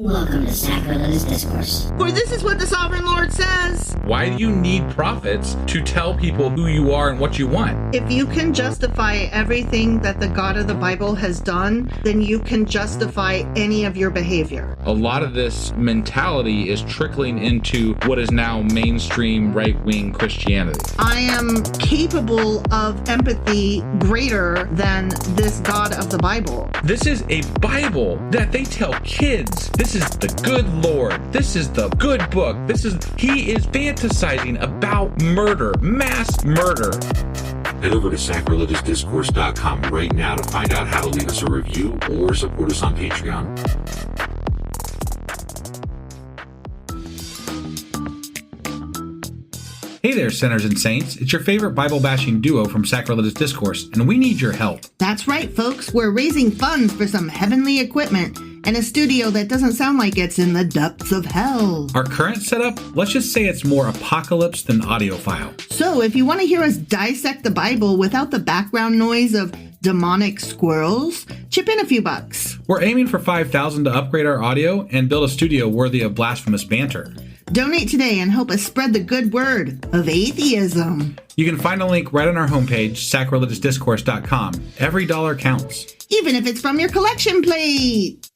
Welcome to Sacrilegious Discourse. For this is what the Sovereign Lord says. Why do you need prophets to tell people who you are and what you want? If you can justify everything that the God of the Bible has done, then you can justify any of your behavior. A lot of this mentality is trickling into what is now mainstream right-wing Christianity. I am capable of empathy greater than this God of the Bible. This is a Bible that they tell kids. This is the good Lord. This is the good book. He is fantasizing about murder, mass murder. Head over to sacrilegiousdiscourse.com right now to find out how to leave us a review or support us on Patreon. Hey there, sinners and saints. It's your favorite Bible-bashing duo from Sacrilegious Discourse, and we need your help. That's right, folks. We're raising funds for some heavenly equipment and a studio that doesn't sound like it's in the depths of hell. Our current setup, let's just say it's more apocalypse than audiophile. So if you want to hear us dissect the Bible without the background noise of demonic squirrels, chip in a few bucks. We're aiming for $5,000 to upgrade our audio and build a studio worthy of blasphemous banter. Donate today and help us spread the good word of atheism. You can find a link right on our homepage, sacrilegiousdiscourse.com. Every dollar counts. Even if it's from your collection plate.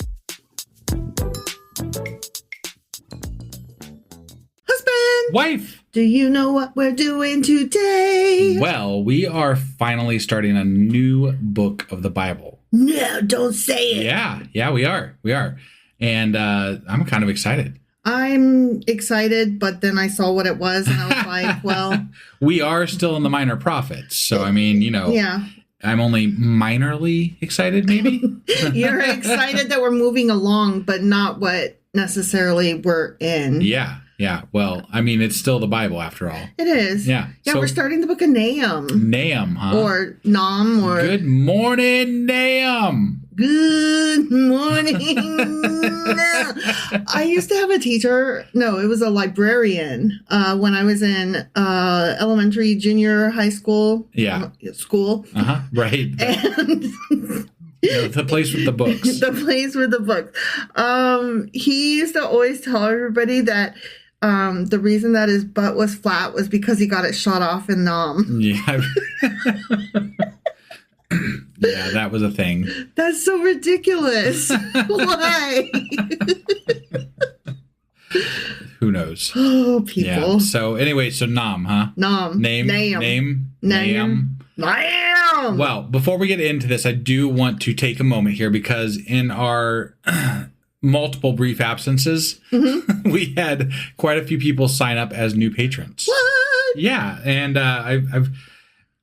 Husband! Wife! Do you know what we're doing today? Well, we are finally starting a new book of the Bible. No, don't say it. Yeah, we are. And I'm kind of excited. I'm excited, but then I saw what it was and I was like, well. We are still in the minor prophets. So, I mean, Yeah. I'm only minorly excited, maybe. You're excited that we're moving along, but not what necessarily we're in. Yeah. Well, I mean, it's still the Bible after all. It is. Yeah. Yeah, So, we're starting the book of Nahum. Nahum, huh? Or Nam, or Good morning, Nahum. Good morning. I used to have a teacher. No, it was a librarian when I was in elementary, junior, high school. Yeah. School. Right. And The place with the books. the place with the books. He used to always tell everybody that the reason that his butt was flat was because he got it shot off in Nam. Yeah. Yeah, that was a thing. That's so ridiculous. Why? Who knows? Oh, people. Yeah. So anyway, Nam, huh? Nahum. Nahum. Well, before we get into this, I do want to take a moment here because in our multiple brief absences, we had quite a few people sign up as new patrons. What? Yeah, and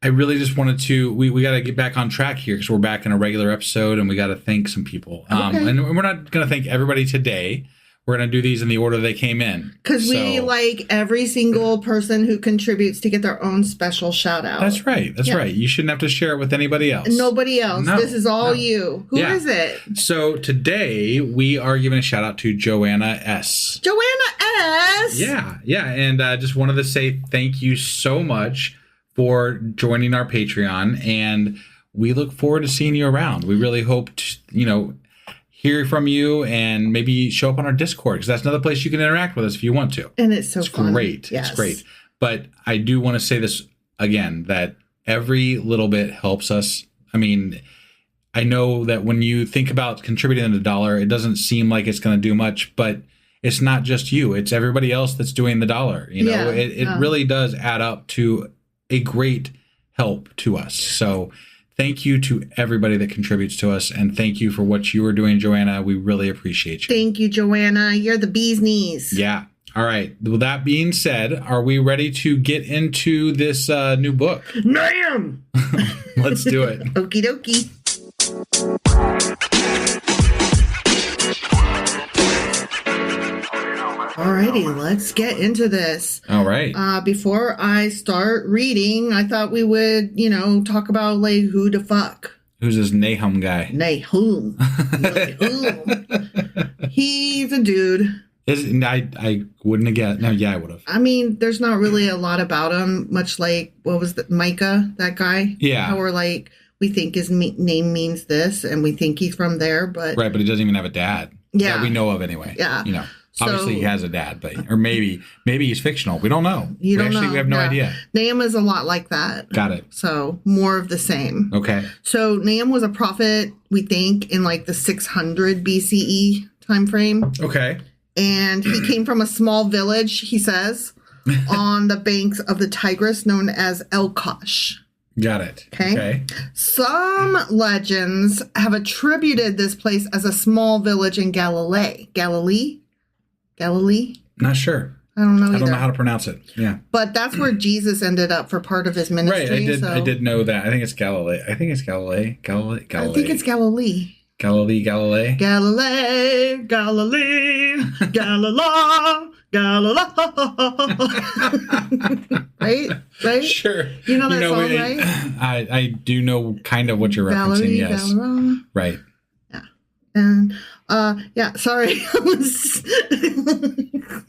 I really just wanted to, we got to get back on track here because we're back in a regular episode and we got to thank some people. Okay. And we're not going to thank everybody today. We're going to do these in the order they came in. Because we like every single person who contributes to get their own special shout out. That's right. Right. You shouldn't have to share it with anybody else. Nobody else. No, This is all you. Who is it? So today we are giving a shout out to Joanna S. Joanna S. Yeah. And just wanted to say thank you so much for joining our Patreon, and we look forward to seeing you around. We really hope to, hear from you and maybe show up on our Discord, because that's another place you can interact with us if you want to. And it's so fun. Great. Yes. It's great. But I do want to say this again, that every little bit helps us. I mean, I know that when you think about contributing $1, it doesn't seem like it's going to do much, but it's not just you. It's everybody else that's doing the $1. It really does add up to a great help to us. So thank you to everybody that contributes to us, and thank you for what you are doing, Joanna. We really appreciate you. Thank you, Joanna. You're the bee's knees. Yeah. All right. With that being said, are we ready to get into this new book? Nahum! Let's do it. Okie dokie. Alrighty, let's get into this. All right. Before I start reading, I thought we would, talk about like who to fuck. Who's this Nahum guy? Nahum. He's a dude. I wouldn't have guessed. No, yeah, I would have. I mean, there's not really a lot about him, much like, what was that, Micah, that guy? Yeah. How we're like, we think his name means this, and we think he's from there, but... Right, but he doesn't even have a dad. Yeah. That we know of anyway. Yeah. You know, So- obviously he has a dad, but or maybe he's fictional. We don't know. You don't know. We have no idea. Nahum is a lot like that. Got it. So more of the same. Okay. So Nahum was a prophet, we think, in like the 600 BCE time frame. Okay. And he came from a small village, he says, on the banks of the Tigris known as El-Kosh. Got it. Okay. Some legends have attributed this place as a small village in Galilee. Galilee? Not sure. I don't know either. I don't know how to pronounce it. Yeah. But that's where Jesus ended up for part of his ministry. Right. I did know that. I think it's Galilee. I think it's Galilee. Galilei. Galilei, Galilei, right? Sure. You know that song, right? I do know kind of what you're referencing, yes. Galilei. Right. Yeah. And sorry.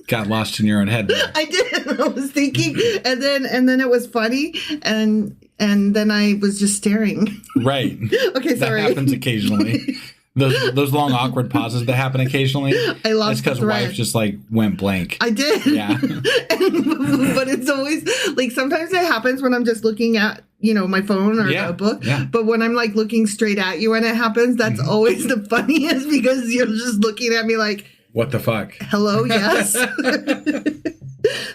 Got lost in your own head there. I did. I was thinking, and then it was funny, and then I was just staring. Right. Okay, sorry. That happens occasionally. Those long awkward pauses that happen occasionally. I lost It's because wife just like went blank. I did. Yeah. But it's always like sometimes it happens when I'm just looking at my phone or a book. Yeah. But when I'm like looking straight at you when it happens, that's always the funniest because you're just looking at me like, what the fuck? Hello, yes.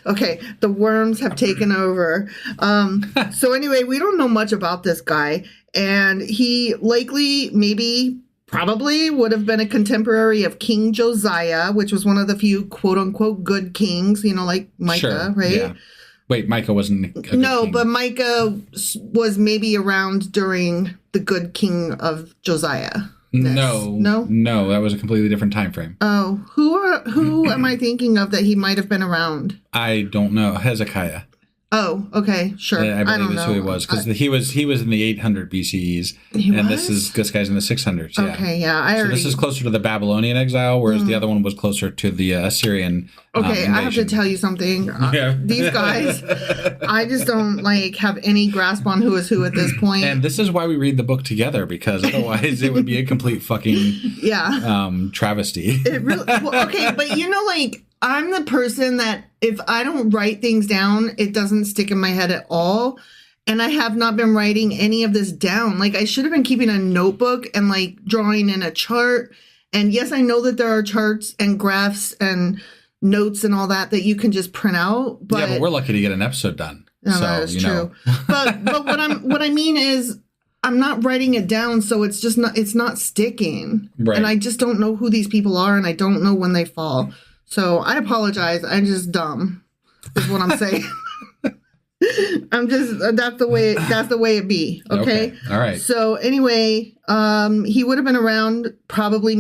Okay, the worms have taken over. So anyway, we don't know much about this guy, and he likely, probably would have been a contemporary of King Josiah, which was one of the few quote unquote good kings, like Micah, sure, right? Yeah. Wait, Micah wasn't a good king. But Micah was maybe around during the good king of Josiah. No, that was a completely different time frame. Oh, who am I thinking of that he might have been around? I don't know. Hezekiah. Oh, okay, sure. I believe don't that's know. who he was because he was in the 800 BCEs, and this guy's in the 600s. Yeah. Okay, yeah. So this is closer to the Babylonian exile, whereas the other one was closer to the Assyrian. Okay, I have to tell you something. These guys, I just don't have any grasp on who is who at this point. And this is why we read the book together, because otherwise it would be a complete fucking travesty. It really, okay, but I'm the person that if I don't write things down, it doesn't stick in my head at all. And I have not been writing any of this down. I should have been keeping a notebook and drawing in a chart. And yes, I know that there are charts and graphs and notes and all that you can just print out. But we're lucky to get an episode done. No, that is true. But what I mean is I'm not writing it down, so it's not sticking. Right. And I just don't know who these people are, and I don't know when they fall. So I apologize. I'm just dumb, is what I'm saying. That's the way it be. Okay. All right. So anyway, he would have been around probably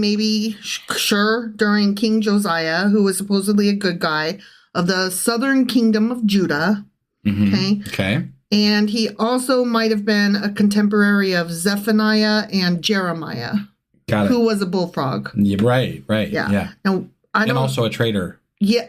during King Josiah, who was supposedly a good guy of the southern kingdom of Judah. Mm-hmm. Okay. And he also might have been a contemporary of Zephaniah and Jeremiah. Got it. Who was a bullfrog. Yeah, right. Yeah. Now, and also a traitor. Yeah,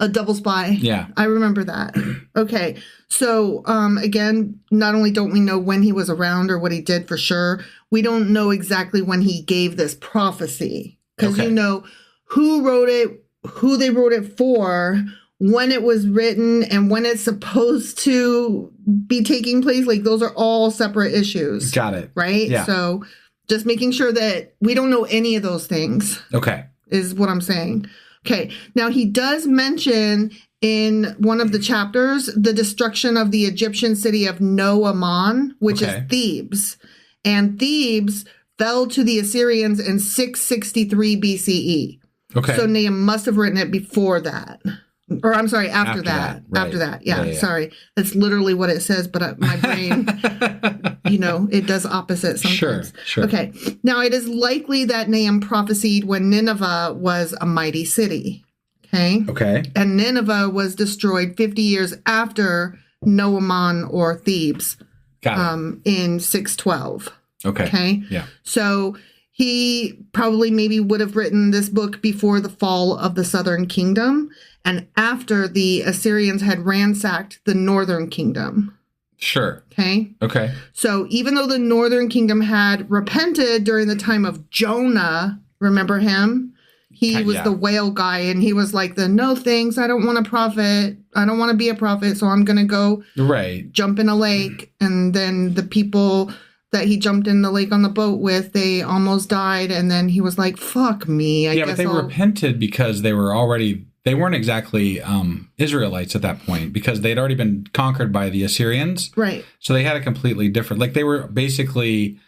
a double spy. Yeah. I remember that. Okay. So, again, not only don't we know when he was around or what he did for sure, we don't know exactly when he gave this prophecy. Because who wrote it, who they wrote it for, when it was written, and when it's supposed to be taking place. Those are all separate issues. Got it. Right? Yeah. So, just making sure that we don't know any of those things. Okay. Is what I'm saying. Okay. Now, he does mention in one of the chapters the destruction of the Egyptian city of Nahum, which is Thebes. And Thebes fell to the Assyrians in 663 BCE. Okay. So Nahum must have written it before that. Or I'm sorry, after that. Right. After that. Yeah, sorry. That's literally what it says, but my brain, it does opposite sometimes. Sure. Okay. Now, it is likely that Nahum prophesied when Nineveh was a mighty city. Okay. And Nineveh was destroyed 50 years after Nahum or Thebes. Got it. In 612. Okay. Yeah. So he probably maybe would have written this book before the fall of the southern kingdom and after the Assyrians had ransacked the northern kingdom. Sure. Okay. So even though the northern kingdom had repented during the time of Jonah, remember him? He was the whale guy, and he was like, no thanks, I don't want a prophet. I don't want to be a prophet, so I'm going to go jump in a lake. And then the people that he jumped in the lake on the boat with, they almost died. And then he was like, fuck me. I guess but they repented because they weren't exactly Israelites at that point, because they'd already been conquered by the Assyrians. Right. So they had a completely different, like they were basically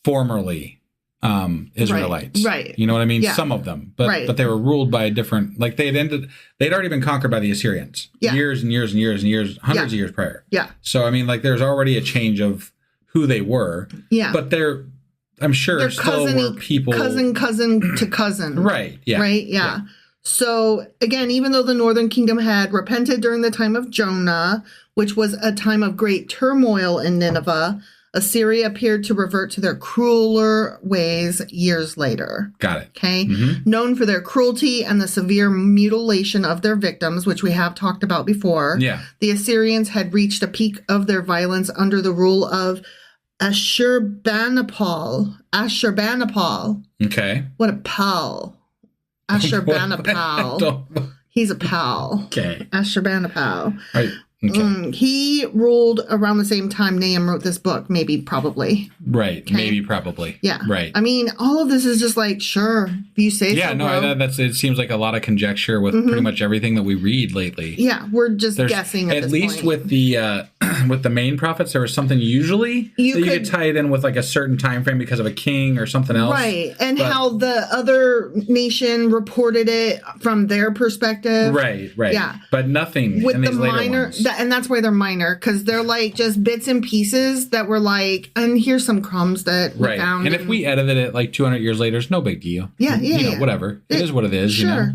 formerly Israelites. Right. You know what I mean? Yeah. Some of them. But they were ruled by a different, like they'd already been conquered by the Assyrians years and years and years and years, hundreds of years prior. Yeah. So, I mean, like there's already a change of who they were. Yeah. But I'm sure they're still were people. Cousin to cousin. Right. Yeah. Right. Yeah. So again, even though the northern kingdom had repented during the time of Jonah, which was a time of great turmoil in Nineveh, Assyria appeared to revert to their crueler ways years later. Got it. Okay. Mm-hmm. Known for their cruelty and the severe mutilation of their victims, which we have talked about before. Yeah. The Assyrians had reached a peak of their violence under the rule of Ashurbanipal. Okay. What a pal. Ashurbanipal. He's a pal. Okay. Ashurbanipal. Right. Okay. He ruled around the same time Nahum wrote this book, probably. Right. Okay? Maybe, probably. Yeah. Right. I mean, all of this is just like, sure, if you say so. Yeah, no, it seems like a lot of conjecture with pretty much everything that we read lately. Yeah, we're just guessing at this least point. With the with the main prophets, there was something usually you could tie it in with like a certain time frame because of a king or something else. Right. And how the other nation reported it from their perspective. Right. Yeah. But nothing with in these later ones. And that's why they're minor, because they're like just bits and pieces that were like, and here's some crumbs that we found. And if we edited it like 200 years later, it's no big deal. Yeah. Whatever. It is what it is. Sure.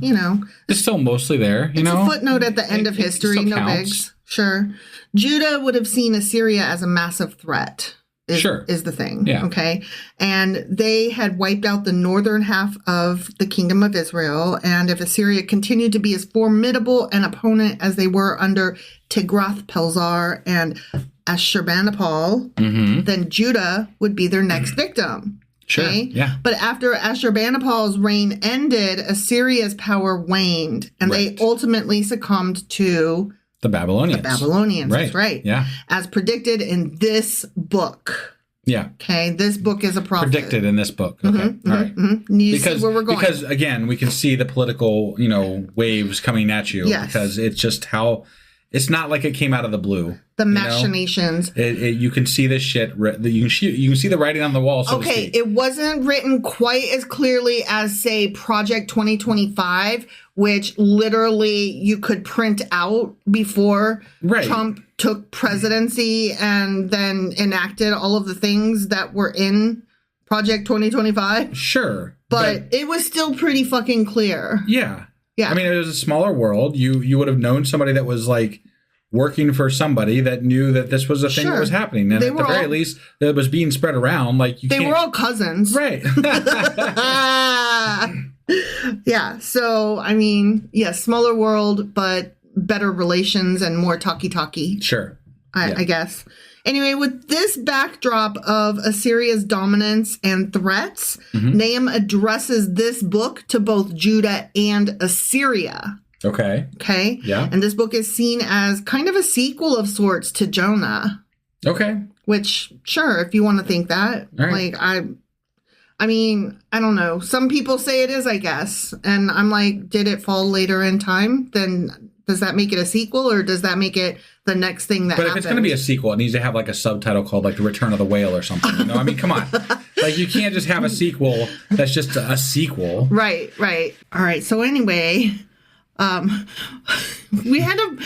It's still mostly there. It's a footnote at the end of history. No bigs. Sure. Judah would have seen Assyria as a massive threat. Is the thing. Yeah. Okay. And they had wiped out the northern half of the kingdom of Israel. And if Assyria continued to be as formidable an opponent as they were under Tiglath-Pileser and Ashurbanipal, then Judah would be their next victim. Sure. Okay? Yeah. But after Ashurbanipal's reign ended, Assyria's power waned, and they ultimately succumbed to the Babylonians. That's right. Yeah. As predicted in this book. Yeah. Okay. This book is a prophet. Predicted in this book. Okay. All right. You see where we're going. Because, again, we can see the political, waves coming at you. Yes. Because it's just how... It's not like it came out of the blue. The machinations. You can see this shit. You can see the writing on the wall. So okay, it wasn't written quite as clearly as, say, Project 2025, which literally you could print out before Trump took presidency and then enacted all of the things that were in Project 2025. Sure. But it was still pretty fucking clear. Yeah. Yeah. I mean, it was a smaller world. You would have known somebody that was like working for somebody that knew that this was a thing that was happening. And at the very least, that was being spread around. Like they were all cousins. Right. Yeah. So, I mean, smaller world, but better relations and more talky-talky. Sure. I guess. Anyway, with this backdrop of Assyria's dominance and threats, Nahum addresses this book to both Judah and Assyria. Okay. Yeah. And this book is seen as kind of a sequel of sorts to Jonah. Okay. Which, sure, if you want to think that. Right. Like, I mean, I don't know. Some people say it is, I guess. And I'm like, did it fall later in time? Then does that make it a sequel, or does that make it the next thing that happens? But if it's going to be a sequel, it needs to have like a subtitle called like The Return of the Whale or something. I mean, come on. Like, you can't just have a sequel that's just a sequel. Right. All right. So anyway, we had to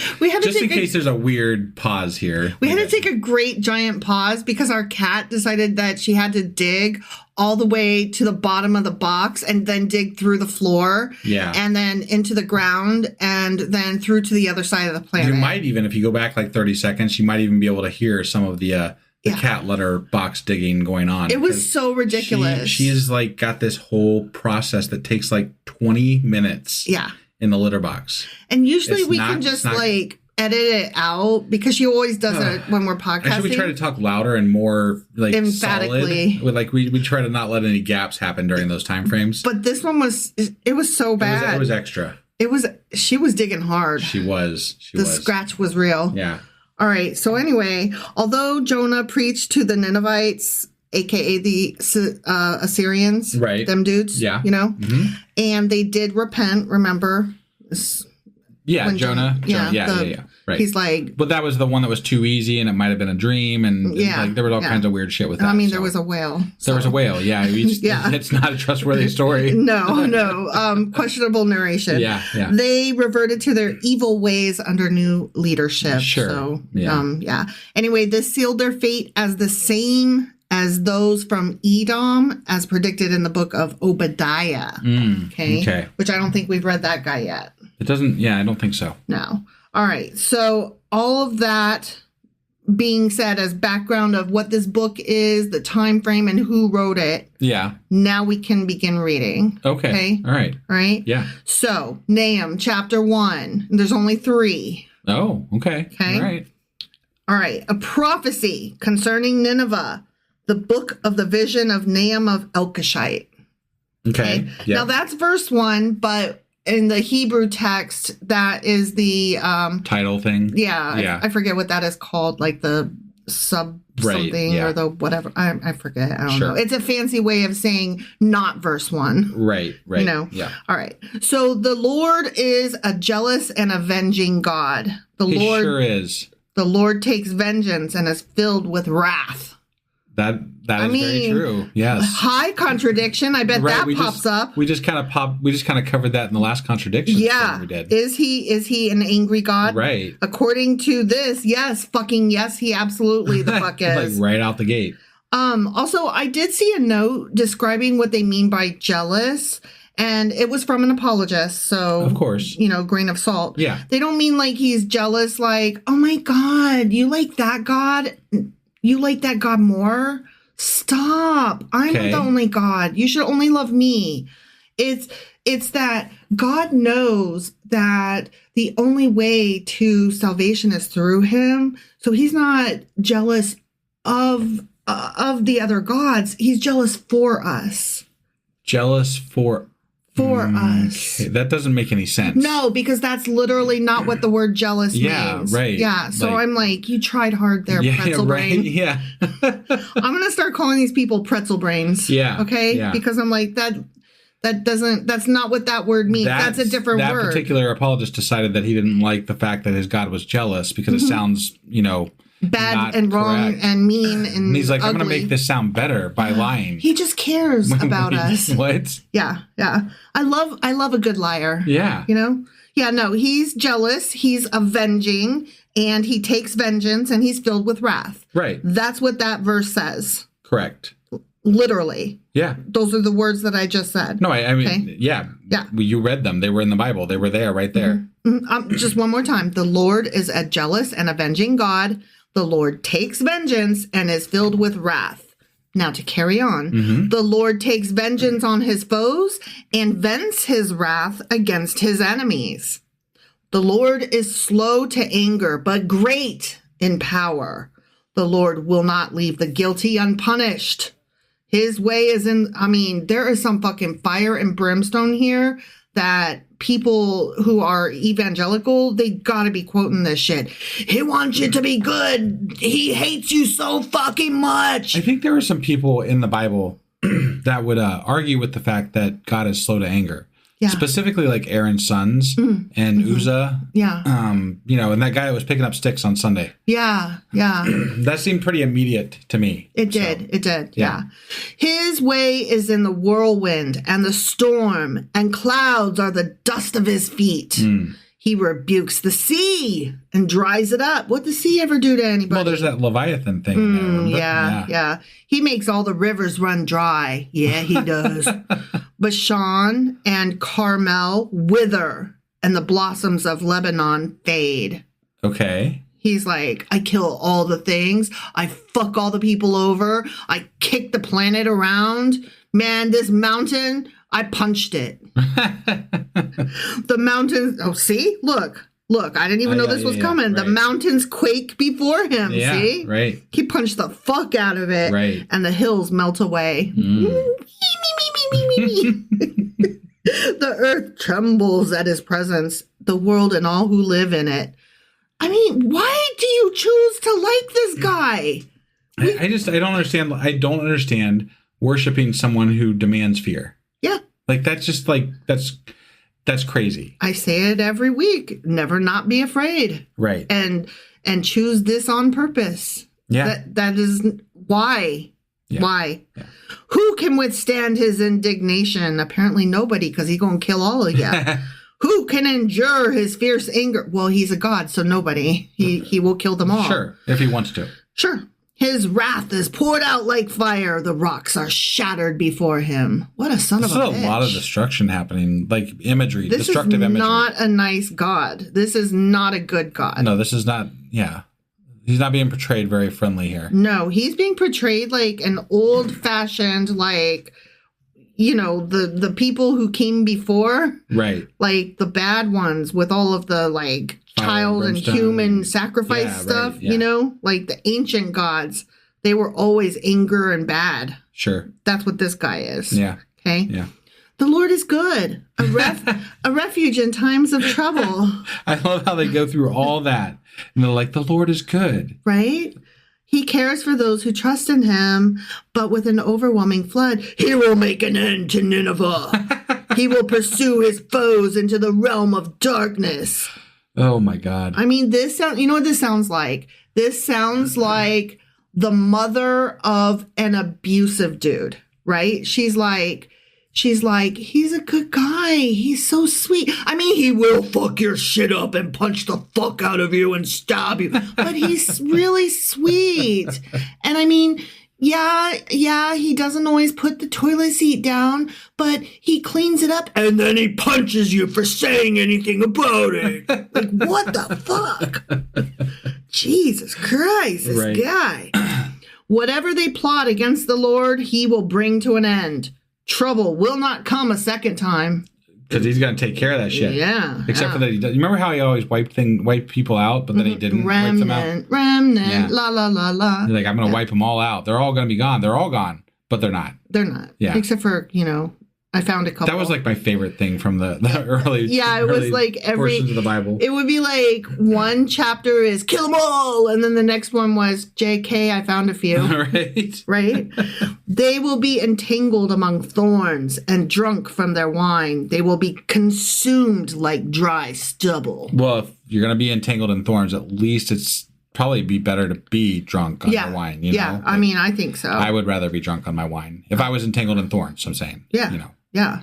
just in case there's a weird pause here. We had to take a great giant pause because our cat decided that she had to dig all the way to the bottom of the box and then dig through the floor. Yeah. And then into the ground and then through to the other side of the planet. You might even, if you go back like 30 seconds, you might even be able to hear some of the cat litter box digging going on. It was so ridiculous. She's like got this whole process that takes like 20 minutes. Yeah. In the litter box. And usually we can just like edit it out because she always does it when we're podcasting. Actually, we try to talk louder and more like emphatically. Solid. Like we try to not let any gaps happen during those time frames. But this one was so bad. It was extra. She was digging hard. She was. The scratch was real. Yeah. All right. So anyway, although Jonah preached to the Ninevites, aka the Assyrians, right? Them dudes, yeah, and they did repent. Remember? Jonah. Right. He's like, but that was the one that was too easy, and it might have been a dream, and like there was all kinds of weird shit with that. I mean, there was a whale. There was a whale. Yeah, it's not a trustworthy story. No. Questionable narration. Yeah. They reverted to their evil ways under new leadership. Sure. So, Anyway, this sealed their fate as the same as those from Edom, as predicted in the book of Obadiah. Okay. Which I don't think we've read that guy yet. It doesn't. Yeah, I don't think so. No. All right. So all of that being said as background of what this book is, the time frame, and who wrote it. Yeah. Now we can begin reading. Okay. All right. Yeah. So Nahum chapter 1. There's only 3. Oh, okay. All right. A prophecy concerning Nineveh. The book of the vision of Nahum of Elkoshite. Okay. Yeah. Now that's verse 1, but in the Hebrew text, that is the title thing. Yeah. I forget what that is called, like the sub something or the whatever. I forget. I don't know. It's a fancy way of saying not verse 1. Right. Yeah. All right. So the Lord is a jealous and avenging God. He sure is. The Lord takes vengeance and is filled with wrath. That is very true. Yes. High contradiction. I bet that pops up. We just kind of covered that in the last Contradictions thing we did. Is he an angry God? Right. According to this, yes, fucking yes, he absolutely the fuck is. Like right out the gate. Also, I did see a note describing what they mean by jealous. And it was from an apologist, so of course, grain of salt. Yeah. They don't mean like he's jealous, like, oh my God, you like that God? You like that God more? Stop. I'm the only God. You should only love me. It's that God knows that the only way to salvation is through him. So he's not jealous of the other gods. He's jealous for us. Jealous for us. That doesn't make any sense. No, because that's literally not what the word jealous means. Yeah, right. Yeah, so I'm like, you tried hard there, pretzel brain. Yeah. I'm going to start calling these people pretzel brains. Yeah. Okay? Yeah. Because I'm like, that's not what that word means. That's a different word. That particular apologist decided that he didn't like the fact that his God was jealous because it sounds, bad and wrong and mean and he's like, ugly. I'm going to make this sound better by lying. He just cares about us. What? Yeah. I love a good liar. Yeah. Yeah, no, he's jealous, he's avenging, and he takes vengeance, and he's filled with wrath. Right. That's what that verse says. Correct. Literally. Yeah. Those are the words that I just said. No, I mean, yeah. You read them. They were in the Bible. They were there, right there. Just one more time. The Lord is a jealous and avenging God. The Lord takes vengeance and is filled with wrath. Now to carry on, the Lord takes vengeance on his foes and vents his wrath against his enemies. The Lord is slow to anger, but great in power. The Lord will not leave the guilty unpunished. His way is there is some fucking fire and brimstone here that people who are evangelical, they gotta be quoting this shit. He wants you to be good. He hates you so fucking much. I think there are some people in the Bible that would argue with the fact that God is slow to anger. Yeah. Specifically like Aaron's sons and Uzzah. Yeah. And that guy that was picking up sticks on Sunday. Yeah. That seemed pretty immediate to me. It did. Yeah. His way is in the whirlwind and the storm, and clouds are the dust of his feet. He rebukes the sea and dries it up. What does the sea ever do to anybody? Well, there's that Leviathan thing. Yeah. He makes all the rivers run dry. Yeah, he does. Bashan and Carmel wither, and the blossoms of Lebanon fade. Okay. He's like, I kill all the things. I fuck all the people over. I kick the planet around. Man, this mountain, I punched it. The mountains, see? Look, Look, I didn't even know this was coming. Right. The mountains quake before him, Yeah, see? right. He punched the fuck out of it. Right. And the hills melt away. The earth trembles at his presence, the world and all who live in it. I mean, why do you choose to like this guy? I don't understand. I don't understand worshiping someone who demands fear. Yeah. Like, that's just like, that's crazy. I say it every week. Never not be afraid. Right. And choose this on purpose. Yeah. That is why. Yeah. Why? Yeah. Who can withstand his indignation? Apparently nobody, because he's going to kill all of you. Who can endure his fierce anger? Well, he's a god, so nobody. He will kill them all. Sure, if he wants to. Sure. His wrath is poured out like fire. The rocks are shattered before him. What a son of a bitch. There's a lot of destruction happening, like imagery, This destructive is imagery. not a nice god. This is not a good god. No, this is not, yeah. He's not being portrayed very friendly here. No, he's being portrayed like an old-fashioned, like, you know, the people who came before. Right. Like the bad ones with all of the, like, Fire child and brimstone. human sacrifice Yeah, stuff, right, yeah. you know? Like the ancient gods, they were always anger and bad. Sure. That's what this guy is. Yeah. Okay? Yeah. The Lord is good, a refuge in times of trouble. I love how they go through all that. And they're like, the Lord is good. Right? He cares for those who trust in him, but with an overwhelming flood, he will make an end to Nineveh. He will pursue his foes into the realm of darkness. Oh, my God. I mean, you know what this sounds like? This sounds like the mother of an abusive dude, right? She's like, he's a good guy. He's so sweet. I mean, he will fuck your shit up and punch the fuck out of you and stab you. But he's really sweet. And I mean, yeah, he doesn't always put the toilet seat down, but he cleans it up and then he punches you for saying anything about it. Like, what the fuck? Jesus Christ, this guy. Whatever they plot against the Lord, he will bring to an end. Trouble will not come a second time. Because he's going to take care of that shit. Yeah. Except for that, you remember how he always wiped people out, but then he didn't wipe them out? Remnant, Yeah. la, la, la, la. He's like, I'm going to wipe them all out. They're all going to be gone. They're all gone. But they're not. They're not. Yeah. Except for, I found a couple. That was like my favorite thing from the early Yeah, it was like portions of the Bible. It would be like one chapter is kill them all, and then the next one was JK, I found a few. Right. Right? They will be entangled among thorns and drunk from their wine. They will be consumed like dry stubble. Well, if you're going to be entangled in thorns, at least it's probably be better to be drunk on your wine. You know? I mean, I think so. I would rather be drunk on my wine. If I was entangled in thorns, I'm saying. Yeah. Yeah.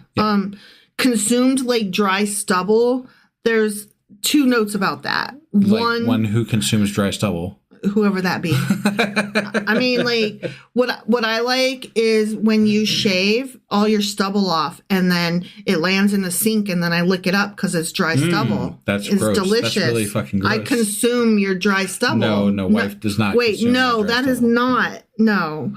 Consumed like dry stubble. There's two notes about that. Like one who consumes dry stubble. Whoever that be. I mean, like, what I like is when you shave all your stubble off and then it lands in the sink and then I lick it up because it's dry stubble. It's gross. Delicious. That's really fucking gross. I consume your dry stubble. No, wife does not. Wait, no, that is stubble. not. No.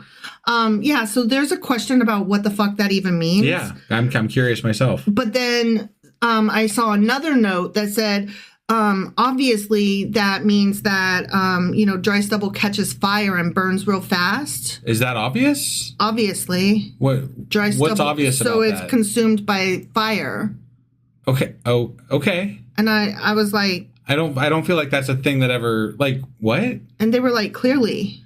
Yeah, so there's a question about what the fuck that even means. Yeah, I'm curious myself. But then I saw another note that said, obviously that means that, dry stubble catches fire and burns real fast. Is that obvious? Obviously. What? Dry stubble. What's obvious about that? So it's consumed by fire. Okay. Oh, okay. And I was like. I don't feel like that's a thing that ever, like, what? And they were like, clearly.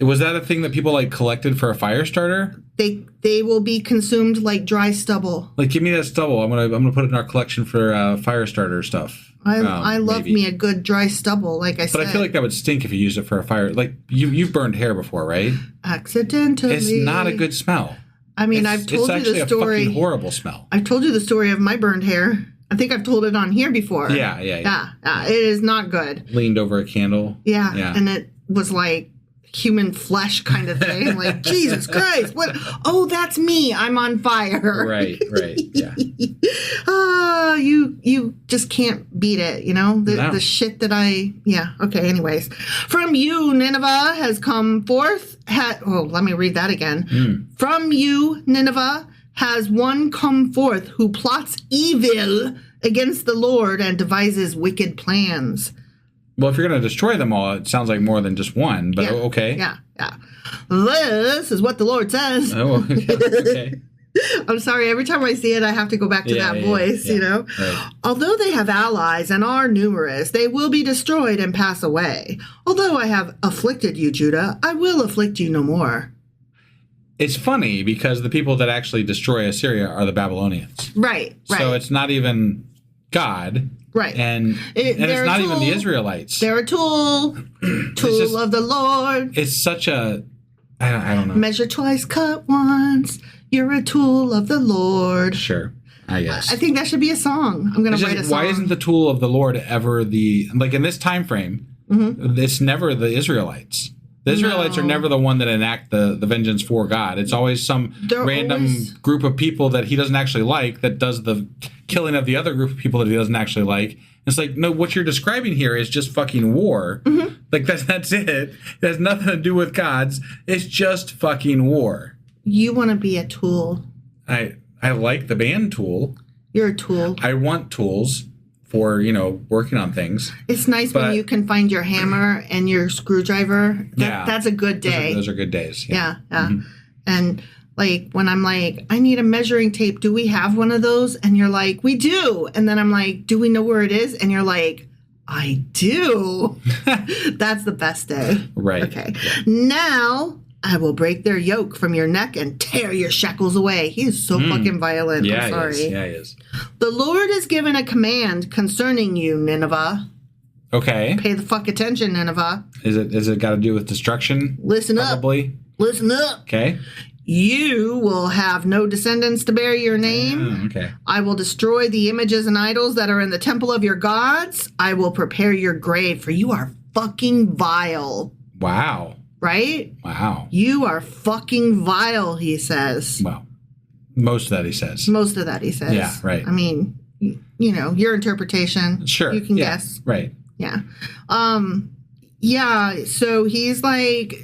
Was that a thing that people, like, collected for a fire starter? They will be consumed like dry stubble. Like, give me that stubble. I'm gonna put it in our collection for fire starter stuff. I love me a good dry stubble, like I said. But I feel like that would stink if you used it for a fire. Like, you've burned hair before, right? Accidentally. It's not a good smell. I mean, I've told you the story. It's actually a fucking horrible smell. I've told you the story of my burned hair. I think I've told it on here before. Yeah. It is not good. Leaned over a candle. Yeah. And it was like human flesh kind of thing. Like, Jesus Christ, what? Oh, that's me. I'm on fire. Right. Yeah. You just can't beat it, The shit that okay, anyways. From you, Nineveh has come forth. Let me read that again. From you, Nineveh, has one come forth who plots evil against the Lord and devises wicked plans. Well, if you're going to destroy them all, it sounds like more than just one, but okay. Yeah. This is what the Lord says. Oh, okay. I'm sorry, every time I see it, I have to go back to that voice, you know? Right. Although they have allies and are numerous, they will be destroyed and pass away. Although I have afflicted you, Judah, I will afflict you no more. It's funny because the people that actually destroy Assyria are the Babylonians. Right. So it's not even God. Right. And it's not even the Israelites. They're a tool of the Lord. It's such a, I don't know. Measure twice, cut once. You're a tool of the Lord. Sure, I guess. I think that should be a song. I'm going to write a song. Why isn't the tool of the Lord ever in this time frame, it's never the Israelites. The Israelites are never the one that enact the vengeance for God. It's always some random group of people that he doesn't actually like that does the killing of the other group of people that he doesn't actually like. It's like, no, what you're describing here is just fucking war. Like, that's it. It has nothing to do with gods. It's just fucking war. You want to be a tool. I like the band Tool. You're a tool. I want tools for, working on things. It's nice when you can find your hammer and your screwdriver. That's a good day. Those are good days. Yeah. And like when I'm like, I need a measuring tape. Do we have one of those? And you're like, we do. And then I'm like, do we know where it is? And you're like, I do. That's the best day. Right. Okay. Now I will break their yoke from your neck and tear your shackles away. He is so fucking violent. Yeah, I'm sorry. he is. The Lord has given a command concerning you, Nineveh. Okay. Pay the fuck attention, Nineveh. Is it got to do with destruction? Listen probably? up. Listen up. Okay. You will have no descendants to bear your name. Okay. I will destroy the images and idols that are in the temple of your gods. I will prepare your grave, for you are fucking vile. Wow. Right? Wow. You are fucking vile, he says. Well, most of that he says. Yeah, right. I mean, your interpretation. Sure. You can guess. Right. Yeah. So he's like,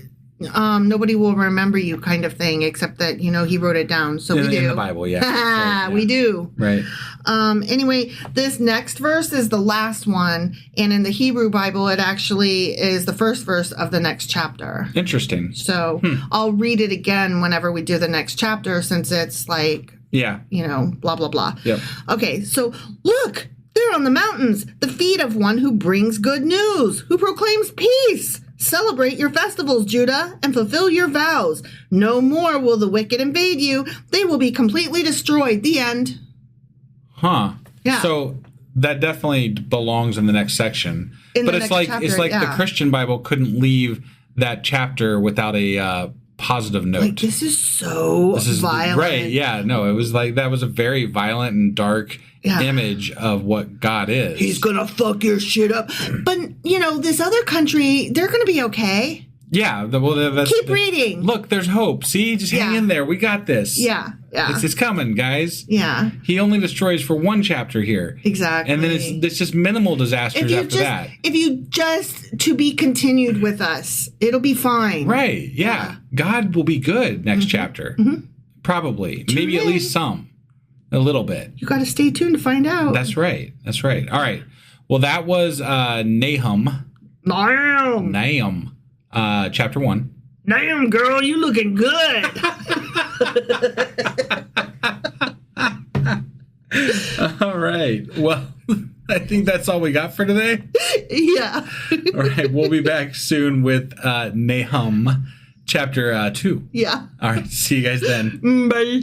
nobody will remember you kind of thing, except that, he wrote it down. So we do. In the Bible, yeah. We do. Right. Anyway, this next verse is the last one. And in the Hebrew Bible, it actually is the first verse of the next chapter. Interesting. So I'll read it again whenever we do the next chapter, since it's like, blah, blah, blah. Yep. Okay, so look, they're on the mountains, the feet of one who brings good news, who proclaims peace. Celebrate your festivals, Judah, and fulfill your vows. No more will the wicked invade you. They will be completely destroyed. The end. Huh. Yeah. So that definitely belongs in the next section. It's like the Christian Bible couldn't leave that chapter without a positive note. Like, this is violent. Right. Yeah. No, it was like that was a very violent and dark image of what God is. He's gonna fuck your shit up. But this other country, they're gonna be okay. Yeah. Keep reading. Look, there's hope. See, just hang in there. We got this. Yeah. It's coming, guys. Yeah. He only destroys for one chapter here. Exactly. And then it's just minimal disasters after that. If you just to be continued with us, it'll be fine. Right. Yeah. God will be good next chapter. Probably. Maybe at least some. A little bit. You got to stay tuned to find out. That's right. All right. Well, that was Nahum. Nahum. Chapter 1. Damn, girl, you looking good. All right. Well, I think that's all we got for today. Yeah. All right. We'll be back soon with Nahum chapter 2. Yeah. All right. See you guys then. Bye.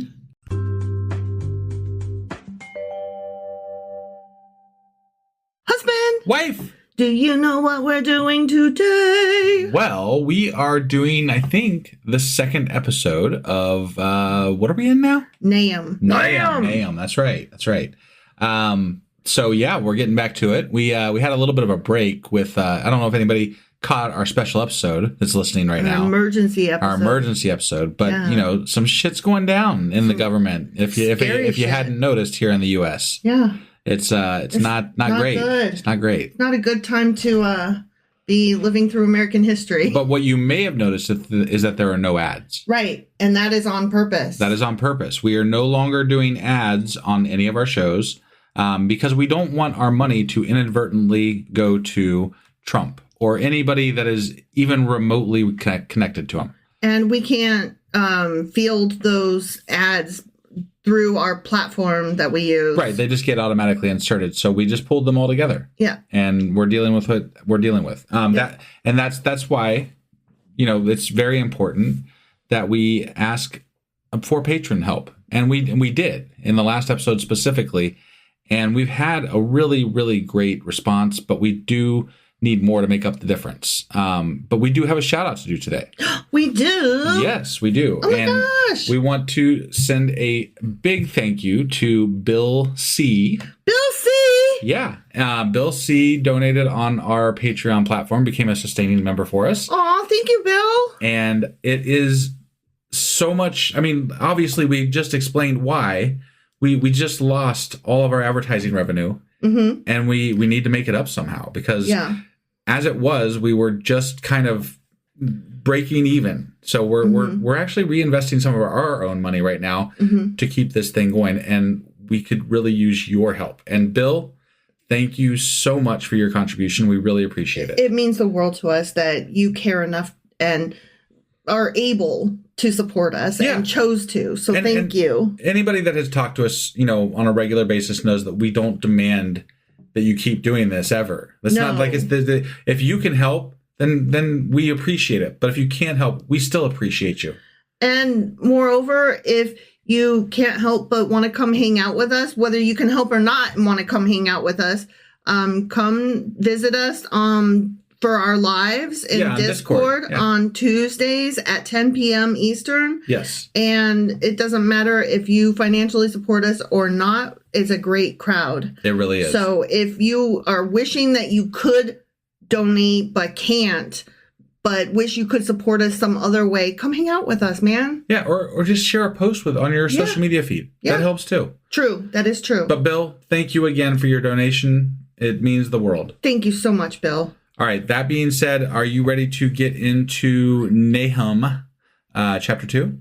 Husband. Wife. Do you know what we're doing today? Well, we are doing, I think, the second episode of, what are we in now? Nahum. That's right. So, yeah, we're getting back to it. We had a little bit of a break with, I don't know if anybody caught our special episode that's listening right now. Our emergency episode. But, some shit's going down in the government. If you hadn't noticed here in the U.S. Yeah. It's not great. Good. It's not great. It's not a good time to be living through American history. But what you may have noticed is that there are no ads. Right. And that is on purpose. We are no longer doing ads on any of our shows. because we don't want our money to inadvertently go to Trump or anybody that is even remotely connected to him. And we can't field those ads through our platform that we use. Right. They just get automatically inserted. So we just pulled them all together. Yeah. And we're dealing with what we're dealing with. That's why, it's very important that we ask for patron help. And we did in the last episode specifically. And we've had a really, really great response, but we do need more to make up the difference. But we do have a shout out to do today. We do? Yes, we do. Oh my gosh. We want to send a big thank you to Bill C. Bill C. Yeah. Bill C donated on our Patreon platform, became a sustaining member for us. Aw, thank you, Bill. And it is so much. I mean, obviously, we just explained why. We just lost all of our advertising revenue. Mm-hmm. And we need to make it up somehow because as it was, we were just kind of breaking even. So we're actually reinvesting some of our own money right now to keep this thing going. And we could really use your help. And Bill, thank you so much for your contribution. We really appreciate it. It means the world to us that you care enough and are able to support us and chose to. So thank you. Anybody that has talked to us, on a regular basis knows that we don't demand that you keep doing this ever. It's not like it's if you can help, then we appreciate it. But if you can't help, we still appreciate you. And moreover, if you can't help but want to come hang out with us, whether you can help or not and want to come hang out with us, come visit us for our lives in Discord on Tuesdays at 10 p.m. Eastern. Yes. And it doesn't matter if you financially support us or not. It's a great crowd. It really is. So if you are wishing that you could donate but can't, but wish you could support us some other way, come hang out with us, man. Yeah, or just share a post on your social media feed. Yeah. That helps too. True. That is true. But Bill, thank you again for your donation. It means the world. Thank you so much, Bill. All right. That being said, are you ready to get into Nahum chapter 2?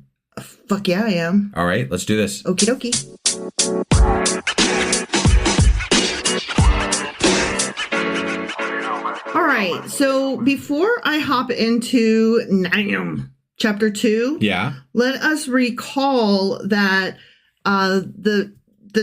Fuck yeah, I am. All right. Let's do this. Okie dokie. All right. So before I hop into Nahum chapter 2, let us recall that the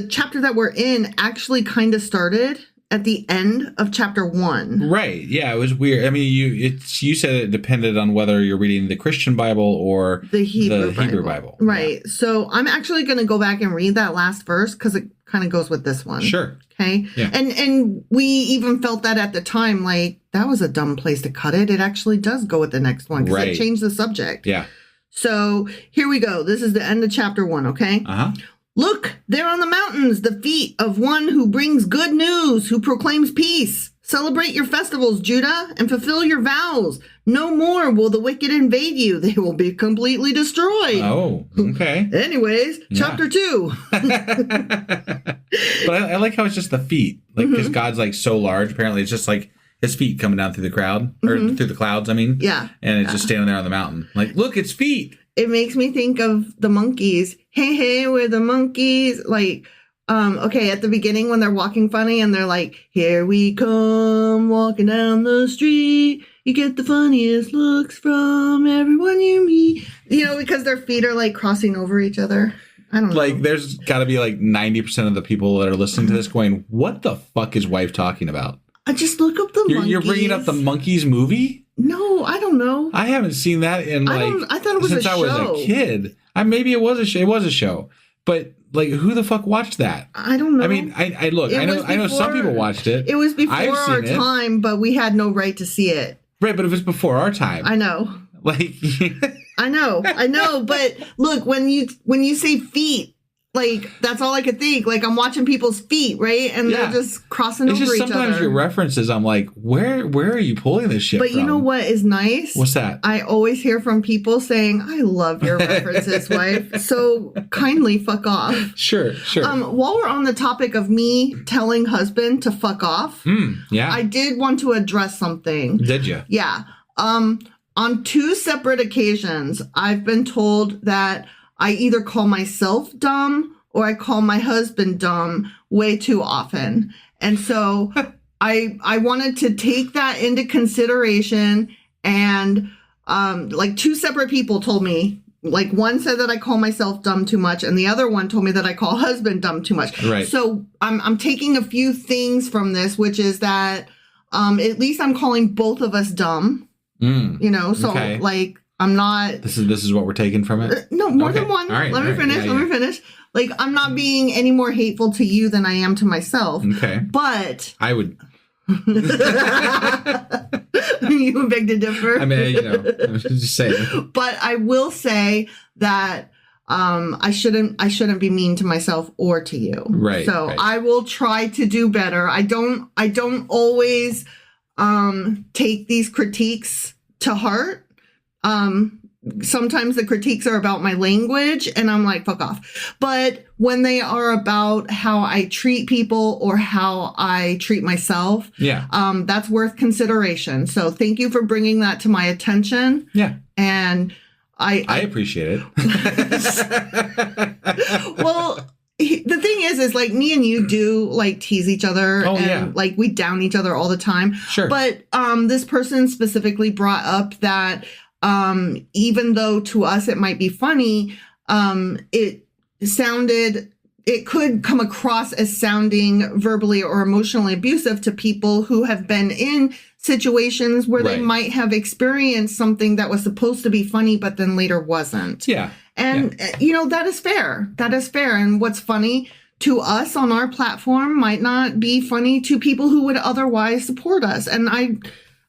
chapter that we're in actually kind of started at the end of chapter 1. Right. Yeah, it was weird. I mean, you said it depended on whether you're reading the Christian Bible or the Hebrew Bible. Right. Yeah. So I'm actually going to go back and read that last verse because it kind of goes with this one. Sure. Okay. Yeah. And we even felt that at the time, like, that was a dumb place to cut it. It actually does go with the next one because it changed the subject. Yeah. So here we go. This is the end of chapter 1, okay? Uh-huh. Look, there on the mountains, the feet of one who brings good news, who proclaims peace. Celebrate your festivals, Judah, and fulfill your vows. No more will the wicked invade you. They will be completely destroyed. Oh, okay. Anyways, chapter 2. But I like how it's just the feet. Like, because God's like so large. Apparently, it's just like his feet coming down through the crowd or through the clouds. I mean, yeah. And it's just standing there on the mountain. Like, look, it's feet. It makes me think of the monkeys. Hey, hey, we're the monkeys. Like, okay, at the beginning when they're walking funny and they're like, here we come walking down the street. You get the funniest looks from everyone you meet. Because their feet are like crossing over each other. I don't know. Like, there's got to be like 90% of the people that are listening to this going, what the fuck is wife talking about? I just look up the monkeys. You're bringing up the Monkeys movie? No, I don't know. I haven't seen that in I thought it was since a show. I was a kid. Maybe it was a show. It was a show, but like, who the fuck watched that? I don't know. I mean, I know some people watched it. It was before our time, but we had no right to see it. Right, but it was before our time. I know. Like, I know. But look, when you say feet, like, that's all I could think. Like, I'm watching people's feet, right? And they're just crossing over each other. Sometimes your references, I'm like, where are you pulling this shit from? But you know what is nice? What's that? I always hear from people saying, I love your references, wife. So kindly fuck off. Sure. While we're on the topic of me telling husband to fuck off, I did want to address something. Did you? Yeah. On 2 separate occasions, I've been told that I either call myself dumb or I call my husband dumb way too often. And so I wanted to take that into consideration, and like two separate people told me, like one said that I call myself dumb too much, and the other one told me that I call husband dumb too much. Right. So I'm taking a few things from this, which is that at least I'm calling both of us dumb. You know, so okay. like I'm not. This is what we're taking from it. No, more than one. Right, Let me finish. Like I'm not being any more hateful to you than I am to myself. Okay. But I would. You beg to differ. I mean, you know, I was just saying. But I will say that I shouldn't be mean to myself or to you. Right. So right. I will try to do better. I don't always take these critiques to heart. Sometimes the critiques are about my language and I'm like, fuck off. But when they are about how I treat people or how I treat myself, that's worth consideration. So thank you for bringing that to my attention. Yeah. And I appreciate it. Well, the thing is like me and you do like tease each other and like we down each other all the time. Sure. But this person specifically brought up that even though to us it might be funny, it could come across as sounding verbally or emotionally abusive to people who have been in situations where they might have experienced something that was supposed to be funny, but then later wasn't. Yeah. And, you know, that is fair. That is fair. And what's funny to us on our platform might not be funny to people who would otherwise support us. And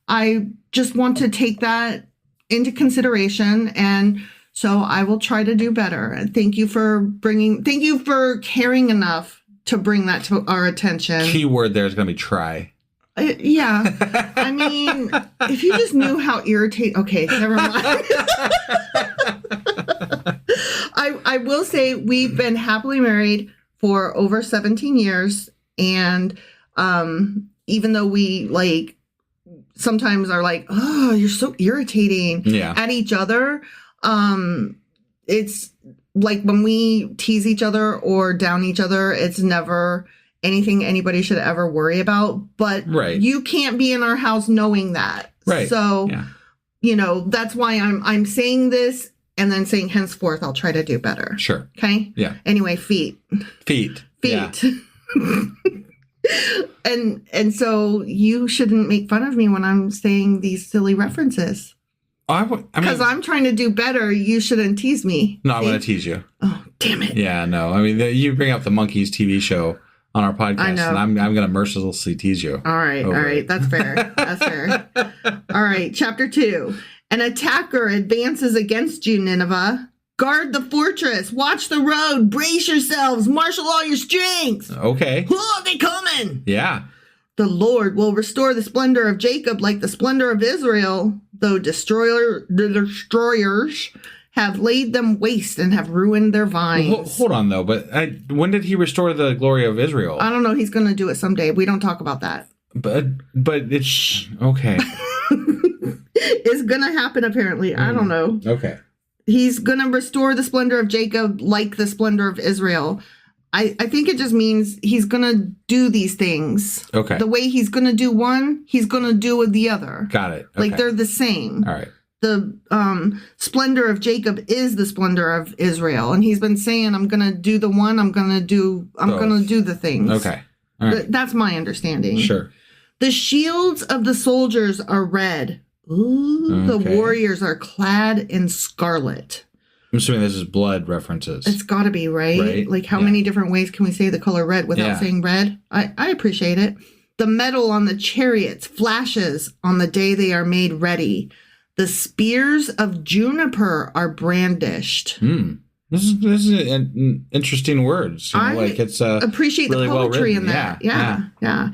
I just want to take that into consideration. And so I will try to do better. And thank you for caring enough to bring that to our attention. Key word there is going to be try. Yeah. I mean, if you just knew how irritating. Okay, never mind. I will say we've been happily married for over 17 years. And even though we like sometimes are like, oh, you're so irritating at each other. It's like when we tease each other or down each other, it's never anything anybody should ever worry about. But you can't be in our house knowing that. Right. So, you know, that's why I'm saying this and then saying henceforth, I'll try to do better. Sure. Okay. Yeah. Anyway, feet. Yeah. And so you shouldn't make fun of me when I'm saying these silly references. Because I'm trying to do better. You shouldn't tease me. No, I'm going to tease you. Oh, damn it. Yeah, no. I mean, you bring up the Monkeys TV show on our podcast, and I'm going to mercilessly tease you. All right. That's fair. That's fair. All right. Chapter 2. An attacker advances against you, Nineveh. Guard the fortress. Watch the road. Brace yourselves. Marshal all your strength. Okay. Oh, they coming. Yeah. The Lord will restore the splendor of Jacob like the splendor of Israel, though the destroyers have laid them waste and have ruined their vines. Well, hold on, though. But when did he restore the glory of Israel? I don't know. He's going to do it someday. We don't talk about that. But it's okay. It's going to happen, apparently. I don't know. Okay. He's going to restore the splendor of Jacob like the splendor of Israel. I think it just means he's going to do these things. Okay. The way he's going to do one, he's going to do the other. Got it. Okay. Like they're the same. All right. The splendor of Jacob is the splendor of Israel. And he's been saying, I'm going to do the one, I'm going to do the things. Okay. All right. That's my understanding. Sure. The shields of the soldiers are red. Ooh, the warriors are clad in scarlet. I'm assuming this is blood references. It's got to be, right? Like, how many different ways can we say the color red without saying red? I appreciate it. The metal on the chariots flashes on the day they are made ready. The spears of juniper are brandished. This is an interesting words. Like it's appreciate really the poetry in that. Yeah.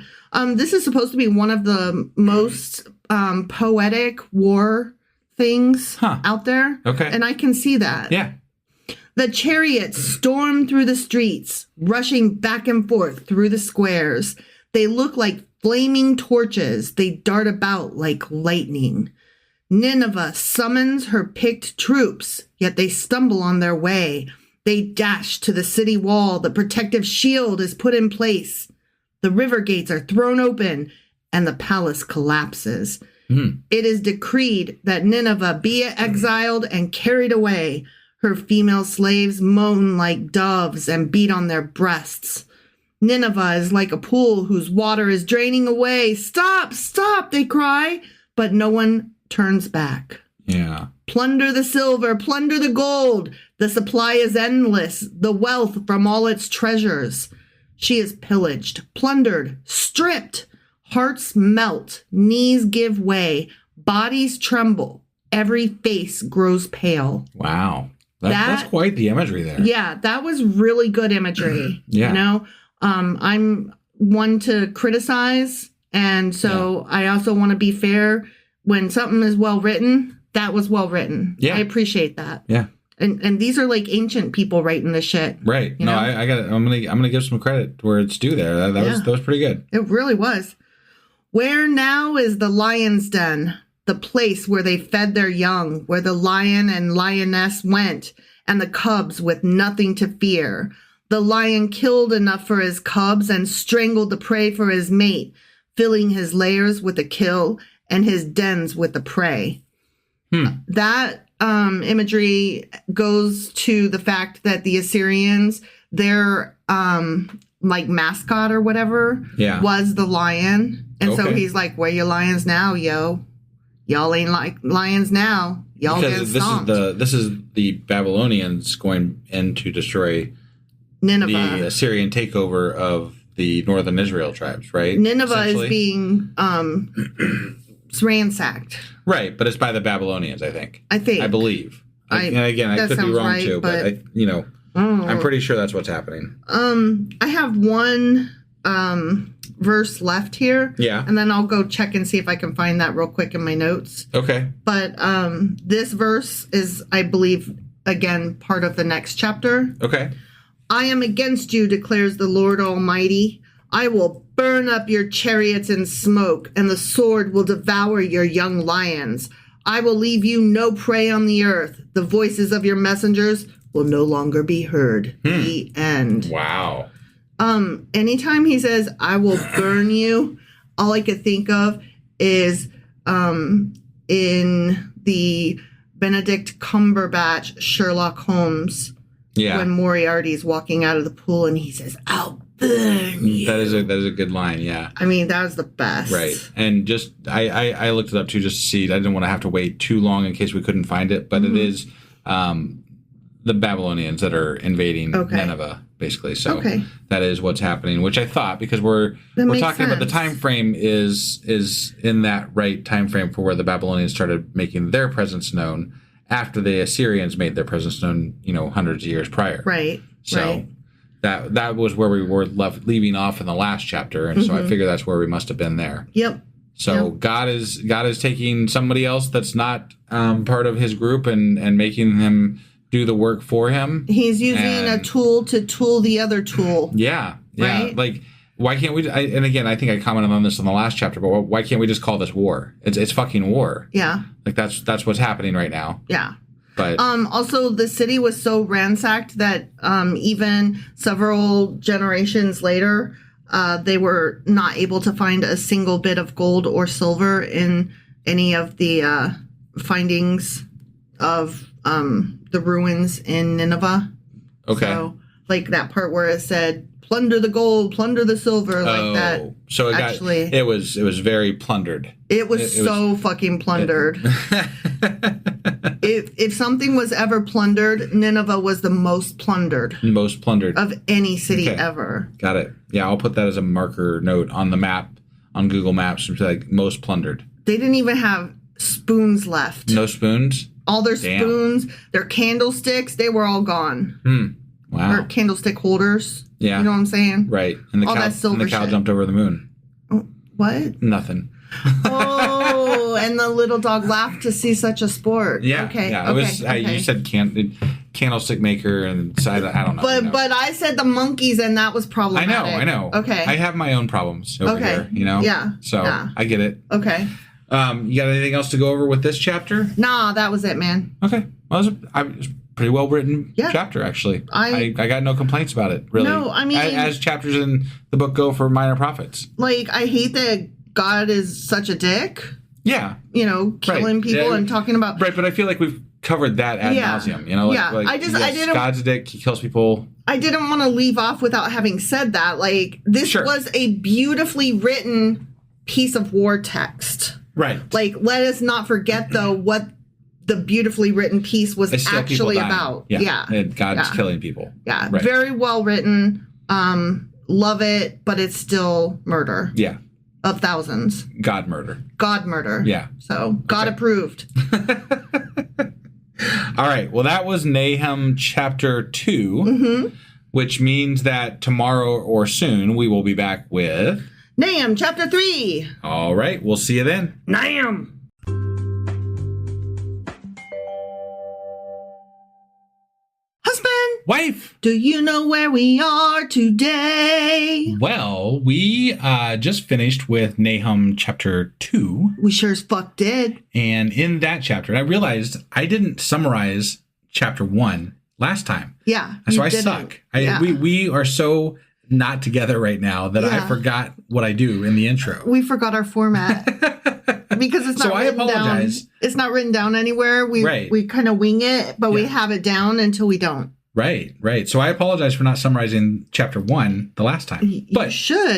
This is supposed to be one of the most poetic war things out there. Okay. And I can see that. Yeah. The chariots storm through the streets, rushing back and forth through the squares. They look like flaming torches. They dart about like lightning. Nineveh summons her picked troops, yet they stumble on their way. They dash to the city wall. The protective shield is put in place. The river gates are thrown open, and the palace collapses. It is decreed that Nineveh be exiled and carried away. Her female slaves moan like doves and beat on their breasts. Nineveh is like a pool whose water is draining away. Stop, stop, they cry, but no one turns back. Yeah. Plunder the silver, plunder the gold. The supply is endless, the wealth from all its treasures. She is pillaged, plundered, stripped. Hearts melt, knees give way, bodies tremble, every face grows pale. Wow. That's quite the imagery there. Yeah, that was really good imagery. Yeah. You know, I'm one to criticize, and so I also want to be fair. When something is well written, that was well written. Yeah. I appreciate that. Yeah. And these are like ancient people writing this shit. Right. No, I got it. I'm gonna give some credit where it's due there. That was pretty good. It really was. Where now is the lion's den, the place where they fed their young, where the lion and lioness went, and the cubs with nothing to fear. The lion killed enough for his cubs and strangled the prey for his mate, filling his lairs with the kill and his dens with the prey. That imagery goes to the fact that the Assyrians, their like mascot or whatever was the lion. And so he's like, where your lions now, yo? Y'all ain't like lions now. Y'all get stomped. This is the Babylonians going in to destroy Nineveh. The Assyrian takeover of the northern Israel tribes, right? Nineveh is being ransacked. Right, but it's by the Babylonians, I think. I believe. And again, I could be wrong right, too, but I'm pretty sure that's what's happening. I have one verse left here. Yeah. And then I'll go check and see if I can find that real quick in my notes. Okay. But this verse is, I believe, again, part of the next chapter. Okay. I am against you, declares the Lord Almighty. I will burn up your chariots in smoke, and the sword will devour your young lions. I will leave you no prey on the earth. The voices of your messengers will no longer be heard. The end. Wow. Anytime he says, I will burn you, all I could think of is in the Benedict Cumberbatch Sherlock Holmes. Yeah. When Moriarty's walking out of the pool and he says, I'll burn you. That is a good line, yeah. I mean, that was the best. Right. And just, I looked it up too just to see. I didn't want to have to wait too long in case we couldn't find it. But it is the Babylonians that are invading Nineveh, basically. So that is what's happening, which I thought, because we're talking about the time frame is in that right time frame for where the Babylonians started making their presence known after the Assyrians made their presence known, hundreds of years prior. Right. So that was where we were leaving off in the last chapter, and so I figure that's where we must have been there. Yep. So God is taking somebody else that's not part of His group and making them do the work for Him. He's using a tool to tool the other tool. Yeah. Right? Like, why can't we? And again, I think I commented on this in the last chapter, but why can't we just call this war? It's fucking war. Yeah. Like that's what's happening right now. Yeah. But also, the city was so ransacked that even several generations later, they were not able to find a single bit of gold or silver in any of the findings of the ruins in Nineveh. Okay. So, like that part where it said, plunder the gold, plunder the silver, like that. So it was very plundered. It was so fucking plundered. If something was ever plundered, Nineveh was the most plundered. Most plundered. Of any city ever. Got it. Yeah, I'll put that as a marker note on the map, on Google Maps, like most plundered. They didn't even have spoons left. No spoons? All their spoons, their candlesticks, they were all gone. Wow. Or candlestick holders. Yeah. You know what I'm saying? Right. And the cow jumped over the moon. Oh, what? Nothing. Oh, and the little dog laughed to see such a sport. Yeah. Okay. Yeah. You said candlestick maker, and so I don't know. But I said the monkeys, and that was problematic. I know. Okay. I have my own problems over here, Yeah. So I get it. Okay. You got anything else to go over with this chapter? Nah, that was it, man. Okay. Well, it was pretty well written chapter, actually. I got no complaints about it, really. No, I mean... As chapters in the book go for minor prophets. Like, I hate that God is such a dick. Yeah. You know, killing people and talking about... Right, but I feel like we've covered that ad nauseum, you know? Like, I didn't... God's a dick, he kills people. I didn't want to leave off without having said that. Like, this was a beautifully written piece of war text. Right. Like, let us not forget, though, what the beautifully written piece was actually about. Yeah. God's killing people. Yeah. Right. Very well written. Love it, but it's still murder. Yeah. Of thousands. God murder. Yeah. So, God approved. All right. Well, that was Nahum chapter 2, which means that tomorrow or soon we will be back with... Nahum chapter 3. All right. We'll see you then. Nahum. Husband. Wife. Do you know where we are today? Well, we just finished with Nahum chapter 2. We sure as fuck did. And in that chapter, I realized I didn't summarize chapter 1 last time. Yeah. So I suck. We are so not together right now that I forgot what I do in the intro. We forgot our format. Because it's not written down. It's not written down anywhere. We kind of wing it, but we have it down until we don't. Right. So I apologize for not summarizing chapter 1 the last time. But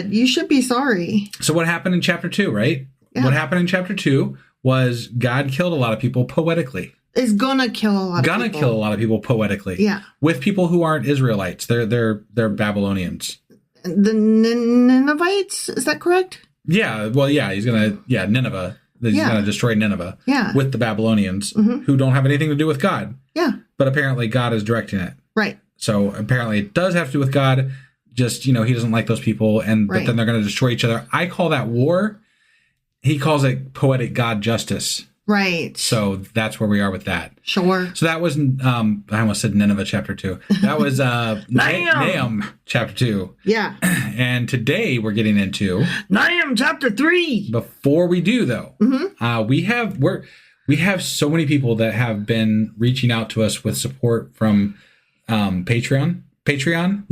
you should be sorry. So what happened in chapter 2, right? Yeah. What happened in chapter 2 was God killed a lot of people poetically. Is gonna kill a lot of people. Gonna kill a lot of people poetically. Yeah. With people who aren't Israelites. They're Babylonians. The Ninevites, is that correct? Yeah. Well, yeah, he's gonna Nineveh. He's gonna destroy Nineveh with the Babylonians who don't have anything to do with God. Yeah. But apparently God is directing it. Right. So apparently it does have to do with God. Just, he doesn't like those people but then they're gonna destroy each other. I call that war. He calls it poetic God justice. Right. So that's where we are with that. Sure. So that was, I almost said Nineveh chapter 2. That was Nahum chapter 2. Yeah. And today we're getting into Nahum chapter 3. Before we do, though, we have so many people that have been reaching out to us with support from Patreon.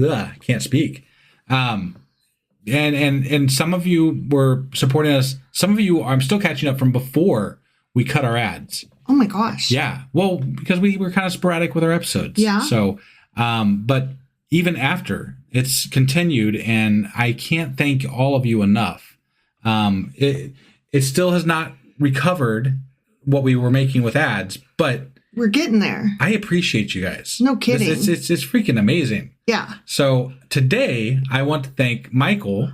Ugh, can't speak. And some of you were supporting us. Some of you, I'm still catching up from before we cut our ads. Oh my gosh. Yeah. Well, because we were kind of sporadic with our episodes. Yeah. So, but even after, it's continued, and I can't thank all of you enough. It still has not recovered what we were making with ads, but we're getting there. I appreciate you guys. No kidding. It's freaking amazing. Yeah. So today I want to thank Michael.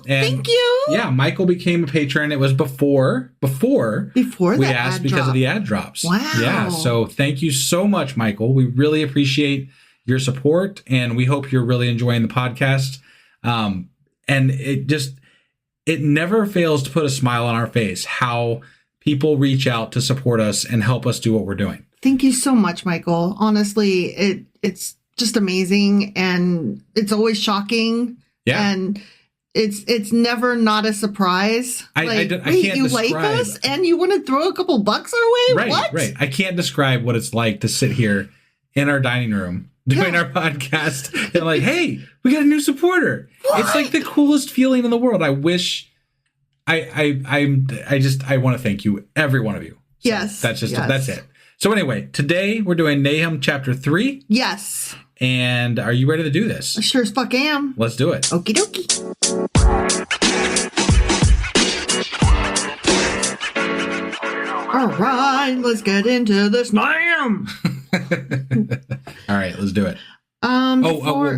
Thank you. Yeah, Michael became a patron. It was before we asked because of the ad drops. Wow. Yeah. So thank you so much, Michael. We really appreciate your support, and we hope you're really enjoying the podcast. And it never fails to put a smile on our face how people reach out to support us and help us do what we're doing. Thank you so much, Michael. Honestly, it's just amazing, and it's always shocking. Yeah. And it's never not a surprise. I can't you describe. like us and you want to throw a couple bucks our way? Right. I can't describe what it's like to sit here in our dining room doing our podcast and like, hey, we got a new supporter. What? It's like the coolest feeling in the world. I wish I want to thank you, every one of you. So yes. That's it. So anyway, today we're doing Nahum chapter 3. Yes. And are you ready to do this? I sure as fuck am. Let's do it. Okie dokie. All right, let's get into this Nahum. All right, let's do it.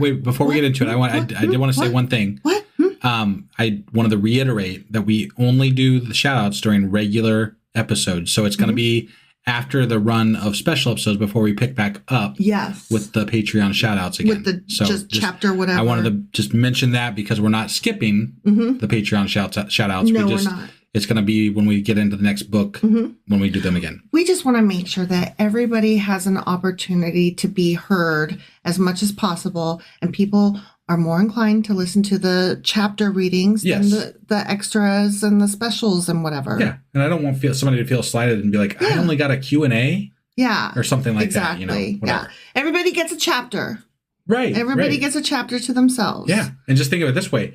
Wait, before we get into it, I did want to say one thing. What? I wanted to reiterate that we only do the shout outs during regular episodes. So it's going to be after the run of special episodes before we pick back up with the Patreon shout outs again. With the just chapter whatever. I wanted to just mention that because we're not skipping the Patreon shout outs. No, we're not. It's going to be when we get into the next book when we do them again. We just want to make sure that everybody has an opportunity to be heard as much as possible, and people are more inclined to listen to the chapter readings than the extras and the specials and whatever. Yeah, and I don't want somebody to feel slighted and be like, I only got a Q&A. Yeah. Or something like exactly. that, you know, whatever. Yeah. Everybody gets a chapter. Right. Everybody right. gets a chapter to themselves. Yeah. And just think of it this way.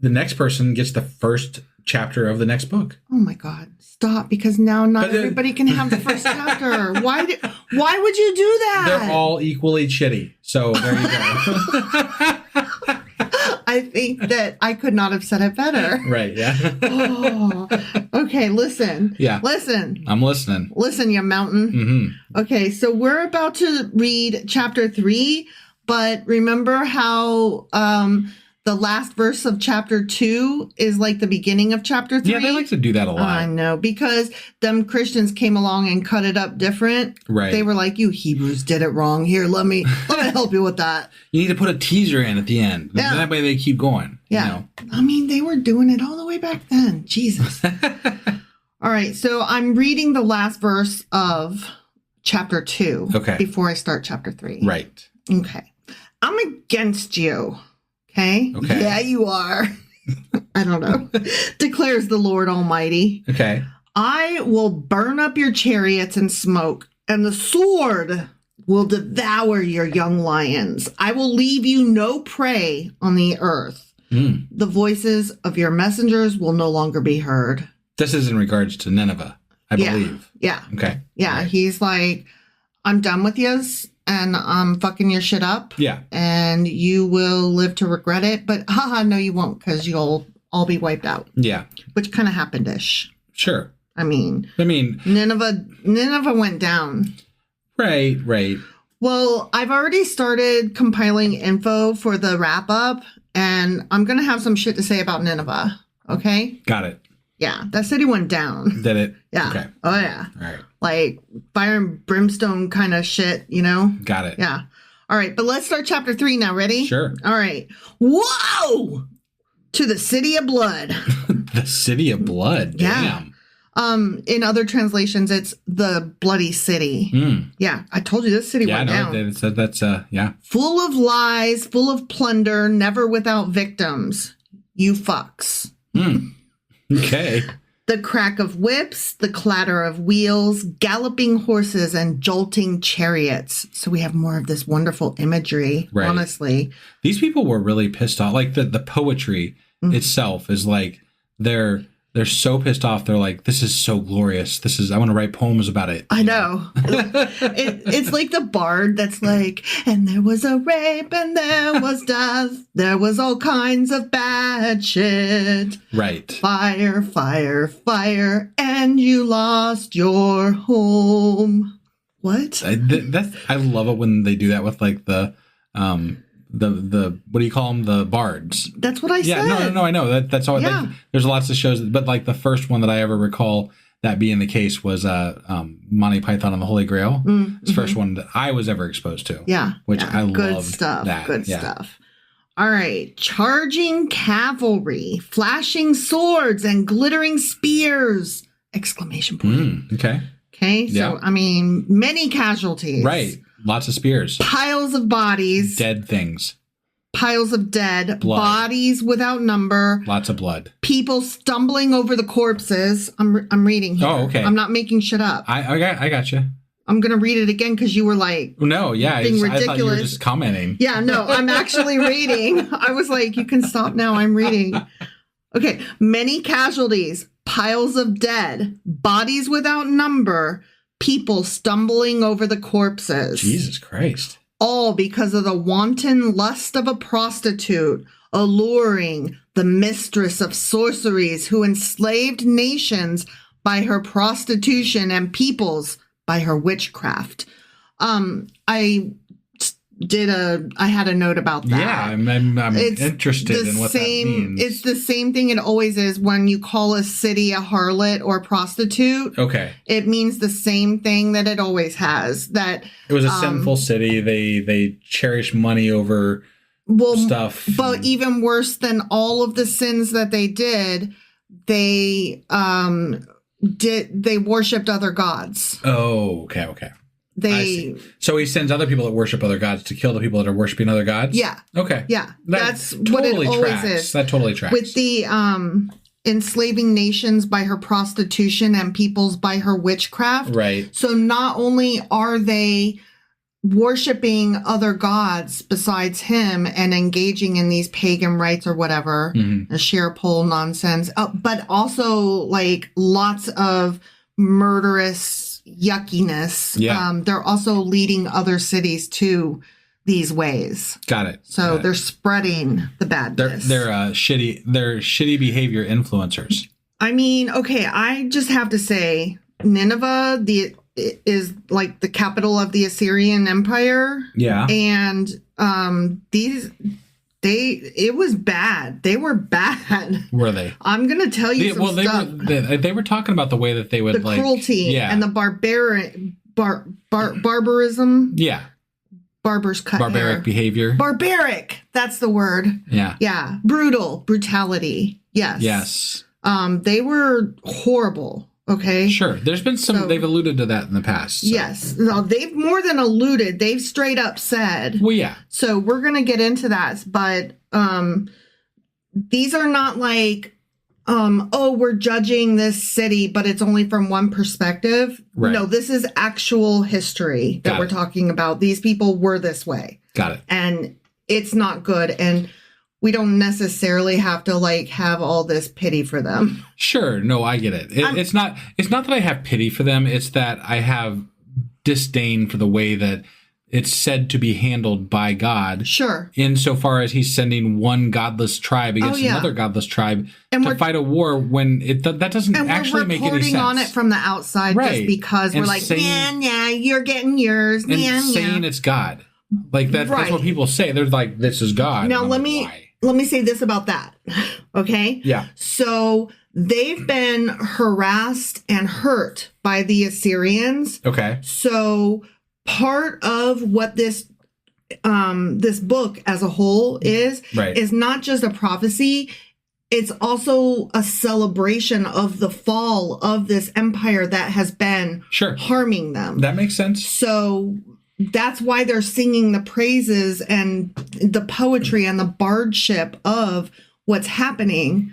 The next person gets the first chapter of the next book. Oh my God. Stop, because now not everybody can have the first chapter. Why would you do that? They're all equally shitty. So there you go. I think that I could not have said it better. Right, yeah. Oh, okay, listen. Yeah. Listen. I'm listening. Listen, you mountain. Mm-hmm. Okay, so we're about to read chapter 3, but remember how the last verse of chapter 2 is like the beginning of chapter 3? Yeah, they like to do that a lot. I know, because them Christians came along and cut it up different. Right. They were like, you Hebrews did it wrong. Here, let me help you with that. You need to put a teaser in at the end. Yeah. That way they keep going. Yeah. You know? I mean, they were doing it all the way back then. Jesus. All right. So I'm reading the last verse of chapter 2. Okay. Before I start chapter 3. Right. Okay. I'm against you. Okay. Yeah, you are. I don't know. Declares the Lord Almighty. Okay. I will burn up your chariots in smoke, and the sword will devour your young lions. I will leave you no prey on the earth. The voices of your messengers will no longer be heard. This is in regards to Nineveh, I believe. Yeah. Okay. Yeah. Right. He's like, I'm done with yous, and I'm fucking your shit up. Yeah. And you will live to regret it. But no, you won't, because you'll all be wiped out. Yeah. Which kind of happened-ish. Sure. I mean, Nineveh went down. Right. Well, I've already started compiling info for the wrap up, and I'm going to have some shit to say about Nineveh. Okay? Got it. Yeah. That city went down. Did it? Yeah. Okay. Oh, yeah. All right. Like fire and brimstone kind of shit, you know? Got it. Yeah. All right. But let's start chapter 3 now. Ready? Sure. All right. Whoa! To the city of blood. The city of blood. Yeah. Damn. In other translations, it's the bloody city. Yeah. I told you this city went down. It said that's yeah. Full of lies, full of plunder, never without victims. You fucks. Okay. The crack of whips, the clatter of wheels, galloping horses, and jolting chariots. So we have more of this wonderful imagery, Right. honestly. These people were really pissed off. Like the poetry itself is like they're so pissed off. They're like, this is so glorious. I want to write poems about it. I know. It's like the bard that's like, and there was a rape and there was death. There was all kinds of bad shit. Right. Fire, fire, fire, and you lost your home. What? I love it when they do that with like the what do you call them? The bards. That's what I said. Yeah, no, I know. That's all. Yeah. Like, there's lots of shows, but like the first one that I ever recall that being the case was Monty Python and the Holy Grail. It's the first one that I was ever exposed to. Yeah. Which yeah. I loved. Good stuff. That. Good Yeah. stuff. All right. Charging cavalry, flashing swords, and glittering spears! Exclamation point. Okay. Okay. So, Yeah. I mean, many casualties. Right. Lots of spears. Piles of bodies. Dead things. Piles of dead. Blood. Bodies without number. Lots of blood. People stumbling over the corpses. I'm reading here. Oh, okay. I'm not making shit up. I got you. I'm going to read it again because you were like, No, yeah. being I thought you were ridiculous. just commenting. yeah, no, I'm actually reading. I was like, you can stop now. I'm reading. Okay. Many casualties, piles of dead, bodies without number, people stumbling over the corpses. Jesus Christ. All because of the wanton lust of a prostitute, alluring the mistress of sorceries who enslaved nations by her prostitution and peoples by her witchcraft. I had a note about that. Yeah, I'm interested in what that means. It's the same thing it always is when you call a city a harlot or prostitute. Okay. It means the same thing that it always has. That It was a sinful city. They cherish money over stuff. But even worse than all of the sins that they did, they worshipped other gods. Oh, okay. I see. So he sends other people that worship other gods to kill the people that are worshiping other gods? Yeah. Okay. Yeah. That That's what it always tracks. is. That totally tracks. With the enslaving nations by her prostitution and peoples by her witchcraft. Right. So not only are they worshiping other gods besides him and engaging in these pagan rites or whatever, a share pole nonsense, but also like lots of murderous yuckiness. Yeah. They're also leading other cities to these ways. Got it. So they're spreading the badness. They're shitty behavior influencers. I mean, okay, I just have to say, Nineveh is like the capital of the Assyrian Empire. Yeah. And it was bad. They were bad. Were they? I'm gonna tell you some stuff. They were talking about the way that they would the cruelty and the barbarism. Yeah. Barbers cut Barbaric hair. behavior. Barbaric. That's the word. Yeah. Yeah. Brutality. Yes. Yes. They were horrible. Okay. Sure. There's been some, they've alluded to that in the past. So. Yes. No, they've more than alluded. They've straight up said. Well, yeah. So we're going to get into that. But these are not like, we're judging this city, but it's only from one perspective. Right. No, this is actual history that we're talking about. These people were this way. Got it. And it's not good. And we don't necessarily have to like have all this pity for them. Sure. No, I get it. It's not that I have pity for them. It's that I have disdain for the way that it's said to be handled by God. Sure. Insofar as he's sending one godless tribe against another godless tribe to fight a war when that doesn't actually make any sense. We're reporting on it from the outside just because we're like, yeah, you're getting yours. And saying it's God. Like that's what people say. They're like, this is God. Now let me say this about that. Okay? Yeah. So they've been harassed and hurt by the Assyrians. Okay. So part of what this book as a whole is not just a prophecy. It's also a celebration of the fall of this empire that has been harming them. That makes sense. So that's why they're singing the praises and the poetry and the bardship of what's happening,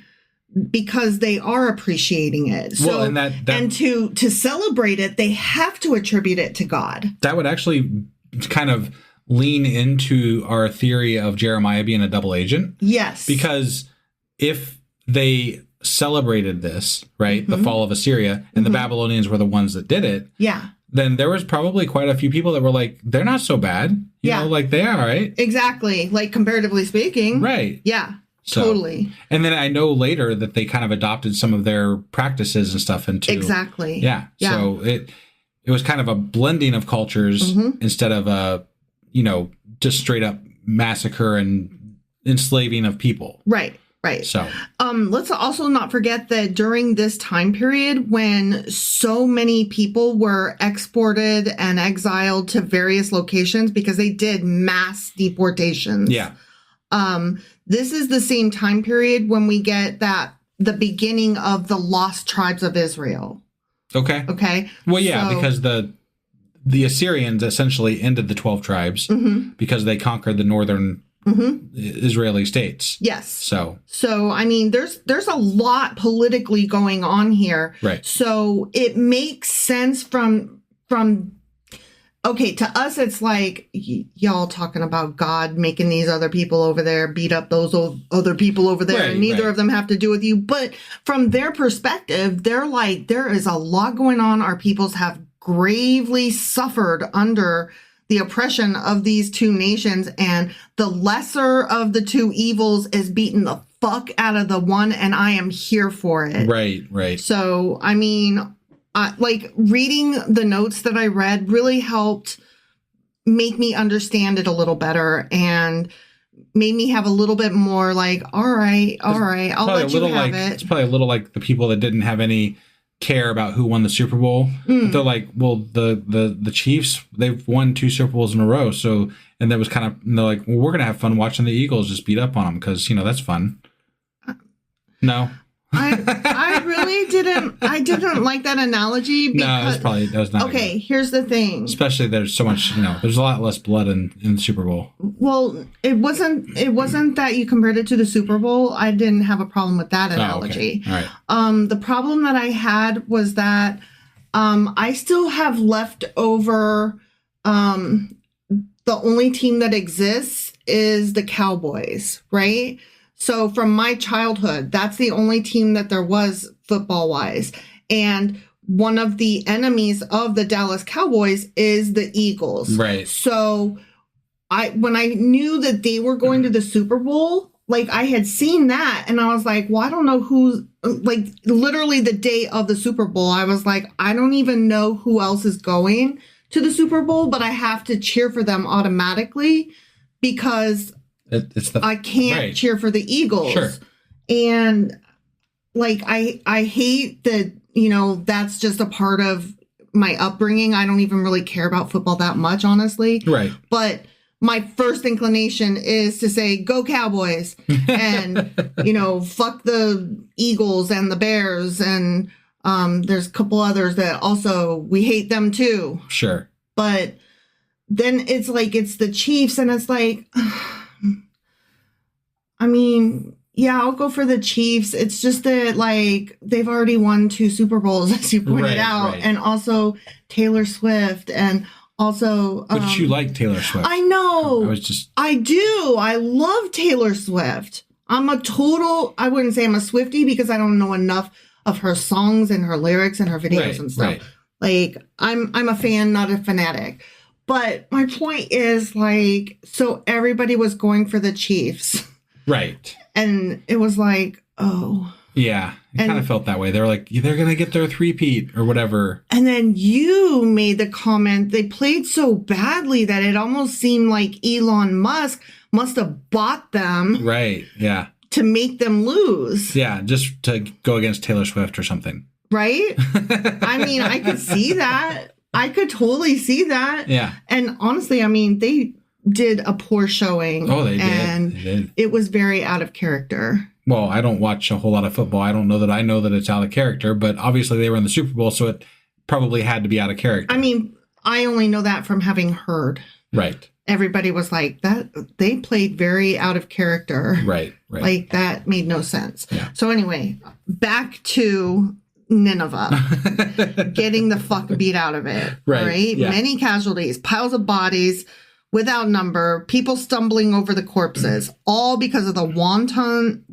because they are appreciating it. So, well, and to celebrate it, they have to attribute it to God. That would actually kind of lean into our theory of Jeremiah being a double agent. Yes. Because if they celebrated this, right, the fall of Assyria, and the Babylonians were the ones that did it. Yeah. Then there was probably quite a few people that were like, they're not so bad. You know, like they are, right? Exactly. Like comparatively speaking. Right. Yeah. So, totally. And then I know later that they kind of adopted some of their practices and stuff into. Exactly. Yeah. So it was kind of a blending of cultures instead of a, just straight up massacre and enslaving of people. Right. Right. So, let's also not forget that during this time period when so many people were exported and exiled to various locations because they did mass deportations. Yeah. This is the same time period when we get the beginning of the lost tribes of Israel. Okay. Okay. Well, yeah, because the Assyrians essentially ended the 12 tribes because they conquered the northern Israeli states. Yes. So I mean, there's a lot politically going on here. Right. So it makes sense from okay, to us it's like y'all talking about God making these other people over there beat up those other people over there, and neither of them have to do with you. But from their perspective, they're like, there is a lot going on. Our peoples have gravely suffered under the oppression of these two nations, and the lesser of the two evils is beating the fuck out of the one, and I am here for it. Right. So, I mean, like reading the notes that I read really helped make me understand it a little better and made me have a little bit more like, all right, I'll let you have it. It's probably a little like the people that didn't have any care about who won the Super Bowl. They're like, well, the Chiefs, they've won 2 Super Bowls in a row. So, and that was kind of, they're like, well, we're going to have fun watching the Eagles just beat up on them because, that's fun. No. I really didn't like that analogy. Because, that was not okay. good. Here's the thing. Especially there's so much, there's a lot less blood in the Super Bowl. Well, it wasn't that you compared it to the Super Bowl. I didn't have a problem with that analogy. Oh, okay. All right. The problem that I had was that I still have left over the only team that exists is the Cowboys, right? So from my childhood, that's the only team that there was football-wise. And one of the enemies of the Dallas Cowboys is the Eagles. Right. So when I knew that they were going to the Super Bowl, like I had seen that and I was like, well, I don't know who's, like literally the day of the Super Bowl, I was like, I don't even know who else is going to the Super Bowl, but I have to cheer for them automatically because I can't cheer for the Eagles. Sure. And like, I hate that, that's just a part of my upbringing. I don't even really care about football that much, honestly. Right. But my first inclination is to say, go Cowboys and, fuck the Eagles and the Bears. And there's a couple others that also, we hate them too. Sure. But then it's like, it's the Chiefs and it's like, I mean, yeah, I'll go for the Chiefs. It's just that, like, they've already won 2 Super Bowls, as you pointed out. Right. And also Taylor Swift. And also... But you like Taylor Swift. I know. I do. I love Taylor Swift. I wouldn't say I'm a Swiftie because I don't know enough of her songs and her lyrics and her videos and stuff. Right. Like, I'm a fan, not a fanatic. But my point is, like, so everybody was going for the Chiefs. Right. And it was like, oh. Yeah. It kind of felt that way. They were like, they're going to get their 3-peat or whatever. And then you made the comment, they played so badly that it almost seemed like Elon Musk must have bought them. Right. Yeah. To make them lose. Yeah. Just to go against Taylor Swift or something. Right? I mean, I could see that. I could totally see that. Yeah. And honestly, I mean, they did a poor showing. Oh, they did. And they did. It was very out of character. Well, I don't watch a whole lot of football. I don't know that I know that it's out of character, but obviously they were in the Super Bowl, so it probably had to be out of character. I mean, I only know that from having heard. Right. Everybody was like, that they played very out of character. Right. Right. Like, that made no sense. Yeah. So anyway, back to Nineveh. Getting the fuck beat out of it. Right? Yeah. Many casualties, piles of bodies without number, people stumbling over the corpses, all because of the wanton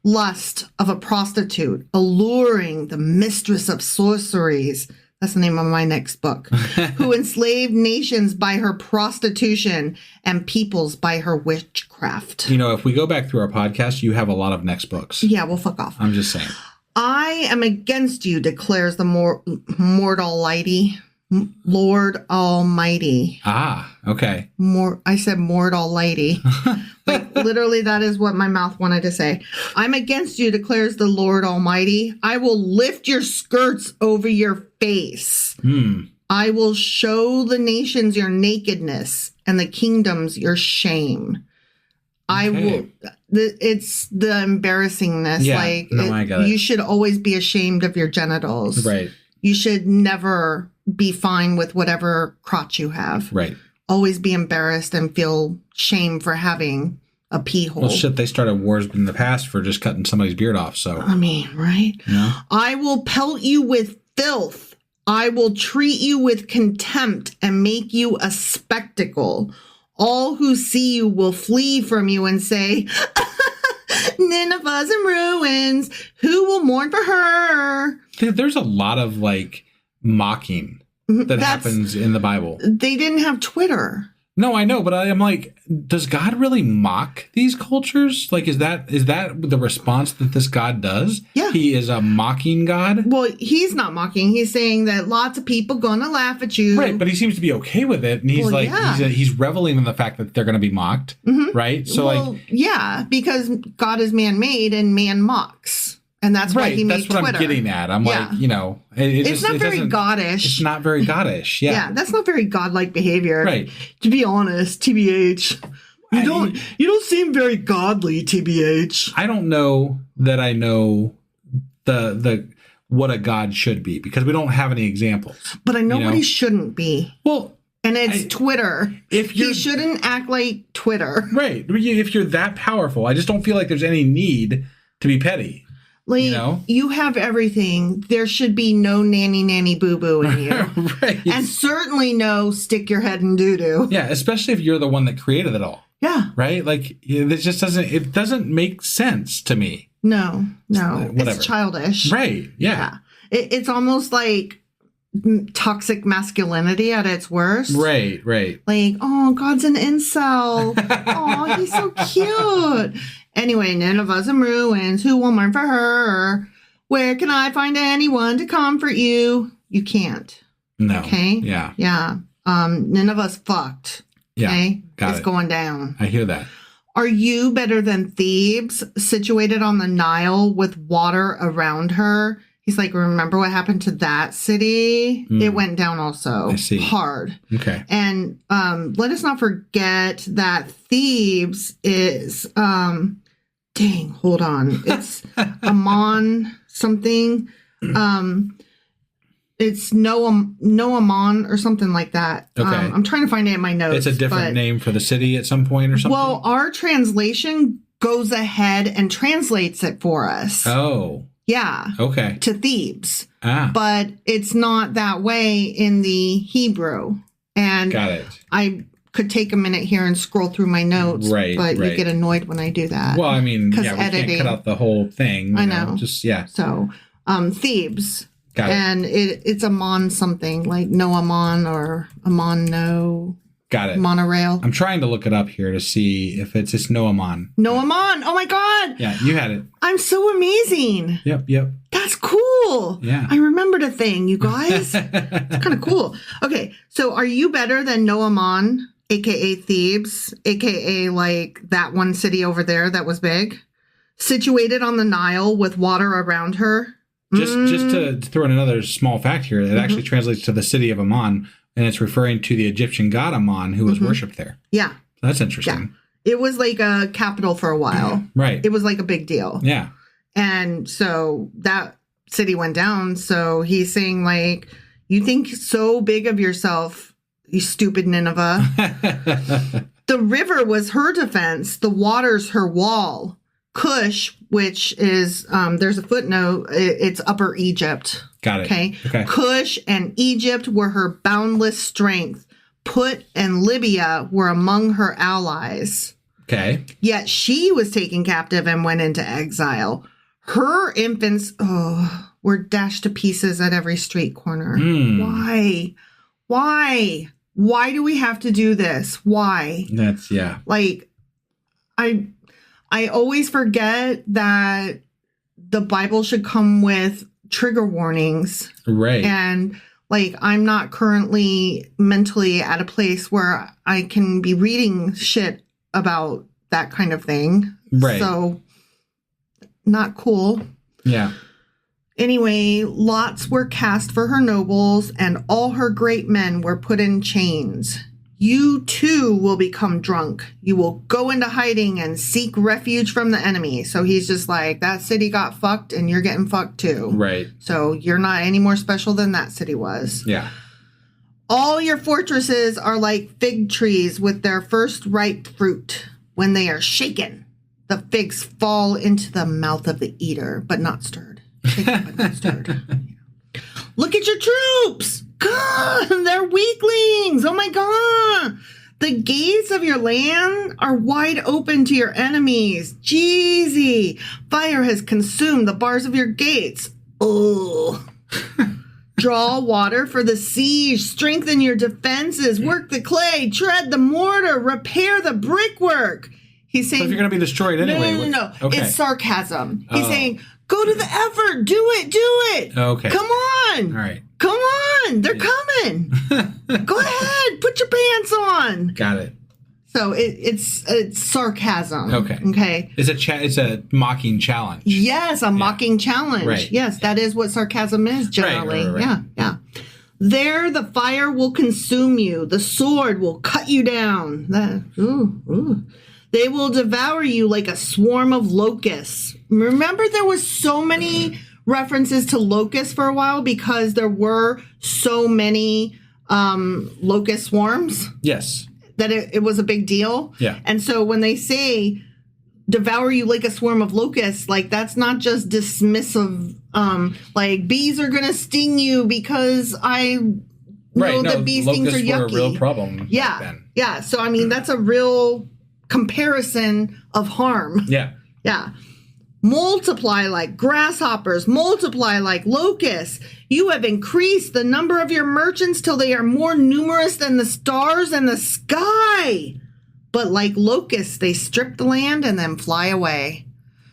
lust of a prostitute, alluring the mistress of sorceries. That's the name of my next book. Who enslaved nations by her prostitution and peoples by her witchcraft. If we go back through our podcast, you have a lot of next books. Yeah, well, fuck off. I'm just saying. I am against you, declares the Lord Almighty. Ah, okay. I said Lord Almighty. Like, literally, that is what my mouth wanted to say. I'm against you, declares the Lord Almighty. I will lift your skirts over your face. I will show the nations your nakedness and the kingdoms your shame. Okay. It's the embarrassingness. Yeah, I get it. You should always be ashamed of your genitals. Right. You should never be fine with whatever crotch you have. Right. Always be embarrassed and feel shame for having a pee hole. Well, shit, they started wars in the past for just cutting somebody's beard off, so. I mean, right? Yeah. I will pelt you with filth. I will treat you with contempt and make you a spectacle. All who see you will flee from you and say, Nineveh's in ruins. Who will mourn for her? There's a lot of, mocking that happens in the Bible. They didn't have Twitter. No, I know, but I'm like, does God really mock these cultures? Like, is that the response that this God does? Yeah. He is a mocking God? Well, he's not mocking. He's saying that lots of people gonna laugh at you. Right, but he seems to be okay with it. And he's he's reveling in the fact that they're going to be mocked. Mm-hmm. Right? So, yeah, because God is man-made and man mocks. And that's why he made Twitter. That's what I'm getting at. I'm like, it's not very goddish. It's not very goddish. Yeah. Yeah, that's not very godlike behavior. Right. To be honest, TBH. You don't seem very godly, TBH. I don't know that I know the what a god should be because we don't have any examples. But I know what he shouldn't be. Well, and it's Twitter. He shouldn't act like Twitter. Right. If you're that powerful, I just don't feel like there's any need to be petty. Like, you have everything. There should be no nanny boo-boo in you. Right. And certainly no stick your head in doo-doo. Yeah, especially if you're the one that created it all. Yeah. Right? Like, it just doesn't make sense to me. No. Whatever. It's childish. Right. Yeah. It's almost like toxic masculinity at its worst. Right. Like, oh, God's an incel. Oh, he's so cute. Anyway, Nineveh's in ruins. Who will mourn for her? Where can I find anyone to comfort you? You can't. No. Okay? Yeah. Yeah. Nineveh's fucked. Yeah. Okay? It's going down. I hear that. Are you better than Thebes, situated on the Nile with water around her? He's like, remember what happened to that city? It went down also. I see. Hard. Okay. And let us not forget that Thebes is, hold on. It's Ammon something. It's Noamon or something like that. Okay. I'm trying to find it in my notes. It's a different name for the city at some point or something? Well, our translation goes ahead and translates it for us. Oh. Yeah. Okay. To Thebes. Ah. But it's not that way in the Hebrew. And got it. I could take a minute here and scroll through my notes. Right. But you get annoyed when I do that. Well, I mean, we editing. can't cut out the whole thing. I know. Just, yeah. So, Thebes. Got it. And it's Ammon something, like Noamon or Ammon No. Got it. Monorail. I'm trying to look it up here to see if it's just Noamon. Noamon. Oh my God. Yeah, you had it. I'm so amazing. Yep. That's cool. Yeah. I remembered a thing, you guys. It's kind of cool. Okay, so are you better than Noamon, a.k.a. Thebes, a.k.a. like that one city over there that was big? Situated on the Nile with water around her? Just to throw in another small fact here, it actually translates to the city of Ammon, and it's referring to the Egyptian god Ammon who was worshipped there. Yeah. That's interesting. Yeah. It was like a capital for a while. Right. It was like a big deal. Yeah. And so that city went down. So he's saying, like, you think so big of yourself, you stupid Nineveh. The river was her defense. The water's her wall. Cush, which is, there's a footnote, it's Upper Egypt. Got it. Okay. Okay. Cush and Egypt were her boundless strength. Put and Libya were among her allies. Okay. Yet she was taken captive and went into exile. Her infants, were dashed to pieces at every street corner. Why? Why do we have to do this? Why? That's, yeah. Like, I always forget that the Bible should come with trigger warnings. Right. And like, I'm not currently mentally at a place where I can be reading shit about that kind of thing. Right. So, not cool. Yeah. Anyway, lots were cast for her nobles, and all her great men were put in chains. You too will become drunk. You will go into hiding and seek refuge from the enemy. So he's just like, that city got fucked and you're getting fucked too. Right. So you're not any more special than that city was. Yeah. All your fortresses are like fig trees with their first ripe fruit. When they are shaken, the figs fall into the mouth of the eater, but not stirred. Shaken, but not stirred. Look at your troops. God, they're weaklings. Oh my God. The gates of your land are wide open to your enemies. Jeezy. Fire has consumed the bars of your gates. Oh. Draw water for the siege. Strengthen your defenses. Work the clay. Tread the mortar. Repair the brickwork. He's saying, So if you're going to be destroyed anyway. No. Okay. It's sarcasm. He's saying, go to the effort. Do it. Okay. Come on. All right. Come on. They're coming. Go ahead. Put your pants on. Got it. So it's sarcasm. Okay. Okay. It's a mocking challenge. Yes, a mocking challenge. Right. Yes, that is what sarcasm is generally. Right. Yeah. There the fire will consume you. The sword will cut you down. They will devour you like a swarm of locusts. Remember, there was so many references to locusts for a while because there were so many locust swarms. Yes. That it was a big deal. Yeah. And so when they say devour you like a swarm of locusts, like that's not just dismissive, like bees are going to sting you because I know that bee stings are yucky. Locusts were a real problem. Yeah. Back then. Yeah. So, I mean, that's a real comparison of harm. Yeah. Yeah. Multiply like grasshoppers, multiply like locusts. You have increased the number of your merchants till they are more numerous than the stars in the sky. But like locusts, they strip the land and then fly away.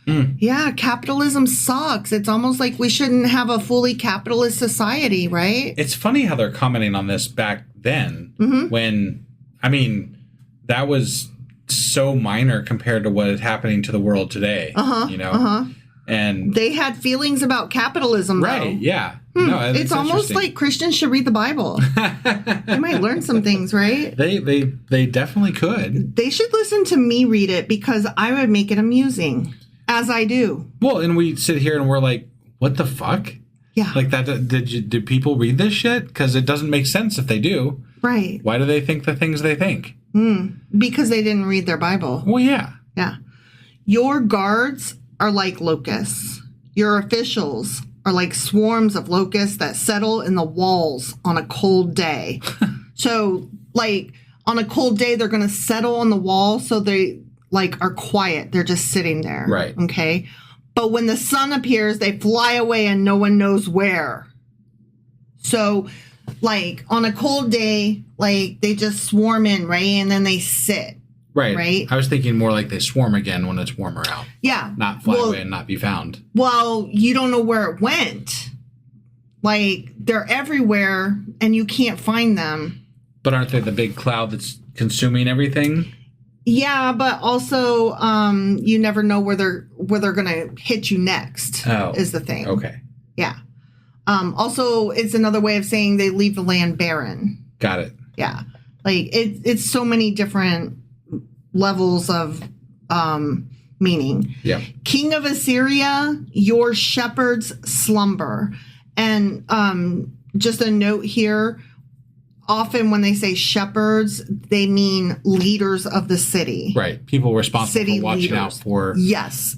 Yeah, capitalism sucks. It's almost like we shouldn't have a fully capitalist society, right? It's funny how they're commenting on this back then when, I mean, that was so minor compared to what is happening to the world today. You know? And they had feelings about capitalism, though. Right, yeah. No, it's almost like Christians should read the Bible. They might learn some things, right? They definitely could. They should listen to me read it because I would make it amusing, as I do. Well, and we sit here and we're like, what the fuck? Yeah. Like that, did people read this shit? Because it doesn't make sense if they do. Right. Why do they think the things they think? Because they didn't read their Bible. Well, yeah. Yeah. Your guards are like locusts. Your officials are like swarms of locusts that settle in the walls on a cold day. So, like, on a cold day, they're going to settle on the wall so they, like, are quiet. They're just sitting there. Right. Okay? But when the sun appears, they fly away and no one knows where. So, like, on a cold day, like, they just swarm in, right? And then they sit. Right. I was thinking more like they swarm again when it's warmer out. Yeah. Not fly away and not be found. Well, you don't know where it went. Like, they're everywhere and you can't find them. But aren't they the big cloud that's consuming everything? Yeah, but also you never know where they're going to hit you next. Is the thing. Okay. Yeah. Also, it's another way of saying they leave the land barren. Got it. Yeah. Like, it's so many different levels of meaning. Yeah. King of Assyria, your shepherds slumber. And just a note here, often when they say shepherds, they mean leaders of the city. Right. People responsible for watching leaders. out for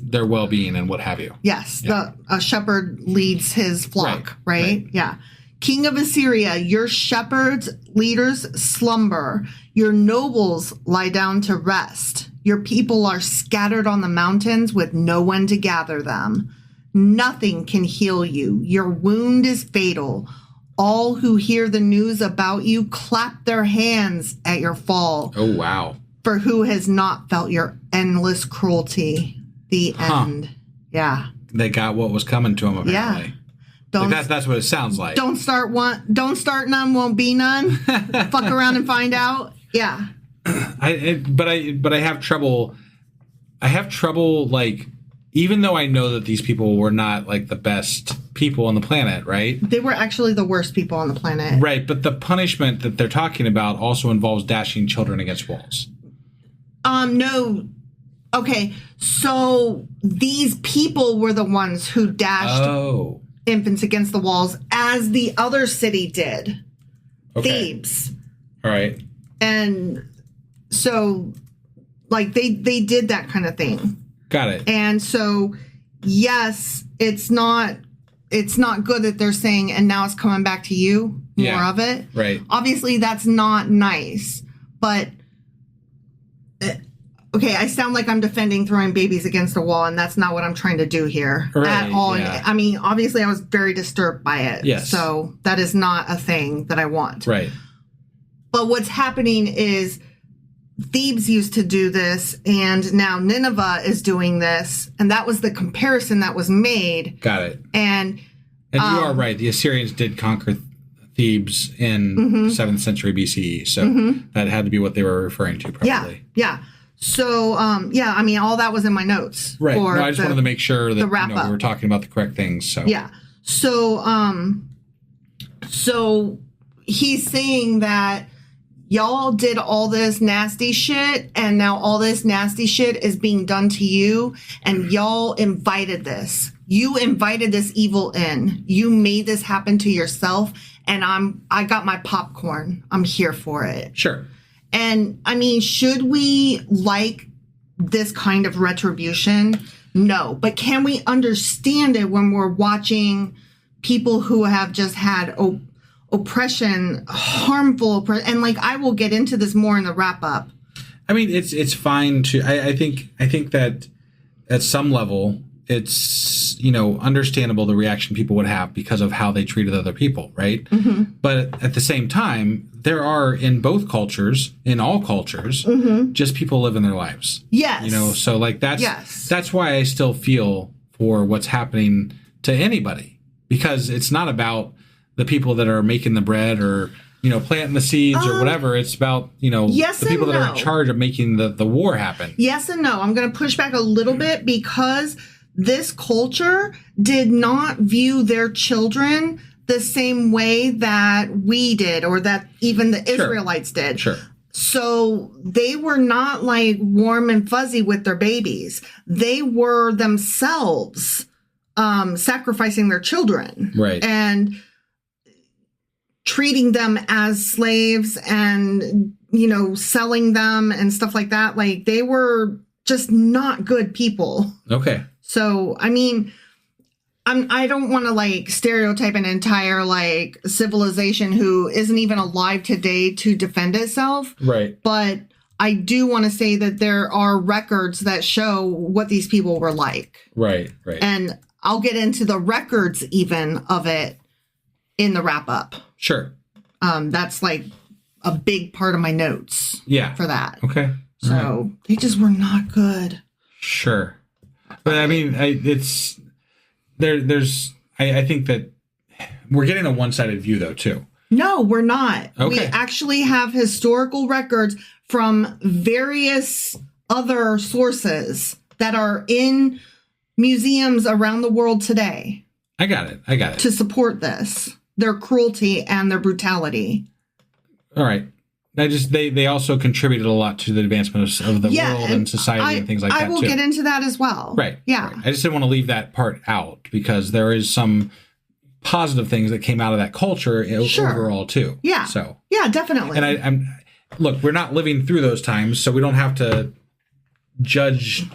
their well-being and what have you. Yes. Yeah. A shepherd leads his flock, right? Yeah. King of Assyria, your shepherds, leaders slumber. Your nobles lie down to rest. Your people are scattered on the mountains with no one to gather them. Nothing can heal you. Your wound is fatal. All who hear the news about you clap their hands at your fall. Oh, wow. For who has not felt your endless cruelty? The end. Yeah. They got what was coming to them, apparently. Yeah. Like that's what it sounds like. Don't start none, won't be none. Fuck around and find out. Yeah. But I have trouble. Like, even though I know that these people were not like the best people on the planet, right? They were actually the worst people on the planet. Right, but the punishment that they're talking about also involves dashing children against walls. No. Okay, so these people were the ones who dashed infants against the walls, as the other city did. Okay. Thebes. All right. And so, like, they did that kind of thing. Got it. And so, yes, it's not good that they're saying, and now it's coming back to you, more of it. Right. Obviously, that's not nice. But, okay, I sound like I'm defending throwing babies against a wall, and that's not what I'm trying to do here at all. Yeah. I mean, obviously, I was very disturbed by it. Yes. So that is not a thing that I want. Right. But what's happening is Thebes used to do this, and now Nineveh is doing this, and that was the comparison that was made. Got it. And you are right. The Assyrians did conquer Thebes in 7th century BCE, so that had to be what they were referring to, probably. Yeah. So, I mean, all that was in my notes. Right. No, I just wanted to make sure that we were talking about the correct things. So yeah. So, so he's saying that y'all did all this nasty shit, and now all this nasty shit is being done to you, and y'all invited this. You invited this evil in. You made this happen to yourself, and I got my popcorn. I'm here for it. Sure. And I mean, should we like this kind of retribution? No. But can we understand it when we're watching people who have just had oppression, harmful oppression? And like, I will get into this more in the wrap up. I mean, it's fine to, I think that at some level, it's, understandable the reaction people would have because of how they treated other people, right? Mm-hmm. But at the same time, there are in both cultures, in all cultures, just people living their lives. Yes. So like that's why I still feel for what's happening to anybody, because it's not about the people that are making the bread or, planting the seeds or whatever. It's about, yes, the people that are in no. charge of making the war happen. Yes and no. I'm going to push back a little bit, because this culture did not view their children the same way that we did, or that even the Israelites did. Sure. So they were not like warm and fuzzy with their babies. They were themselves sacrificing their children. Right. And treating them as slaves and, selling them and stuff like that. Like, they were just not good people. Okay. So, I mean, I don't want to like stereotype an entire like civilization who isn't even alive today to defend itself. Right. But I do want to say that there are records that show what these people were like. Right. Right. And I'll get into the records even of it in the wrap up. Sure. That's like a big part of my notes. Yeah. For that. Okay. So they just were not good. Sure. But I mean, it's there's I think that we're getting a one-sided view though too. No, we're not. Okay. We actually have historical records from various other sources that are in museums around the world today. I got it. To support this, their cruelty and their brutality. All right. They also contributed a lot to the advancement of the world and society and things like that, too. I will get into that as well. Right. Yeah. Right. I just didn't want to leave that part out, because there is some positive things that came out of that culture overall, too. Yeah. So. Yeah, definitely. And look, we're not living through those times, so we don't have to judge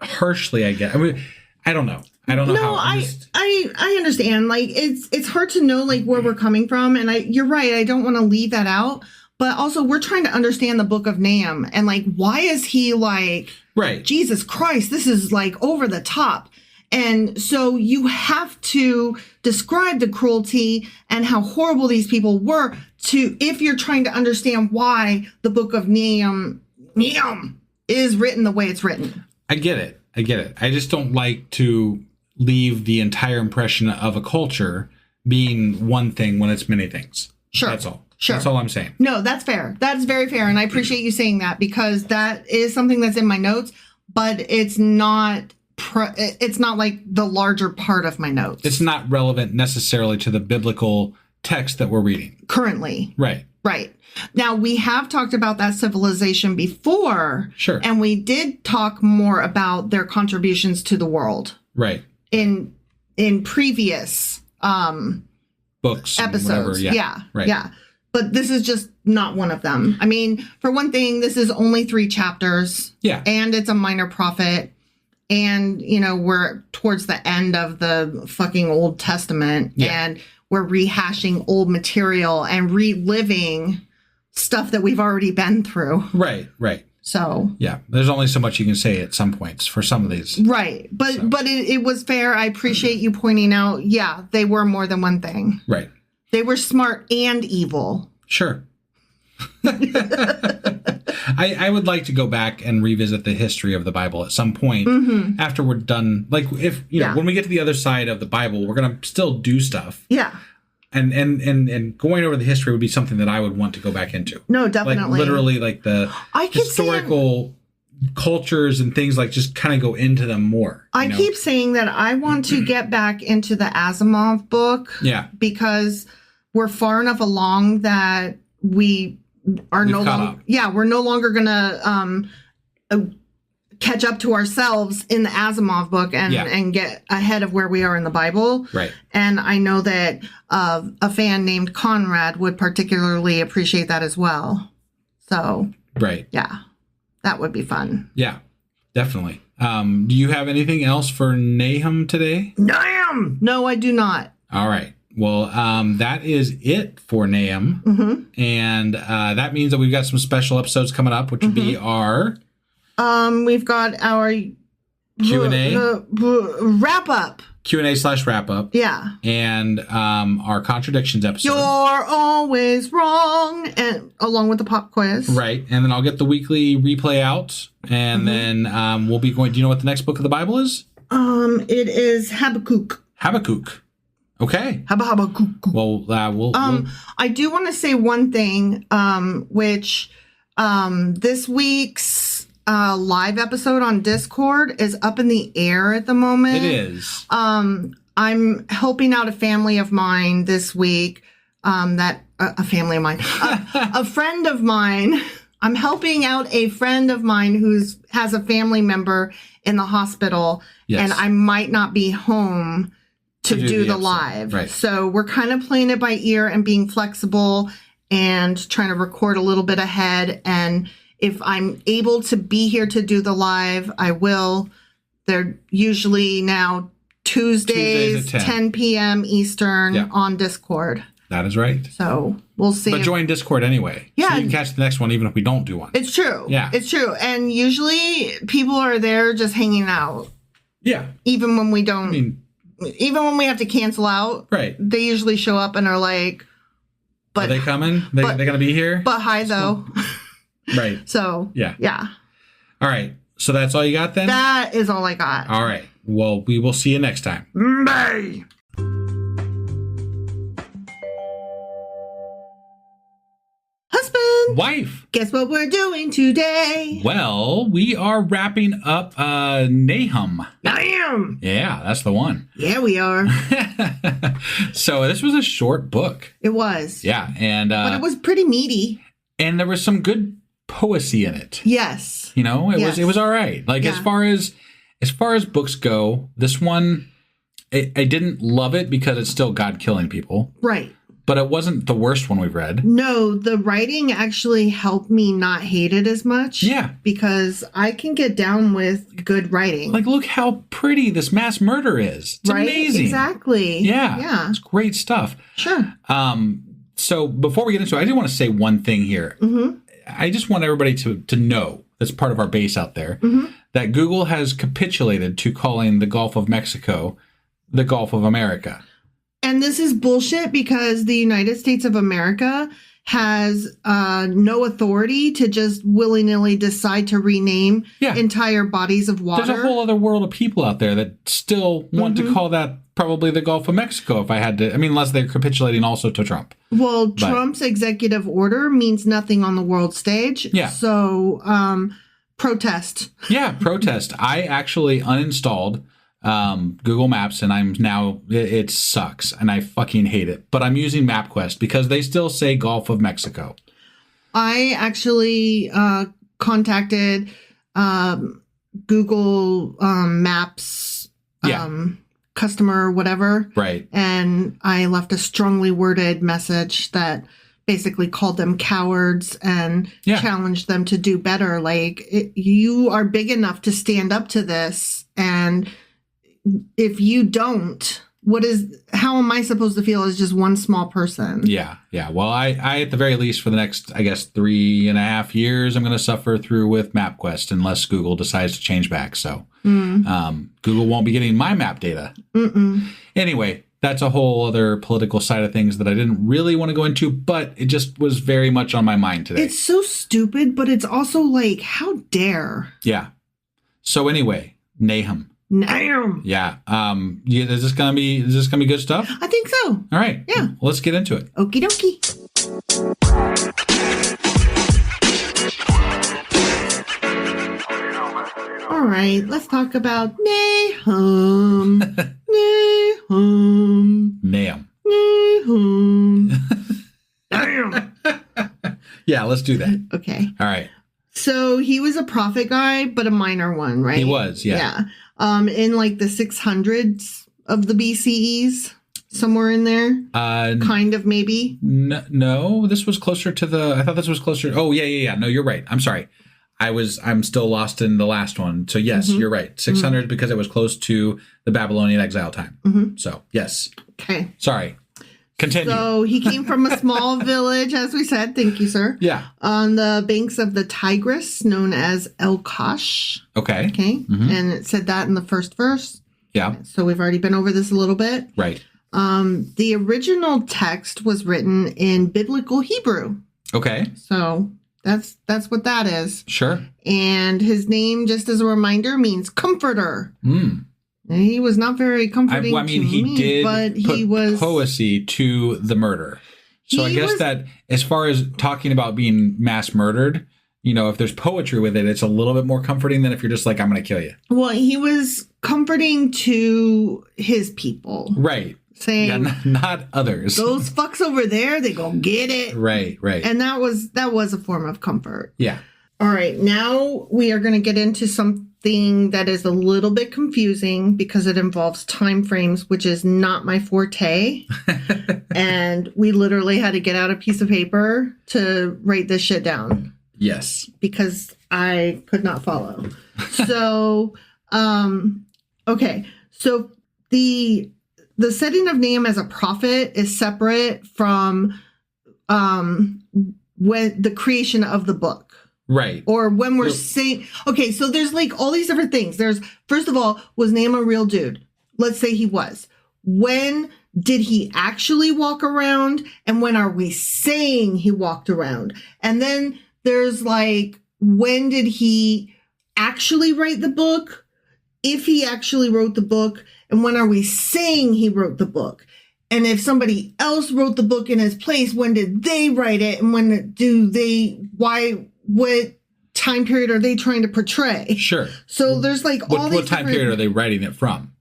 harshly, I guess. I mean, I don't know. I don't know no, how. I understand. Like, it's hard to know like where we're coming from, and you're right. I don't want to leave that out. But also, we're trying to understand the book of Nahum, and like, why is he like, right? Jesus Christ, this is like over the top. And so you have to describe the cruelty and how horrible these people were if you're trying to understand why the book of Nahum is written the way it's written. I get it. I just don't like to leave the entire impression of a culture being one thing when it's many things. Sure. That's all. Sure. That's all I'm saying. No, that's fair. That's very fair. And I appreciate you saying that, because that is something that's in my notes, but it's not it's not like the larger part of my notes. It's not relevant necessarily to the biblical text that we're reading. Currently. Right. Right. Now, we have talked about that civilization before. Sure. And we did talk more about their contributions to the world. Right. In previous books. Episodes. Whatever. Yeah. Right. Yeah. But this is just not one of them. I mean, for one thing, this is only 3 chapters. Yeah. And it's a minor prophet. And, we're towards the end of the fucking Old Testament. Yeah. And we're rehashing old material and reliving stuff that we've already been through. Right. So. Yeah. There's only so much you can say at some points for some of these. Right. But it was fair. I appreciate you pointing out, yeah, they were more than one thing. Right. They were smart and evil. Sure. I would like to go back and revisit the history of the Bible at some point after we're done. Like, if when we get to the other side of the Bible, we're going to still do stuff. Yeah. And going over the history would be something that I would want to go back into. No, definitely. Like, literally, like the historical cultures and things, like, just kind of go into them more. I keep saying that I want to get back into the Asimov book. Yeah. Because we're far enough along that we are We've no caught longer. up. Yeah, we're no longer gonna catch up to ourselves in the Asimov book and get ahead of where we are in the Bible. Right. And I know that a fan named Conrad would particularly appreciate that as well. So, Right. yeah, that would be fun. Yeah, definitely. Do you have anything else for Nahum today? Nahum! No, I do not. All right. Well, that is it for Nahum. Mm-hmm. And that means that we've got some special episodes coming up, which would be our... We've got our Q&A? Wrap up. Q&A/wrap up. Yeah. And our Contradictions episode. You're always wrong. And along with the pop quiz. Right. And then I'll get the weekly replay out. And then we'll be going... Do you know what the next book of the Bible is? It is Habakkuk. Habakkuk. Okay. Habakkuk. Well, we'll... I do want to say one thing, which this week's live episode on Discord is up in the air at the moment. It is. I'm helping out a family of mine this week. A family of mine, a friend of mine. I'm helping out a friend of mine has a family member in the hospital, and I might not be home to do the live. Right. So we're kind of playing it by ear and being flexible and trying to record a little bit ahead. And if I'm able to be here to do the live, I will. They're usually now Tuesdays at 10 p.m. Eastern on Discord. That is right. So we'll see. But join Discord anyway. Yeah. So you can catch the next one even if we don't do one. It's true. Yeah. It's true. And usually people are there just hanging out. Yeah. Even when we don't. I mean, even when we have to cancel out. Right. They usually show up and are like, are they coming? They're going to be here? But hi, though. Right. So, yeah. All right. So that's all you got then? That is all I got. All right. Well, we will see you next time. Bye. Husband. Wife. Guess what we're doing today? Well, we are wrapping up Nahum. Nahum. Yeah, that's the one. Yeah, we are. So this was a short book. It was. Yeah. And but it was pretty meaty. And there was some good poesy in it. Yes. You know, it was all right. Like as far as books go, this one I didn't love it because it's still God killing people. Right. But it wasn't the worst one we've read. No, the writing actually helped me not hate it as much. Yeah. Because I can get down with good writing. Like, look how pretty this mass murder is. It's amazing. Exactly. Yeah. Yeah. It's great stuff. Sure. So before we get into it, I did want to say one thing here. Mm-hmm. I just want everybody to know, that's part of our base out there, that Google has capitulated to calling the Gulf of Mexico the Gulf of America. And this is bullshit because the United States of America has no authority to just willy-nilly decide to rename entire bodies of water. There's a whole other world of people out there that still want to call that probably the Gulf of Mexico if I had to. I mean, unless they're capitulating also to Trump. Well, Trump's executive order means nothing on the world stage. Yeah. So, protest. Yeah, protest. I actually uninstalled Google Maps, and it sucks, and I fucking hate it. But I'm using MapQuest because they still say Gulf of Mexico. I actually contacted Google Maps customer whatever. Right. And I left a strongly worded message that basically called them cowards and challenged them to do better. Like, you are big enough to stand up to this, and if you don't, how am I supposed to feel as just one small person? Yeah. Yeah. Well, I at the very least for the next, I guess, 3.5 years, I'm going to suffer through with MapQuest unless Google decides to change back. So Google won't be getting my map data. Anyway, that's a whole other political side of things that I didn't really want to go into, but it just was very much on my mind today. It's so stupid, but it's also like, how dare? Yeah. So anyway, Nahum. Nahum. Yeah. Is this gonna be good stuff? I think so. All right. Yeah. Well, let's get into it. Okie dokie. All right. Let's talk about Nahum. Nahum. Nahum. Nahum. Damn. Yeah. Yeah, let's do that. Okay. All right. So he was a prophet guy, but a minor one, right? He was, yeah. In like the 600s of the BCEs, somewhere in there. Kind of, maybe. No, this was closer to I thought this was closer. Oh, yeah. No, you're right. I'm sorry. I'm still lost in the last one. So yes, you're right. 600 because it was close to the Babylonian exile time. So yes. Okay. Sorry. Continue. So he came from a small village, as we said. Thank you, sir. Yeah. On the banks of the Tigris, known as El-Kosh. Okay. Okay. And it said that in the first verse. Yeah. So we've already been over this a little bit. Right. The original text was written in biblical Hebrew. Okay. So that's what that is. Sure. And his name, just as a reminder, means comforter. And he was not very comforting to me, he did but put he was poesy to the murder. So I guess that as far as talking about being mass murdered, if there's poetry with it, it's a little bit more comforting than if you're just like, I'm going to kill you. Well, he was comforting to his people. Right. Saying, not others. Those fucks over there, they go get it. Right. And that was a form of comfort. Yeah. All right. Now we are going to get into something that is a little bit confusing because it involves time frames, which is not my forte. And we literally had to get out a piece of paper to write this shit down. Yes. Because I could not follow. So, okay. So the setting of Nahum as a prophet is separate from when the creation of the book. Right. Or when we're saying, okay, so there's like all these different things. There's, first of all, was Nahum a real dude? Let's say he was. When did he actually walk around? And when are we saying he walked around? And then there's like, when did he actually write the book? If he actually wrote the book, and when are we saying he wrote the book? And if somebody else wrote the book in his place, when did they write it? And what time period are they trying to portray? Sure. So there's like all these what time period are they writing it from?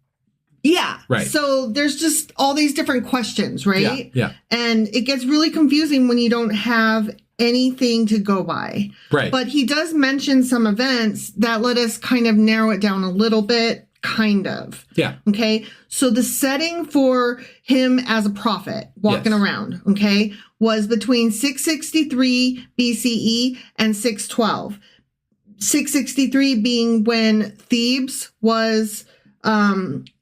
Yeah. Right. So there's just all these different questions, right? Yeah. And it gets really confusing when you don't have anything to go by. Right. But he does mention some events that let us kind of narrow it down a little bit, kind of. Yeah. Okay. So the setting for him as a prophet walking around, okay, was between 663 BCE and 612. 663 being when Thebes was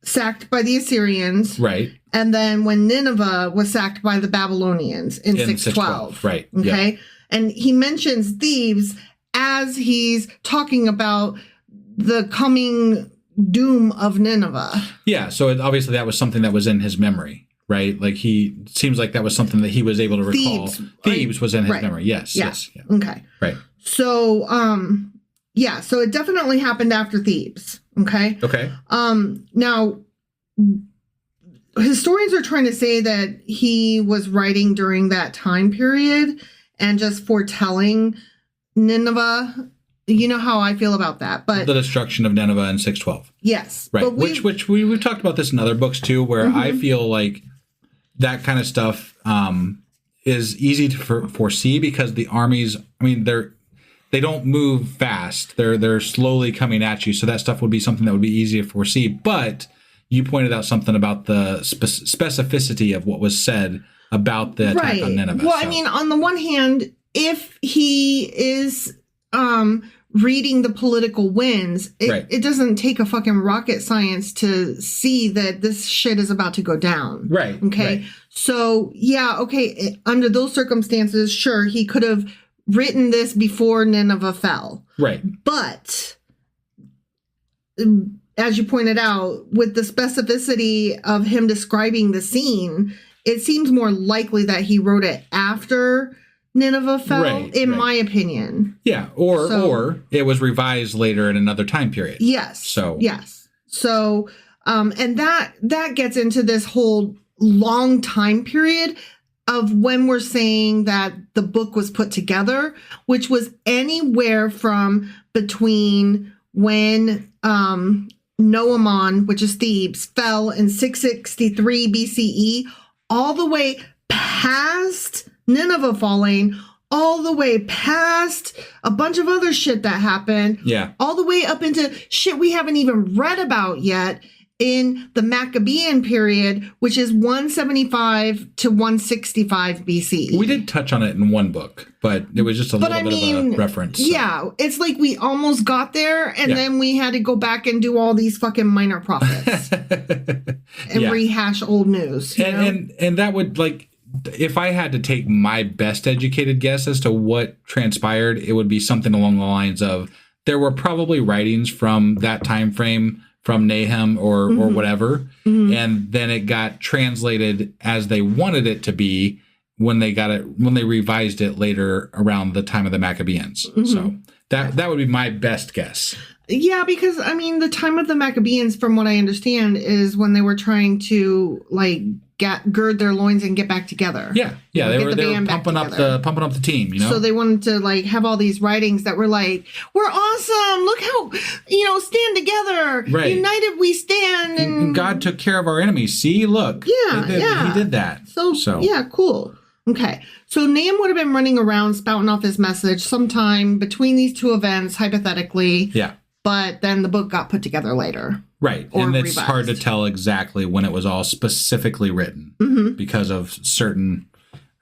sacked by the Assyrians. Right. And then when Nineveh was sacked by the Babylonians in 612. Right. Okay. Yep. And he mentions Thebes as he's talking about the coming doom of Nineveh. Yeah. So obviously that was something that was in his memery, right? Like seems like that was something that he was able to recall. Thebes was in his memory. Yes. Yeah. Yes. Yeah. Okay. Right. So, so it definitely happened after Thebes. Okay. Okay. Now, historians are trying to say that he was writing during that time period and just foretelling Nineveh. You know how I feel about that, but the destruction of Nineveh in 612. Yes. Right. But Which we've talked about this in other books too, where I feel like that kind of stuff is easy to foresee because the armies, I mean, they don't move fast. They're slowly coming at you. So that stuff would be something that would be easy to foresee. But you pointed out something about the specificity of what was said about the attack on Nineveh. Well, I mean, on the one hand, if he is reading the political winds, it doesn't take a fucking rocket science to see that this shit is about to go down. Right. Okay. Right. So, yeah, okay. Under those circumstances, sure, he could have written this before Nineveh fell. Right. But as you pointed out, with the specificity of him describing the scene, it seems more likely that he wrote it after Nineveh fell, in my opinion. Yeah, or it was revised later in another time period. Yes. So and that gets into this whole long time period of when we're saying that the book was put together, which was anywhere from between when Noamon, which is Thebes, fell in 663 BCE, all the way past Nineveh falling, all the way past a bunch of other shit that happened. Yeah. All the way up into shit we haven't even read about yet in the Maccabean period, which is 175 to 165 BC. We did touch on it in one book, but it was just a little bit of a reference. So. Yeah, it's like we almost got there, and then we had to go back and do all these fucking minor prophets and rehash old news. And that would, like, if I had to take my best educated guess as to what transpired, it would be something along the lines of there were probably writings from that time frame from Nahum or whatever, and then it got translated as they wanted it to be when they revised it later around the time of the Maccabeans. So that would be my best guess. Yeah, because I mean, the time of the Maccabeans, from what I understand, is when they were trying to like gird their loins and get back together. Yeah, they were pumping up the team. You know, so they wanted to like have all these writings that were like, "We're awesome! Look how stand together, right. United we stand." And God took care of our enemies. See, look, he did that. So yeah, cool. Okay, so Nahum would have been running around spouting off his message sometime between these two events, hypothetically. Yeah. But then the book got put together later. Right. And it's hard to tell exactly when it was all specifically written because of certain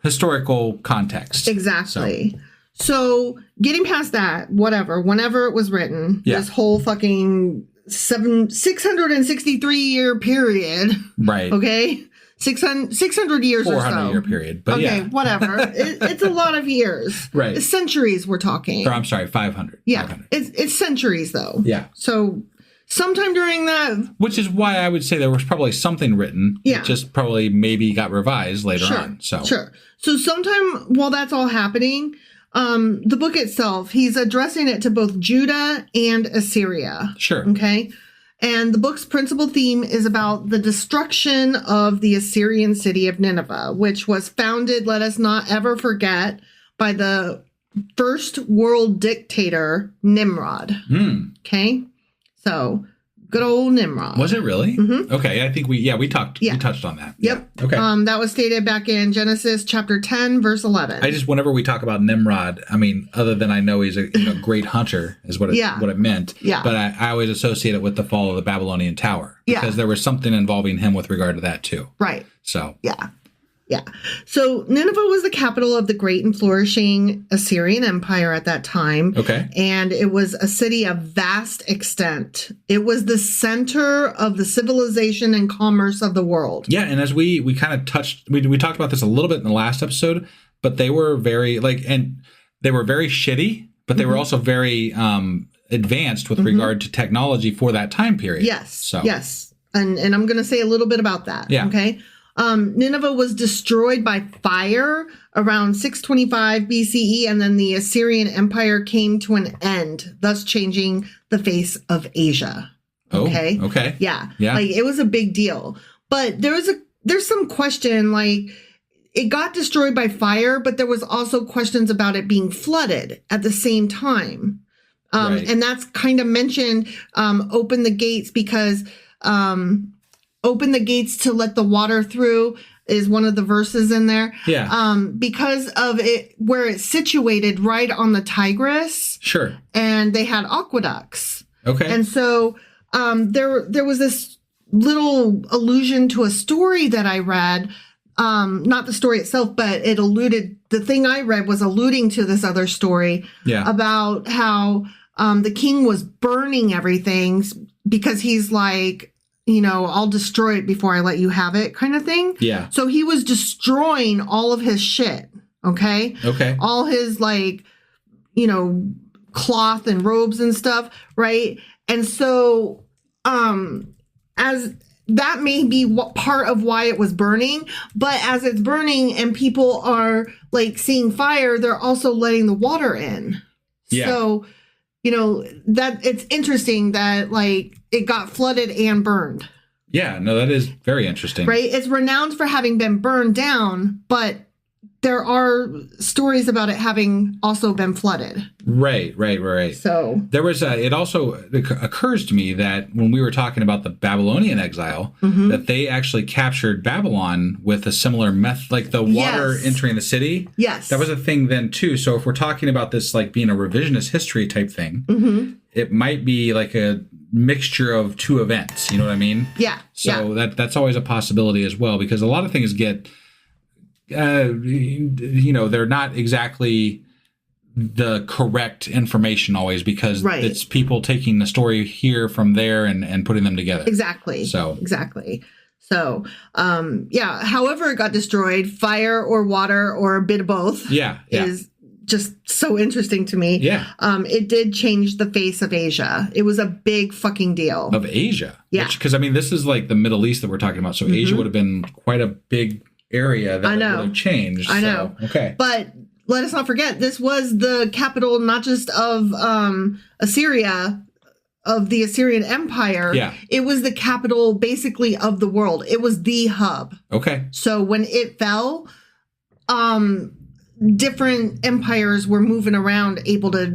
historical context. Exactly. So getting past that, whenever it was written, this whole fucking 663 year period. Right. Okay. 600 years or so. 400-year period. But okay, whatever. It's a lot of years. Right. It's centuries we're talking. Or I'm sorry, 500. Yeah. 500. It's centuries, though. Yeah. So sometime during that... Which is why I would say there was probably something written. Yeah. It just probably maybe got revised later on. Sure. So sometime while that's all happening, the book itself, he's addressing it to both Judah and Assyria. Sure. Okay? And the book's principal theme is about the destruction of the Assyrian city of Nineveh, which was founded, let us not ever forget, by the first world dictator, Nimrod. Okay? So, good old Nimrod. Was it really? Mm-hmm. Okay, I think we touched on that. Yep. Yeah. Okay. That was stated back in Genesis chapter 10, verse 11. I just, whenever we talk about Nimrod, I mean, other than I know he's a great hunter is what it meant. Yeah. But I always associate it with the fall of the Babylonian Tower. Because there was something involving him with regard to that too. Right. So. Yeah. So Nineveh was the capital of the great and flourishing Assyrian Empire at that time. Okay. And it was a city of vast extent. It was the center of the civilization and commerce of the world. Yeah, and as we kind of touched, we talked about this a little bit in the last episode, but they were very they were very shitty, but they were also very advanced with regard to technology for that time period. Yes. Yes. And I'm going to say a little bit about that. Yeah. Okay. Nineveh was destroyed by fire around 625 BCE, and then the Assyrian Empire came to an end, thus changing the face of Asia. Okay. Oh, okay. Yeah. Like, it was a big deal. But there's some question, like, it got destroyed by fire, but there was also questions about it being flooded at the same time. Right. And that's kind of mentioned, open the gates because... open the gates to let the water through is one of the verses in there. Yeah. Because of it, where it's situated right on the Tigris. Sure. And they had aqueducts. Okay. And so there was this little allusion to a story that I read. Not the story itself, but the thing I read was alluding to this other story. Yeah. About how the king was burning everything because he's like, I'll destroy it before I let you have it kind of thing. Yeah. So he was destroying all of his shit. Okay. Okay. All his cloth and robes and stuff. Right. And so, as that may be part of why it was burning, but as it's burning and people are like seeing fire, they're also letting the water in. Yeah. So, that it's interesting that like it got flooded and burned. Yeah, no, that is very interesting. Right? It's renowned for having been burned down, but there are stories about it having also been flooded. Right. So there was it also occurs to me that when we were talking about the Babylonian exile, that they actually captured Babylon with a similar method, like the water entering the city. Yes. That was a thing then too. So if we're talking about this like being a revisionist history type thing, it might be like a mixture of two events. You know what I mean? Yeah. So that's always a possibility as well, because a lot of things get, they're not exactly the correct information always, because it's people taking the story here from there and putting them together. Exactly. So, however it got destroyed, fire or water or a bit of both is just so interesting to me. Yeah. It did change the face of Asia. It was a big fucking deal. Of Asia? Yeah. Because, I mean, this is like the Middle East that we're talking about. So Asia would have been quite a big area that would have changed. I know. Okay. But let us not forget, this was the capital not just of Assyria, of the Assyrian Empire. Yeah. It was the capital basically of the world. It was the hub. Okay. So when it fell, different empires were moving around, able to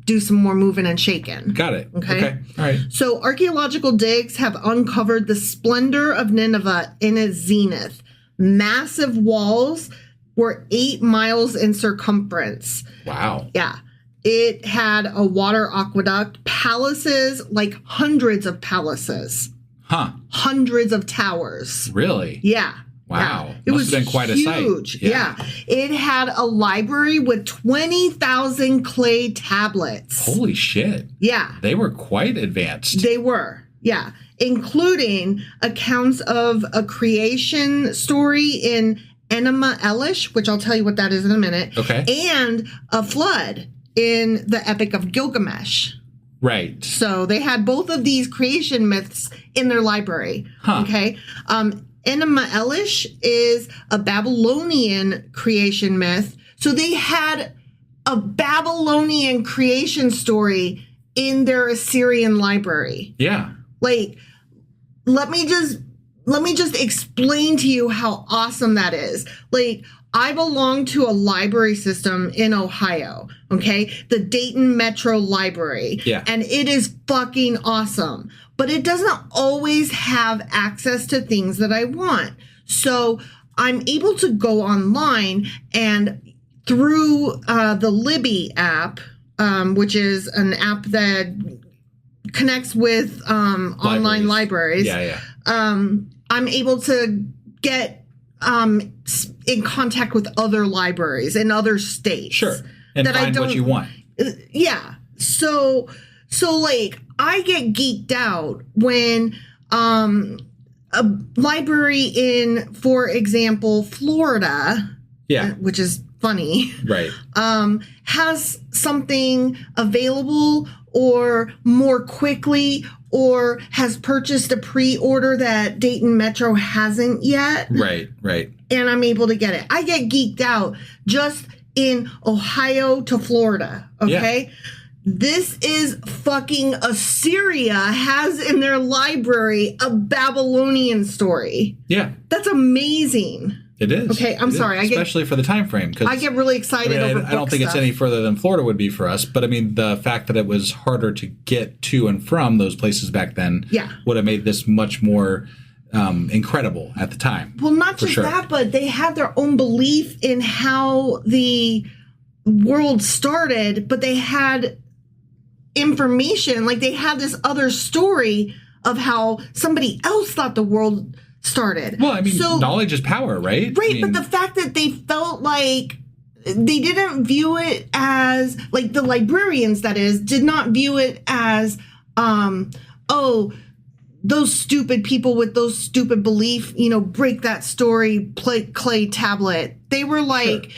do some more moving and shaking. Got it. Okay. All right. So archaeological digs have uncovered the splendor of Nineveh in its zenith. Massive walls were 8 miles in circumference. Wow. Yeah. It had a water aqueduct, palaces, like hundreds of palaces. Huh. Hundreds of towers. Really? Yeah. Wow. Yeah. It Must was have been quite huge. a sight. Yeah. It had a library with 20,000 clay tablets. Holy shit. Yeah. They were quite advanced. They were. Yeah. Including accounts of a creation story in Enuma Elish, which I'll tell you what that is in a minute. Okay. And a flood in the Epic of Gilgamesh. Right. So they had both of these creation myths in their library. Huh. Okay. Enuma Elish is a Babylonian creation myth. So they had a Babylonian creation story in their Assyrian library. Yeah. Like, let me just explain to you how awesome that is. Like, I belong to a library system in Ohio, okay? The Dayton Metro Library. Yeah. And it is fucking awesome. But it doesn't always have access to things that I want. So I'm able to go online and through the Libby app, which is an app that connects with online libraries. Yeah. I'm able to get in contact with other libraries in other states. Sure. And find what you want. Yeah. So like I get geeked out when a library in, for example, Florida, which is funny, right, has something available or more quickly, or has purchased a pre-order that Dayton Metro hasn't yet. Right. And I'm able to get it. I get geeked out just in Ohio to Florida, okay? Yeah. This is fucking Assyria has in their library a Babylonian story. Yeah. That's amazing. It is. Okay, I'm sorry. Especially for the time frame. I get really excited over book I don't think stuff. it's any further than Florida would be for us. But I mean, the fact that it was harder to get to and from those places back then would have made this much more incredible at the time. Well, not just that, but they had their own belief in how the world started, but they had information. Like they had this other story of how somebody else thought the world started. Well, I mean, knowledge is power, right? Right, but the fact that they felt like they didn't view it as, like the librarians, that is, did not view it as, those stupid people with those stupid belief, break that story, clay tablet. They were like,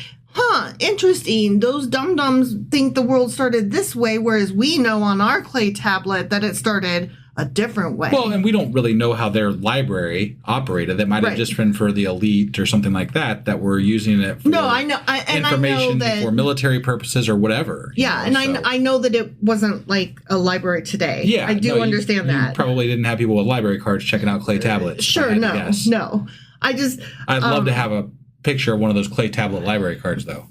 interesting. Those dum-dums think the world started this way, whereas we know on our clay tablet that it started a different way. Well, and we don't really know how their library operated. That might have just been for the elite or something like that were using it for information for military purposes or whatever. Yeah, I know that it wasn't like a library today. Yeah, I do understand that. You probably didn't have people with library cards checking out clay tablets. Sure, no. I'd love to have a picture of one of those clay tablet library cards, though.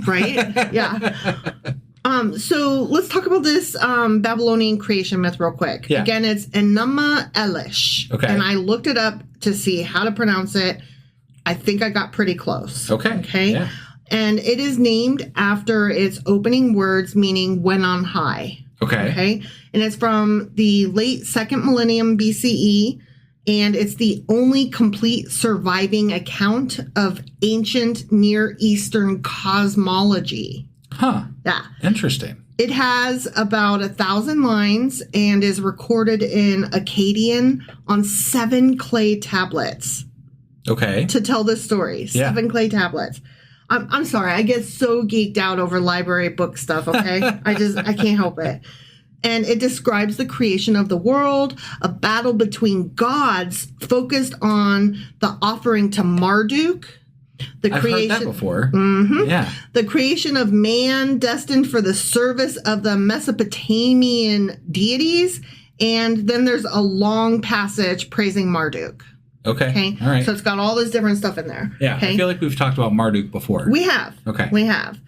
Right? Yeah. So let's talk about this Babylonian creation myth real quick. Yeah. Again, it's Enuma Elish. Okay. And I looked it up to see how to pronounce it. I think I got pretty close. Okay. Yeah. And it is named after its opening words, meaning when on high. Okay. And it's from the late 2nd millennium BCE. And it's the only complete surviving account of ancient Near Eastern cosmology. Huh. Yeah. Interesting. It has about 1,000 lines and is recorded in Akkadian on 7 clay tablets. Okay. To tell this story. 7 clay tablets. I'm sorry. I get so geeked out over library book stuff, okay? I can't help it. And it describes the creation of the world, a battle between gods focused on the offering to Marduk. I've heard that before. Mm-hmm. Yeah. The creation of man destined for the service of the Mesopotamian deities. And then there's a long passage praising Marduk. Okay. All right. So it's got all this different stuff in there. Yeah. Okay? I feel like we've talked about Marduk before. We have. Okay. We have.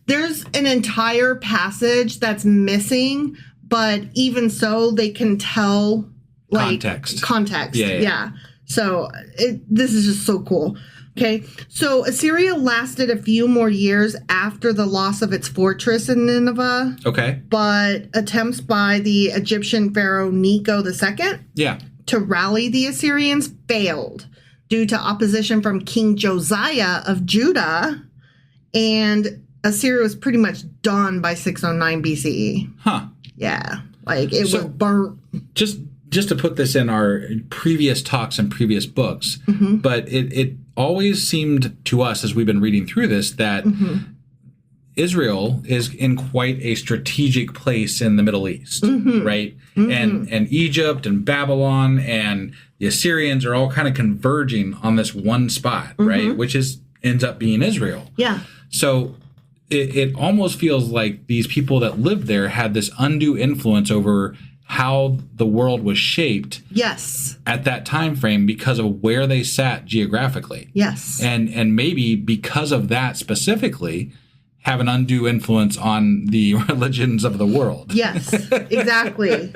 There's an entire passage that's missing, but even so, they can tell context. Yeah. So this is just so cool. Okay. So Assyria lasted a few more years after the loss of its fortress in Nineveh. Okay. But attempts by the Egyptian pharaoh Necho II to rally the Assyrians failed due to opposition from King Josiah of Judah, and Assyria was pretty much done by 609 BCE. Huh. Yeah. Like it was burnt. Just to put this in our previous talks and previous books, but it always seemed to us as we've been reading through this that Israel is in quite a strategic place in the Middle East, right? And Egypt and Babylon and the Assyrians are all kind of converging on this one spot, right? Which ends up being Israel. Yeah. So it almost feels like these people that lived there had this undue influence over how the world was shaped at that time frame because of where they sat geographically. Yes. And maybe because of that specifically have an undue influence on the religions of the world. Yes, exactly.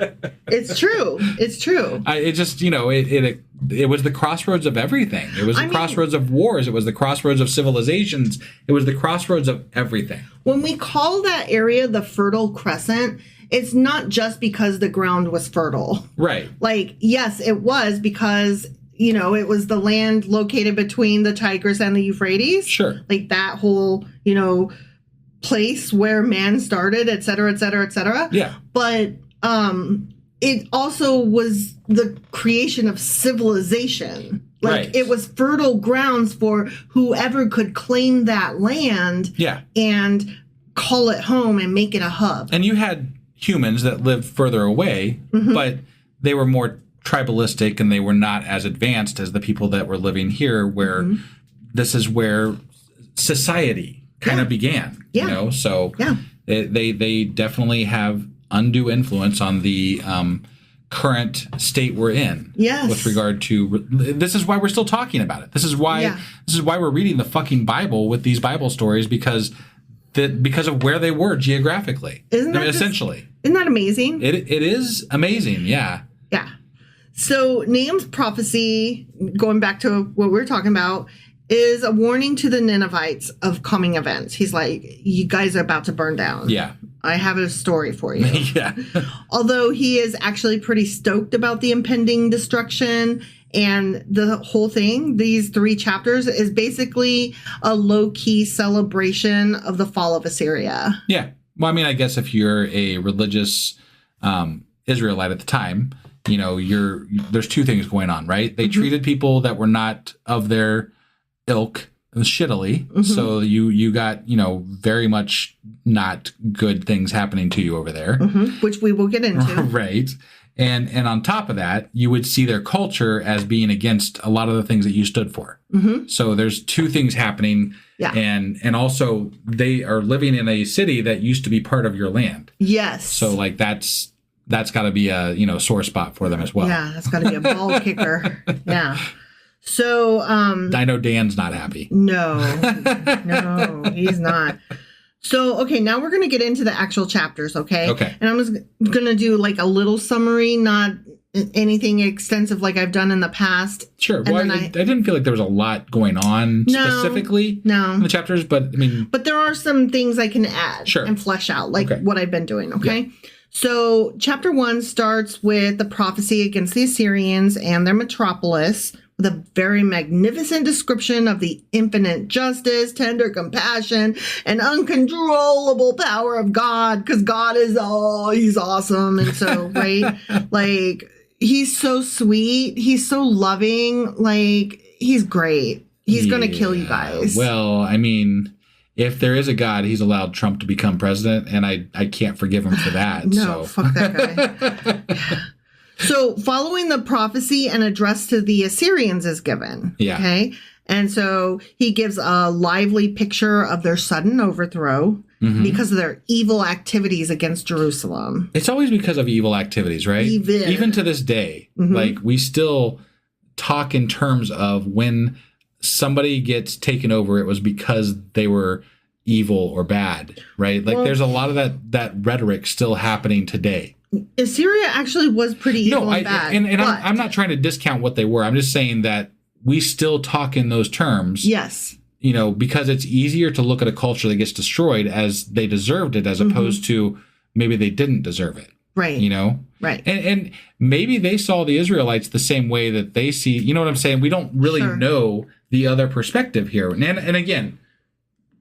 It's true. It's true. It just, it was the crossroads of everything. It was the crossroads of wars. It was the crossroads of civilizations. It was the crossroads of everything. When we call that area the Fertile Crescent, it's not just because the ground was fertile. Right. Like, yes, it was because, it was the land located between the Tigris and the Euphrates. Sure. Like that whole, place where man started, et cetera, et cetera, et cetera. Yeah. But it also was the creation of civilization. Like it was fertile grounds for whoever could claim that land and call it home and make it a hub. And you had humans that lived further away, but they were more tribalistic and they were not as advanced as the people that were living here, where this is where society kind of began, so they definitely have undue influence on the current state we're in. Yes. With regard to this is why we're still talking about it. This is why we're reading the fucking Bible with these Bible stories because of where they were geographically. Essentially. Isn't that amazing? It is amazing, yeah. Yeah. So Nahum's prophecy, going back to what we were talking about, is a warning to the Ninevites of coming events. He's like, you guys are about to burn down. Yeah. I have a story for you. Yeah. Although he is actually pretty stoked about the impending destruction and the whole thing, these 3 chapters, is basically a low-key celebration of the fall of Assyria. Yeah. Well, I mean, I guess if you're a religious Israelite at the time, there's 2 things going on, right? They treated people that were not of their ilk shittily. So you got, very much not good things happening to you over there. Which we will get into. Right. And on top of that, you would see their culture as being against a lot of the things that you stood for. So there's 2 things happening. Yeah. And also they are living in a city that used to be part of your land. Yes. So like that's got to be a, sore spot for them as well. Yeah, that's got to be a ball kicker. Yeah. So, I know Dan's not happy. no, he's not. So, okay, now we're going to get into the actual chapters, okay? Okay. And I'm just going to do like a little summary, not anything extensive like I've done in the past. Sure. Well, I didn't feel like there was a lot going on specifically in the chapters, but I mean... But there are some things I can add and flesh out, like what I've been doing, okay? Yeah. So, chapter 1 starts with the prophecy against the Assyrians and their metropolis, with a very magnificent description of the infinite justice, tender compassion, and uncontrollable power of God, because God is, he's awesome. And so, right? Like, he's so sweet. He's so loving. Like, he's great. He's going to kill you guys. Well, I mean, if there is a God, he's allowed Trump to become president, and I can't forgive him for that. Fuck that guy. So following the prophecy, an address to the Assyrians is given. Yeah. Okay. And so he gives a lively picture of their sudden overthrow because of their evil activities against Jerusalem. It's always because of evil activities, right? Even to this day. Like, we still talk in terms of when somebody gets taken over, it was because they were evil or bad, right? Like, there's a lot of that rhetoric still happening today. Assyria actually was pretty evil and bad. And I'm not trying to discount what they were. I'm just saying that we still talk in those terms. Yes. You know, because it's easier to look at a culture that gets destroyed as they deserved it, as opposed to maybe they didn't deserve it. Right. You know? Right. And maybe they saw the Israelites the same way that they see, you know what I'm saying? We don't really know the other perspective here. And again,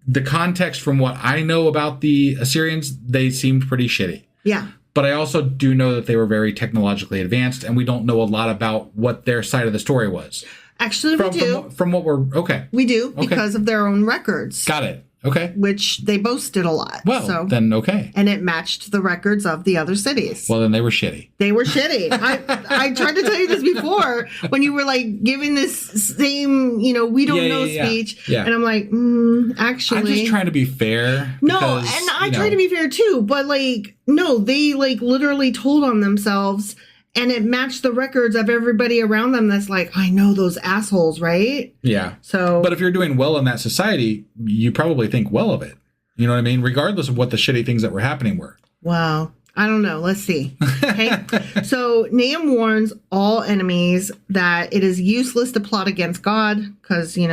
the context from what I know about the Assyrians, they seemed pretty shitty. Yeah. But I also do know that they were very technologically advanced, and we don't know a lot about what their side of the story was. Actually, we do. From what we're... Okay. We do, because of their own records. Got it. Okay. Which they boasted a lot. Well, then okay. And it matched the records of the other cities. Well, then they were shitty. They were shitty. I tried to tell you this before when you were like giving this same, we don't know speech. Yeah. And I'm like, actually. I'm just trying to be fair. No, and I try to be fair too. But no, they literally told on themselves. And it matched the records of everybody around them that's like, I know those assholes, right? Yeah. So, but if you're doing well in that society, you probably think well of it. You know what I mean? Regardless of what the shitty things that were happening were. Wow. I don't know. Let's see. Okay. So Nahum warns all enemies that it is useless to plot against God because, he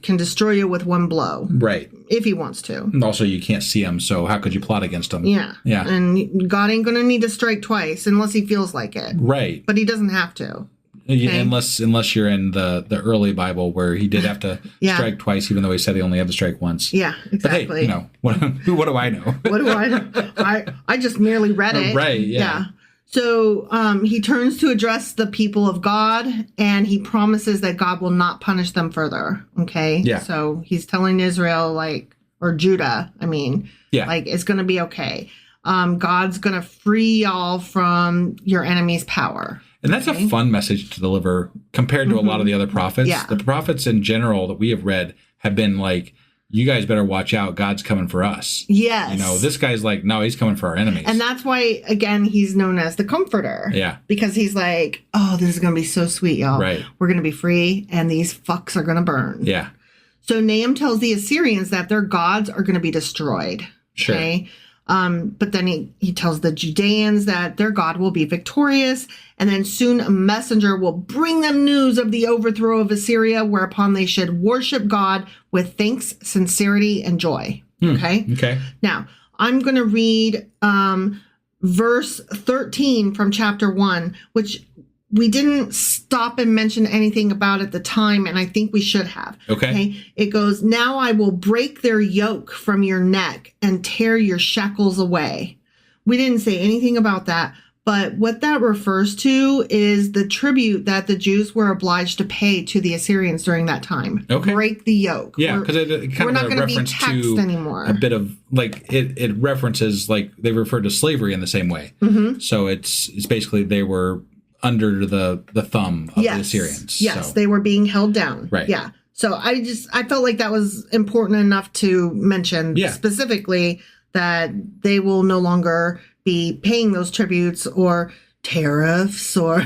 can destroy you with one blow. Right. If he wants to. And also, you can't see him, so how could you plot against him? Yeah. Yeah. And God ain't going to need to strike twice unless he feels like it. Right. But he doesn't have to. Okay. Unless you're in the early Bible where he did have to strike twice, even though he said he only had to strike once. Yeah, exactly. But hey, what do I know? What do I know? I just merely read it. Right, yeah. So he turns to address the people of God, and he promises that God will not punish them further. Okay? Yeah. So he's telling Israel, or Judah, it's going to be okay. God's going to free y'all from your enemy's power. And that's a fun message to deliver compared to a lot of the other prophets. Yeah. The prophets in general that we have read have been like, you guys better watch out. God's coming for us. Yes. This guy's like, no, he's coming for our enemies. And that's why, again, he's known as the comforter. Yeah. Because he's like, oh, this is going to be so sweet, y'all. Right. We're going to be free, and these fucks are going to burn. Yeah. So Nahum tells the Assyrians that their gods are going to be destroyed. Sure. Okay. But then he tells the Judeans that their God will be victorious, and then soon a messenger will bring them news of the overthrow of Assyria, whereupon they should worship God with thanks, sincerity, and joy. Okay? Okay. Now, I'm going to read verse 13 from chapter 1, which we didn't stop and mention anything about at the time, and I think we should have. Okay. It goes, now I will break their yoke from your neck and tear your shackles away. We didn't say anything about that, but what that refers to is the tribute that the Jews were obliged to pay to the Assyrians during that time. Okay. Break the yoke. Yeah, because it kind we're of not a going to be reference taxed to anymore. A bit of it references they referred to slavery in the same way. Mm-hmm. So it's basically they were under the thumb of the Assyrians. Yes, so. They were being held down. Right. Yeah. So I felt like that was important enough to mention specifically that they will no longer be paying those tributes or tariffs or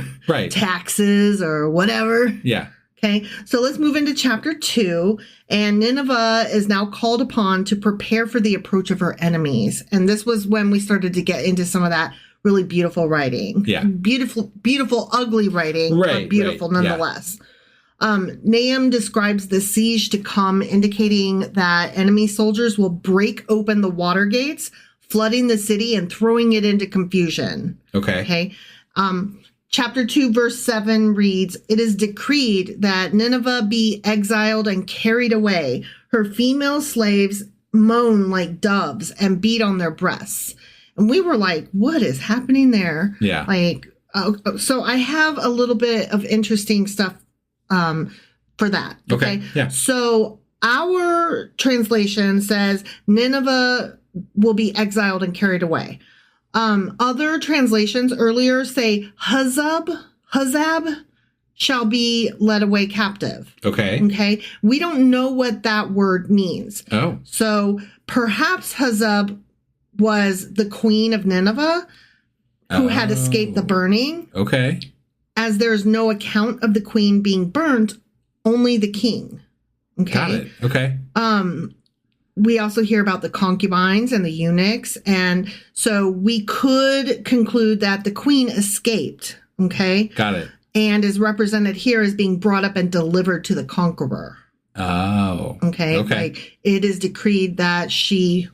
taxes or whatever. Yeah. Okay, so let's move into chapter 2. And Nineveh is now called upon to prepare for the approach of her enemies. And this was when we started to get into some of that really beautiful writing. Yeah. Beautiful, ugly writing, but beautiful nonetheless. Nahum describes the siege to come, indicating that enemy soldiers will break open the water gates, flooding the city and throwing it into confusion. Okay. Chapter 2, verse 7 reads, "It is decreed that Nineveh be exiled and carried away. Her female slaves moan like doves and beat on their breasts." And we were like, what is happening there? Yeah. Like, so I have a little bit of interesting stuff for that. Okay. Yeah. So our translation says Nineveh will be exiled and carried away. Other translations earlier say Huzzab shall be led away captive. Okay. We don't know what that word means. Oh. So perhaps Huzzab was the queen of Nineveh who had escaped the burning. Okay. As there's no account of the queen being burnt, only the king. Okay. Got it. Okay. We also hear about the concubines and the eunuchs. And so we could conclude that the queen escaped. Okay. Got it. And is represented here as being brought up and delivered to the conqueror. Oh. Okay. Like it is decreed that she,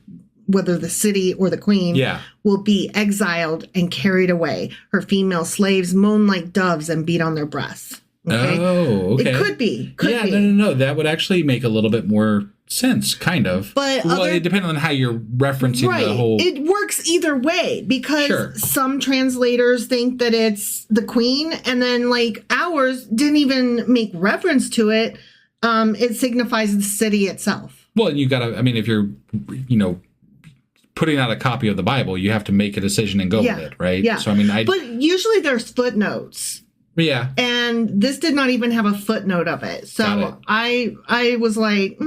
whether the city or the queen, will be exiled and carried away. Her female slaves moan like doves and beat on their breasts. Okay? Oh, okay. It could be. Could be. No. That would actually make a little bit more sense, kind of. But it depends on how you're referencing the whole. It works either way because some translators think that it's the queen, and then like ours didn't even make reference to it. It signifies the city itself. Well, you gotta. I mean, if you're, putting out a copy of the Bible, you have to make a decision and go with it, right? Yeah. So I mean, but usually there's footnotes. Yeah. And this did not even have a footnote of it. So I was like,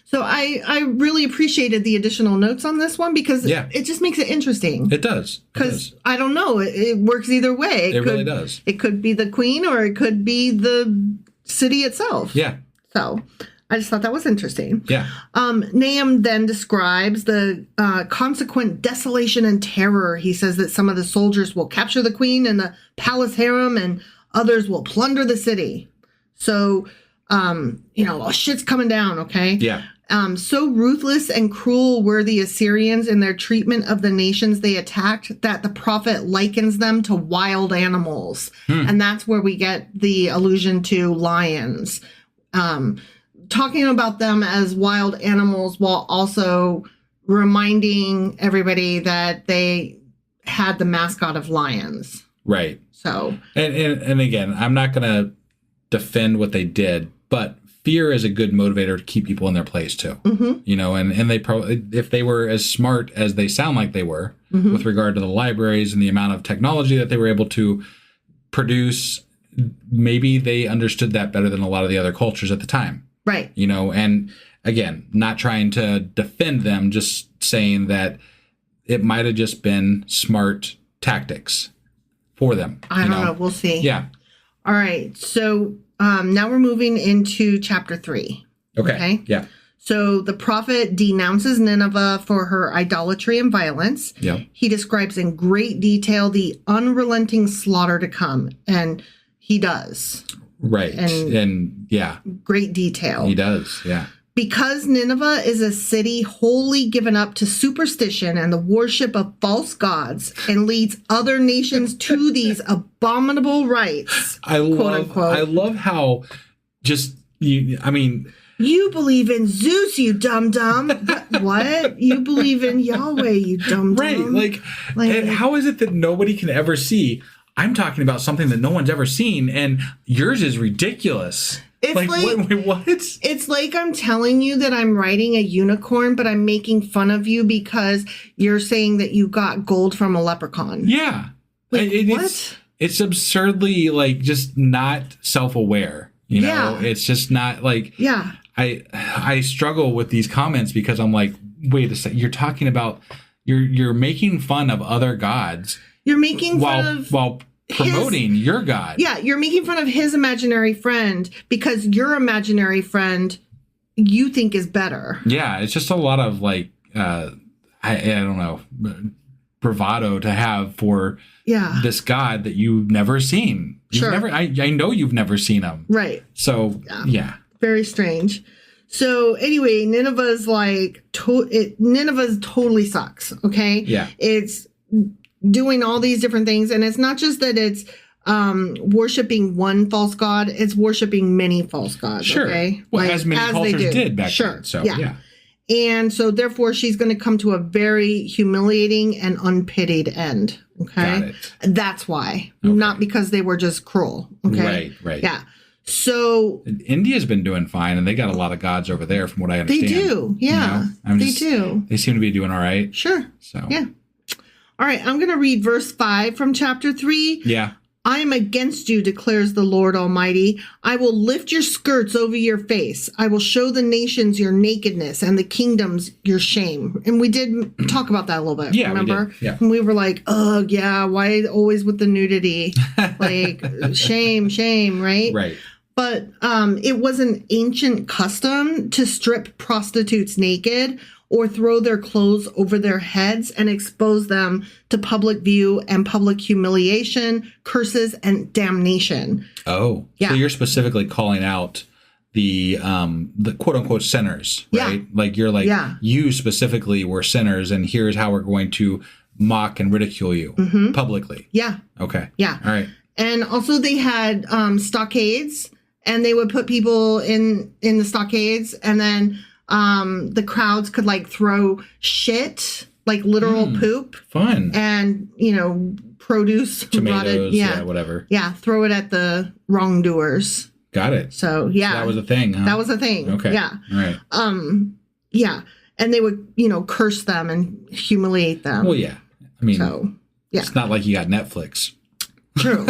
So I really appreciated the additional notes on this one because it just makes it interesting. It does. Because I don't know. It works either way. It really does. It could be the queen or it could be the city itself. Yeah. So I just thought that was interesting. Yeah. Nahum then describes the consequent desolation and terror. He says that some of the soldiers will capture the queen and the palace harem and others will plunder the city. So, shit's coming down, okay? Yeah. So ruthless and cruel were the Assyrians in their treatment of the nations they attacked that the prophet likens them to wild animals. And that's where we get the allusion to lions. Talking about them as wild animals while also reminding everybody that they had the mascot of lions. Right. So. And again, I'm not going to defend what they did, but fear is a good motivator to keep people in their place too. Mm-hmm. And they probably, if they were as smart as they sound like they were with regard to the libraries and the amount of technology that they were able to produce, maybe they understood that better than a lot of the other cultures at the time. Right. And again, not trying to defend them, just saying that it might have just been smart tactics for them. I don't know. We'll see. Yeah. All right. So now we're moving into chapter 3. Okay. Yeah. So the prophet denounces Nineveh for her idolatry and violence. Yeah. He describes in great detail the unrelenting slaughter to come. And he does. Right. And yeah. Great detail. He does. Yeah. Because Nineveh is a city wholly given up to superstition and the worship of false gods and leads other nations to these abominable rites. I love how you believe in Zeus, you dum-dum. What? You believe in Yahweh, you dum-dum. Right. Like how is it that nobody can ever see? I'm talking about something that no one's ever seen, and yours is ridiculous. It's what? It's like I'm telling you that I'm riding a unicorn, but I'm making fun of you because you're saying that you got gold from a leprechaun. Yeah. What? It's absurdly, just not self-aware. Yeah. It's just not Yeah. I struggle with these comments because I'm like, wait a second, you're talking about, you're making fun of other gods. You're making fun of... While promoting your God. Yeah, you're making fun of his imaginary friend because your imaginary friend you think is better. Yeah, it's just a lot of like, I don't know, bravado to have for this God that you've never seen. I know you've never seen him. Right. So, yeah. Very strange. So anyway, Nineveh's like, Nineveh's totally sucks, okay? Yeah. It's doing all these different things. And it's not just that it's worshiping one false god, it's worshiping many false gods, sure. okay? Well, as many cultures did back then. So, yeah. And so therefore she's going to come to a very humiliating and unpitied end, okay? Got it. That's why. Okay. Not because they were just cruel, okay? Right. Yeah. So India's been doing fine, and they got a lot of gods over there, from what I understand. They do, yeah. They do. They seem to be doing all right. Sure. So yeah. All right, I'm going to read verse 5 from chapter 3. Yeah. I am against you, declares the Lord Almighty. I will lift your skirts over your face. I will show the nations your nakedness and the kingdoms your shame. And we did talk about that a little bit, remember? We did. Yeah. And we were like, oh, yeah, why always with the nudity? Like, shame, right? Right. But it was an ancient custom to strip prostitutes naked or throw their clothes over their heads and expose them to public view and public humiliation, curses, and damnation. Oh, yeah. So you're specifically calling out the quote unquote sinners, right? Yeah. Like you're like, you specifically were sinners, and here's how we're going to mock and ridicule you publicly. Yeah. Okay. Yeah. All right. And also they had stockades, and they would put people in the stockades, and then the crowds could like throw shit, like literal poop. Fun. And, produce. Tomatoes, whatever. Yeah, throw it at the wrongdoers. Got it. So, yeah. So that was a thing, huh? That was a thing. Okay. Yeah. All right. Yeah. And they would, curse them and humiliate them. Well, yeah. I mean, it's not like you got Netflix. True.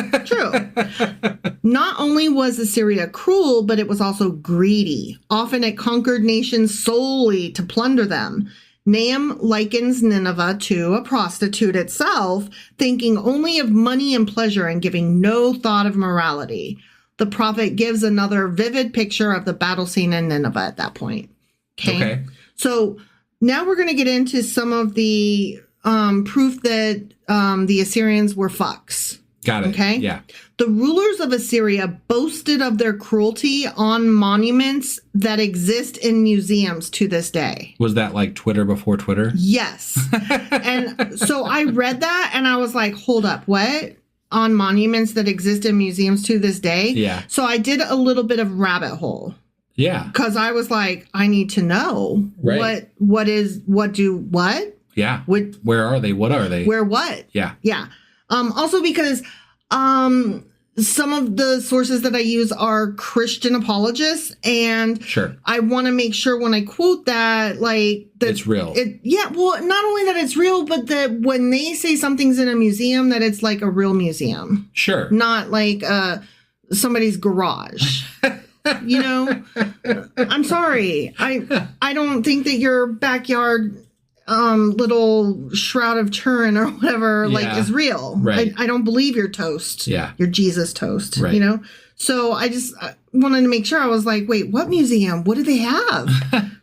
Not only was Assyria cruel, but it was also greedy. Often it conquered nations solely to plunder them. Nahum likens Nineveh to a prostitute itself, thinking only of money and pleasure and giving no thought of morality. The prophet gives another vivid picture of the battle scene in Nineveh at that point. Okay. So now we're going to get into some of the proof that the Assyrians were fucks. Got it. Okay. Yeah. The rulers of Assyria boasted of their cruelty on monuments that exist in museums to this day. Was that like Twitter before Twitter? Yes. And so I read that and I was like, hold up, what? On monuments that exist in museums to this day? Yeah. So I did a little bit of rabbit hole. Yeah. Because I was like, I need to know what. Yeah. Where are they? What are they? Where what? Yeah. Yeah. Also because some of the sources that I use are Christian apologists, and I want to make sure when I quote that, like, that it's real. Well, not only that it's real, but that when they say something's in a museum, that it's like a real museum. Sure. Not like somebody's garage. I'm sorry. I don't think that your backyard little shroud of Turin or whatever is real. Right. I don't believe your toast. Yeah. Your Jesus toast. Right. So I just wanted to make sure. I was like, wait, what museum? What do they have?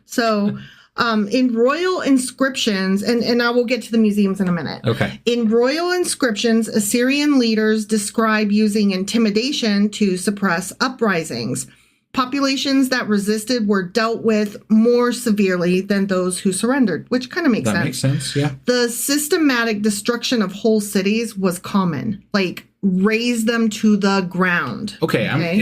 So in royal inscriptions, and I will get to the museums in a minute. Okay. In royal inscriptions, Assyrian leaders describe using intimidation to suppress uprisings. Populations that resisted were dealt with more severely than those who surrendered, which kind of makes sense. That makes sense, yeah. The systematic destruction of whole cities was common, like raze them to the ground. Okay, I'm going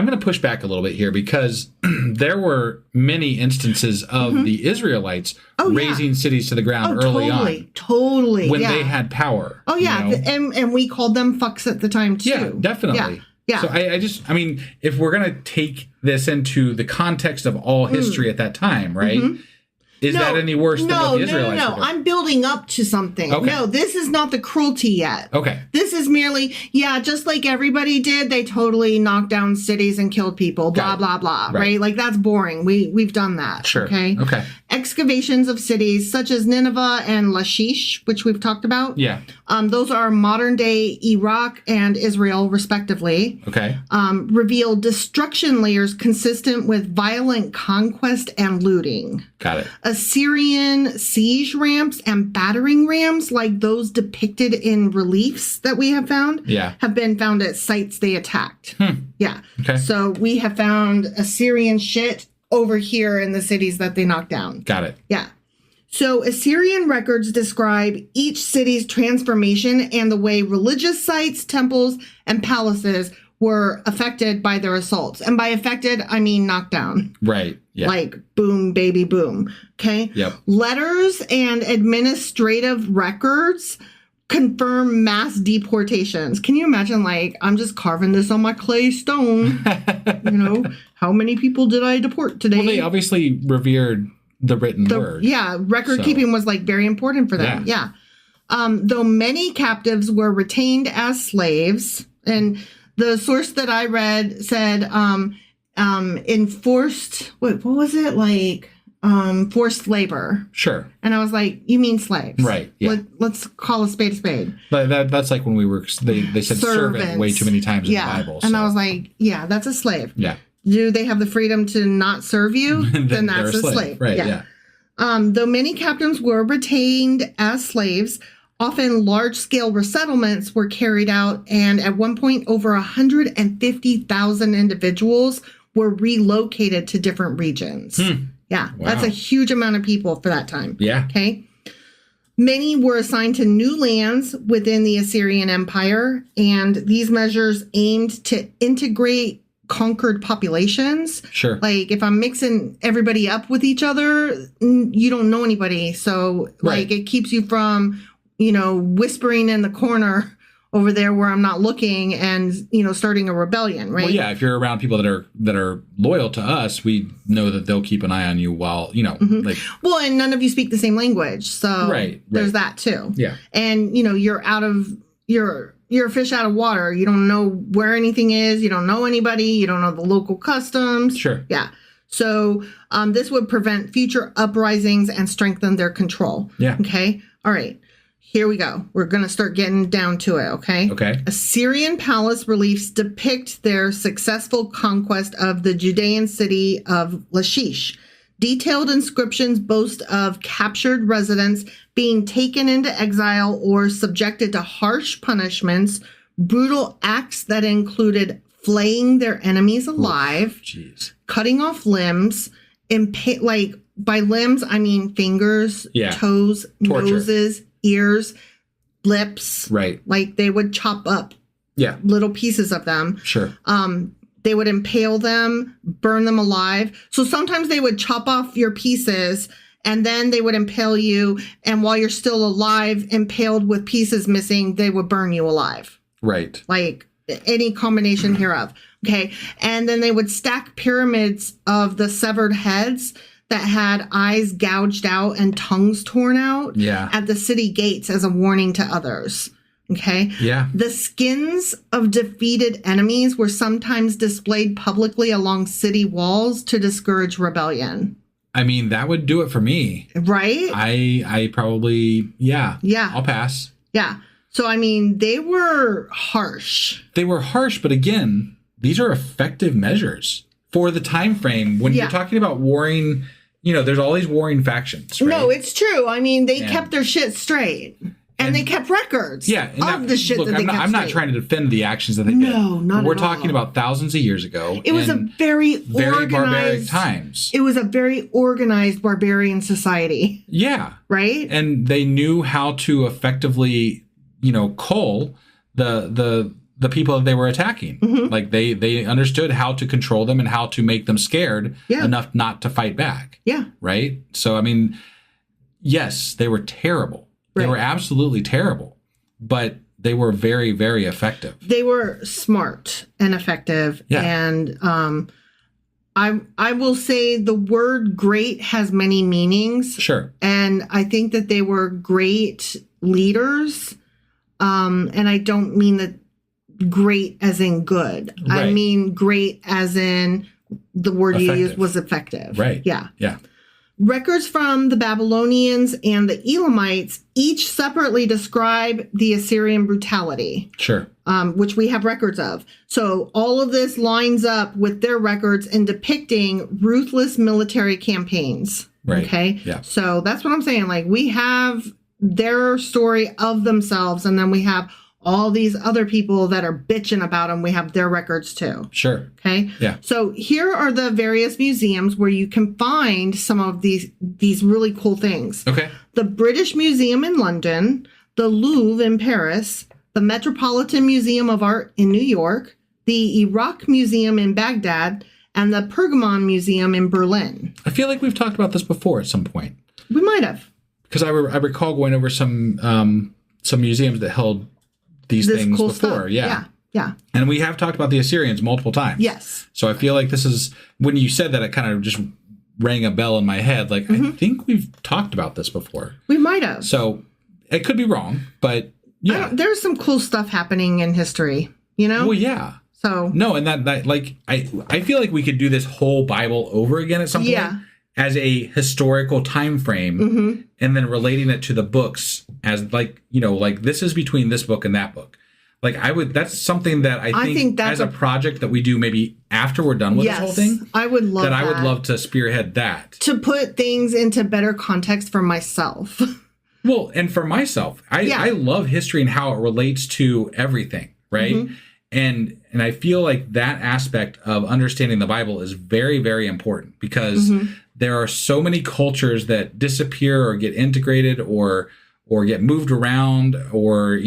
to push back a little bit here because there were many instances of the Israelites razing cities to the ground early on. Totally. When they had power. Oh, yeah. And we called them fucks at the time, too. Yeah, definitely. Yeah. So I mean, if we're going to take this into the context of all history at that time, right? Is that any worse than what the Israelites were doing? I'm building up to something. Okay. No, this is not the cruelty yet. Okay. This is merely, just like everybody did, they totally knocked down cities and killed people, blah, blah, blah, right? Like, that's boring. We've done that. Sure. Okay? Excavations of cities such as Nineveh and Lachish, which we've talked about. Yeah. Those are modern-day Iraq and Israel, respectively. Okay. Reveal destruction layers consistent with violent conquest and looting. Got it. Assyrian siege ramps and battering rams, like those depicted in reliefs that we have found, have been found at sites they attacked. Yeah. Okay. So we have found Assyrian shit over here in the cities that they knocked down. Got it. Yeah. So Assyrian records describe each city's transformation and the way religious sites, temples, and palaces were affected by their assaults. And by affected, I mean knocked down. Right. Yeah. Like boom, baby, boom. Okay. Yep. Letters and administrative records confirm mass deportations. Can you imagine, like, I'm just carving this on my clay stone. How many people did I deport today? Well, they obviously revered the written word. Yeah. Record keeping was like very important for them. Yeah. Though many captives were retained as slaves, and the source that I read said enforced, what was it? Like forced labor. Sure. And I was like, you mean slaves? Right. Yeah. Let's call a spade a spade. That's like when we were, they said servant way too many times in the Bible. And I was like, yeah, that's a slave. Yeah. Do they have the freedom to not serve you? Then that's a slave. Right. Yeah. Though many captains were retained as slaves, often large-scale resettlements were carried out, and at one point, over 150,000 individuals were relocated to different regions. Yeah, wow. That's a huge amount of people for that time. Yeah. Okay. Many were assigned to new lands within the Assyrian Empire, and these measures aimed to integrate conquered populations. Sure. Like, if I'm mixing everybody up with each other, you don't know anybody. So, like, it keeps you from, whispering in the corner over there where I'm not looking and, starting a rebellion, right? Well, yeah, if you're around people that are loyal to us, we know that they'll keep an eye on you while, like... Well, and none of you speak the same language, so there's that too. Yeah. And, you're a fish out of water. You don't know where anything is. You don't know anybody. You don't know the local customs. Sure. Yeah. So this would prevent future uprisings and strengthen their control. Yeah. Okay. All right. Here we go. We're going to start getting down to it, okay? Okay. Assyrian palace reliefs depict their successful conquest of the Judean city of Lachish. Detailed inscriptions boast of captured residents being taken into exile or subjected to harsh punishments, brutal acts that included flaying their enemies alive, cutting off limbs, by limbs, I mean fingers, toes, torture. Noses, ears, lips. Right. Like they would chop up little pieces of them. Sure. They would impale them, burn them alive. So sometimes they would chop off your pieces and then they would impale you. And while you're still alive, impaled with pieces missing, they would burn you alive. Right. Like any combination hereof. Okay. And then they would stack pyramids of the severed heads that had eyes gouged out and tongues torn out at the city gates as a warning to others. Okay. Yeah. The skins of defeated enemies were sometimes displayed publicly along city walls to discourage rebellion. I mean, that would do it for me. Right? I probably, Yeah. I'll pass. Yeah. So, I mean, they were harsh. But again, these are effective measures for the time frame when you're talking about warring. There's all these warring factions. Right? No, it's true. I mean, they kept their shit straight. And they kept records of the shit that they kept I'm not trying to defend the actions that they did. No, not at all. We're talking about thousands of years ago. It was a very barbaric times. It was a very organized barbarian society. Yeah. Right? And they knew how to effectively, cull the people that they were attacking. Mm-hmm. Like they understood how to control them and how to make them scared enough not to fight back. Yeah. Right? So, I mean, yes, they were terrible. They were absolutely terrible, but they were very, very effective. They were smart and effective. Yeah. And I will say the word great has many meanings. Sure. And I think that they were great leaders. And I don't mean that great as in good. Right. I mean great as in the word you used was effective. Right. Yeah. Yeah. Records from the Babylonians and the Elamites each separately describe the Assyrian brutality. Sure. Which we have records of. So all of this lines up with their records in depicting ruthless military campaigns. Right. Okay. Yeah. So that's what I'm saying. Like, we have their story of themselves, and then we have all these other people that are bitching about them. We have their records too. Sure. Okay. Yeah. So here are the various museums where you can find some of these really cool things. Okay. The British Museum in London, the Louvre in Paris, the Metropolitan Museum of Art in New York, the Iraq Museum in Baghdad, and the Pergamon Museum in Berlin. I feel like we've talked about this before at some point. We might have. Because I recall going over some museums that held these things cool before. Stuff. Yeah. Yeah. And we have talked about the Assyrians multiple times. Yes. So I feel like this is, when you said that, it kind of just rang a bell in my head. Like, I think we've talked about this before. We might have. So it could be wrong, but yeah. There's some cool stuff happening in history, you know? Well, yeah. So. No, and that like, I feel like we could do this whole Bible over again at some point. Yeah. As a historical time frame, and then relating it to the books as like, like this is between this book and that book. Like that's something that I think that's as a project that we do maybe after we're done with this whole thing. I would love that. I would love to spearhead that. To put things into better context for myself. Well, and for myself, I love history and how it relates to everything, right? And I feel like that aspect of understanding the Bible is very, very important because there are so many cultures that disappear or get integrated or get moved around or,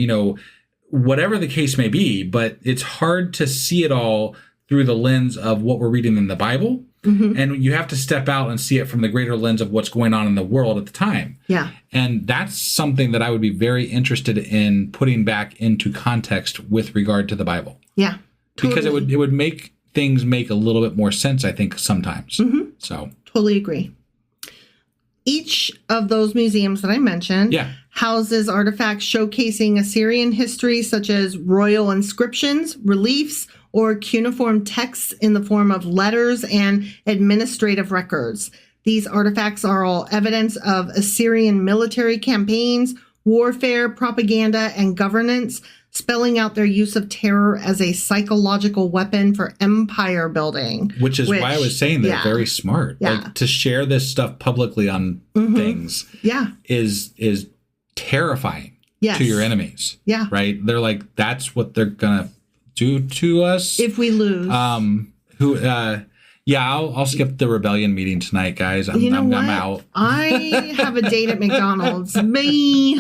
whatever the case may be. But it's hard to see it all through the lens of what we're reading in the Bible. And you have to step out and see it from the greater lens of what's going on in the world at the time. Yeah. And that's something that I would be very interested in putting back into context with regard to the Bible. Yeah. Totally. Because it would make things make a little bit more sense, I think, sometimes. So totally agree. Each of those museums that I mentioned houses artifacts showcasing Assyrian history, such as royal inscriptions, reliefs, or cuneiform texts in the form of letters and administrative records. These artifacts are all evidence of Assyrian military campaigns, warfare, propaganda, and governance, spelling out their use of terror as a psychological weapon for empire building. Which is why I was saying they're very smart. Yeah. Like, to share this stuff publicly on things is terrifying to your enemies. Yeah. Right? They're like, that's what they're going to do to us. If we lose. I'll skip the rebellion meeting tonight, guys. I'm out. I have a date at McDonald's. Me.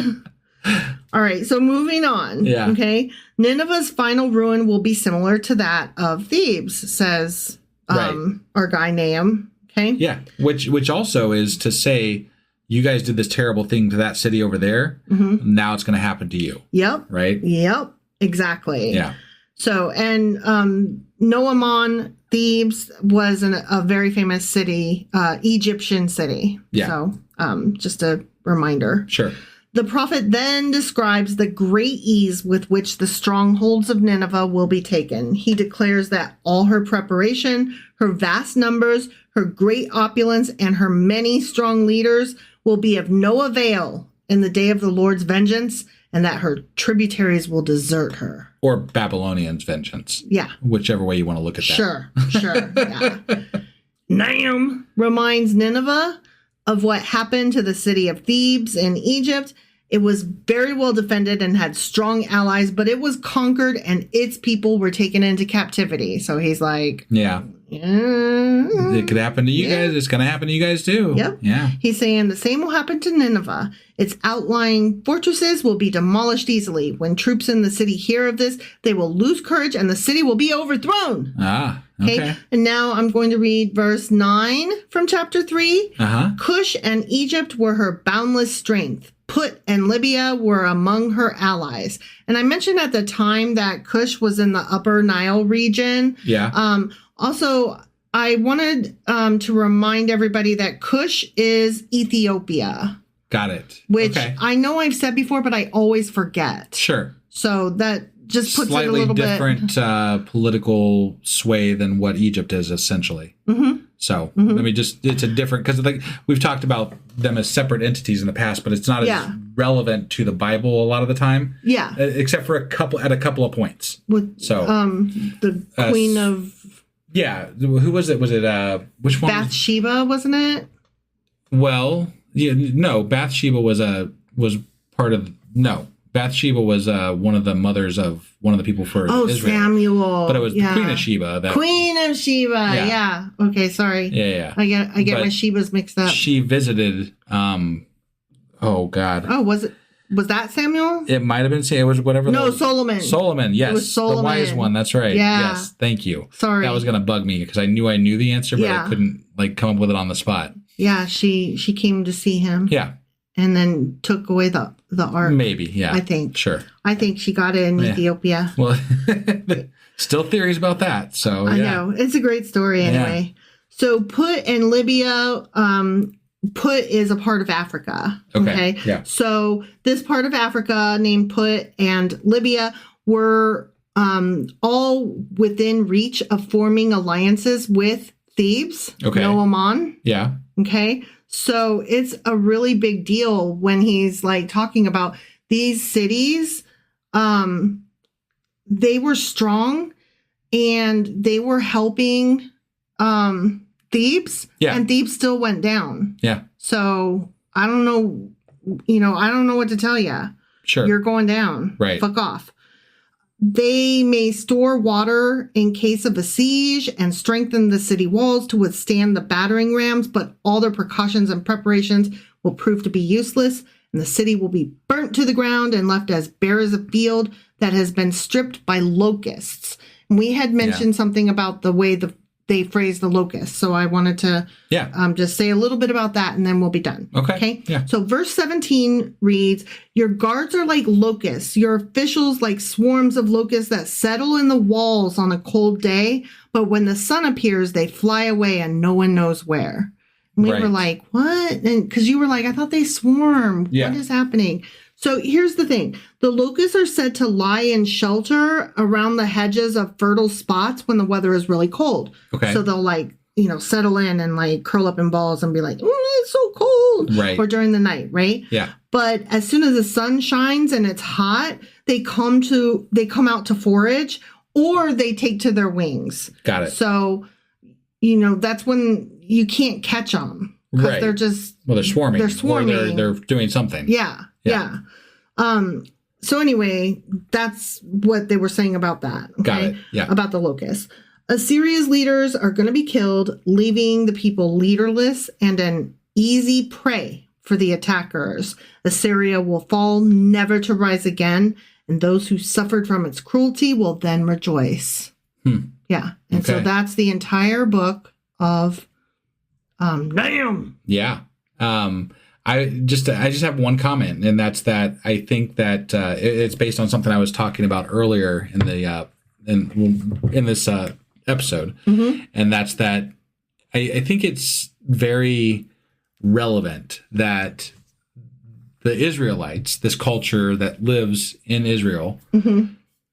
All right, so moving on. Yeah. Okay. Nineveh's final ruin will be similar to that of Thebes, says our guy Nahum. Okay. Yeah. Which also is to say, you guys did this terrible thing to that city over there. Now it's going to happen to you. Yep. Right? Yep. Exactly. Yeah. So, and Noamon, Thebes was a very famous city, Egyptian city. Yeah. So, just a reminder. Sure. The prophet then describes the great ease with which the strongholds of Nineveh will be taken. He declares that all her preparation, her vast numbers, her great opulence, and her many strong leaders will be of no avail in the day of the Lord's vengeance, and that her tributaries will desert her. Or Babylonians' vengeance. Yeah. Whichever way you want to look at that. Sure. Yeah. Nahum reminds Nineveh of what happened to the city of Thebes in Egypt. It was very well defended and had strong allies, but it was conquered and its people were taken into captivity. So he's like, it could happen to you guys. It's going to happen to you guys too. Yep. Yeah. He's saying the same will happen to Nineveh. Its outlying fortresses will be demolished easily. When troops in the city hear of this, they will lose courage and the city will be overthrown. Okay. And now I'm going to read verse 9 from chapter 3. Cush and Egypt were her boundless strength. Put and Libya were among her allies. And I mentioned at the time that Cush was in the upper Nile region. Yeah. Also, I wanted to remind everybody that Cush is Ethiopia, Got it. which Okay. I know I've said before, but I always forget. Sure. So that just puts it a Slightly little different political sway than what Egypt is, essentially. Mm-hmm. So let me just, it's a different, because like we've talked about them as separate entities in the past, but it's not as relevant to the Bible a lot of the time. Yeah. Except for a couple of points. With So the queen of yeah, who was it? Was it which one? Bathsheba, wasn't it? Well, yeah, no, Bathsheba was part of Bathsheba was one of the mothers of one of the people for Israel. Samuel. But it was the Queen of Sheba. Queen of Sheba, yeah. Okay, sorry. Yeah. I get my Shebas mixed up. She visited, oh, God. Oh, was that Samuel? It might have been, it was whatever. No, Solomon. Solomon, yes. It was Solomon. The wise one, that's right. Yeah. Yes, thank you. Sorry. That was going to bug me because I knew the answer, but I couldn't come up with it on the spot. Yeah, she came to see him. Yeah. And then took away the ark. Maybe, yeah. I think. Sure. I think she got it in Ethiopia. Well, still theories about that. So I know. It's a great story anyway. Yeah. So Put and Libya, Put is a part of Africa. Okay. Yeah. So this part of Africa named Put and Libya were all within reach of forming alliances with Thebes. Okay. No Ammon. Yeah. Okay. So it's a really big deal when he's like talking about these cities. They were strong and they were helping Thebes. Yeah. And Thebes still went down. Yeah. So I don't know. I don't know what to tell you. Sure. You're going down. Right. Fuck off. They may store water in case of a siege and strengthen the city walls to withstand the battering rams, but all their precautions and preparations will prove to be useless, and the city will be burnt to the ground and left as bare as a field that has been stripped by locusts. And we had mentioned something about the way they phrase the locusts, so I wanted to just say a little bit about that, and then we'll be done. Okay. Yeah. So verse 17 reads, "Your guards are like locusts, your officials like swarms of locusts that settle in the walls on a cold day, but when the sun appears, they fly away and no one knows where." And we were like, what? And because you were like, I thought they swarm. Yeah. What is happening? So here's the thing. The locusts are said to lie in shelter around the hedges of fertile spots when the weather is really cold. Okay. So they'll settle in and curl up in balls and be like, it's so cold. Right. Or during the night, right? Yeah. But as soon as the sun shines and it's hot, they come out to forage or they take to their wings. Got it. So, that's when you can't catch them. Because they're just... Well, they're swarming. They're swarming. Or they're doing something. Yeah. So anyway, that's what they were saying about that. Okay? Got it. Yeah. About the locusts. Assyria's leaders are going to be killed, leaving the people leaderless and an easy prey for the attackers. Assyria will fall, never to rise again, and those who suffered from its cruelty will then rejoice. Yeah. And so that's the entire book of Nahum. Yeah. I just have one comment, and that's that I think that it's based on something I was talking about earlier in the in this episode, and that's that I think it's very relevant that the Israelites, this culture that lives in Israel,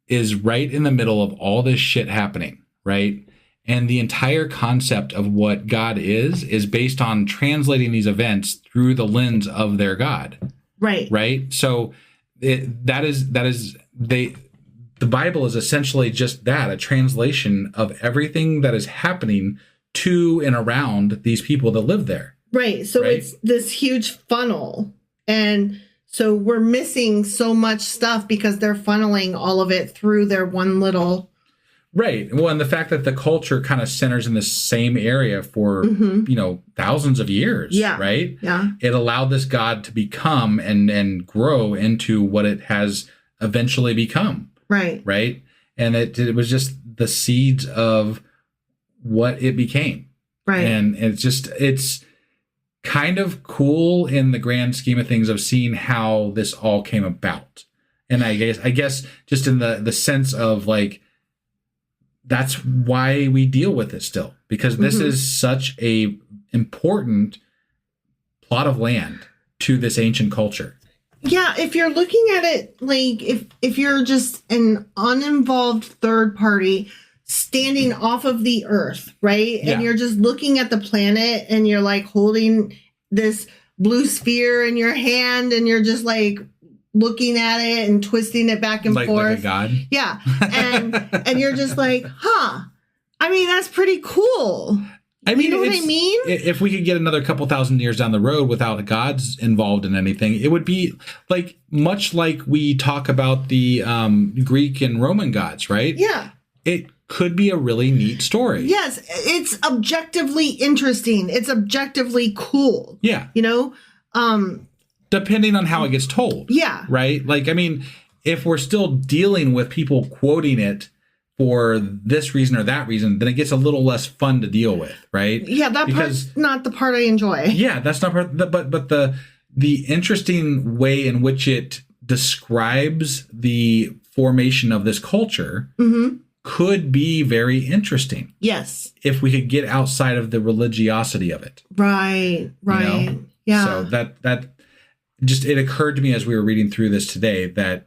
is right in the middle of all this shit happening, right? And the entire concept of what God is based on translating these events through the lens of their God. Right. Right. So the Bible is essentially just that, a translation of everything that is happening to and around these people that live there. Right. So it's this huge funnel. And so we're missing so much stuff because they're funneling all of it through their one little... Right. Well, and the fact that the culture kind of centers in the same area for, thousands of years. Yeah. Right. Yeah. It allowed this God to become and grow into what it has eventually become. Right. Right. And it was just the seeds of what it became. Right. And it's kind of cool in the grand scheme of things of seeing how this all came about. And I guess just in the sense of that's why we deal with it still, because this is such a important plot of land to this ancient culture. Yeah, if you're looking at it like if you're just an uninvolved third party standing off of the earth, right? Yeah. And you're just looking at the planet and you're like holding this blue sphere in your hand and you're just like looking at it and twisting it back and forth. Like a god? Yeah. And you're just like, I mean, that's pretty cool. I mean, you know what I mean? If we could get another couple thousand years down the road without gods involved in anything, it would be like much like we talk about the Greek and Roman gods, right? Yeah. It could be a really neat story. Yes, it's objectively interesting. It's objectively cool. Yeah. You know? Depending on how it gets told. Yeah. Right? Like, I mean, if we're still dealing with people quoting it for this reason or that reason, then it gets a little less fun to deal with, right? Yeah, that part's not the part I enjoy. Yeah, that's not part. But the interesting way in which it describes the formation of this culture could be very interesting. Yes, if we could get outside of the religiosity of it. Right. You know? Yeah. So that just it occurred to me as we were reading through this today that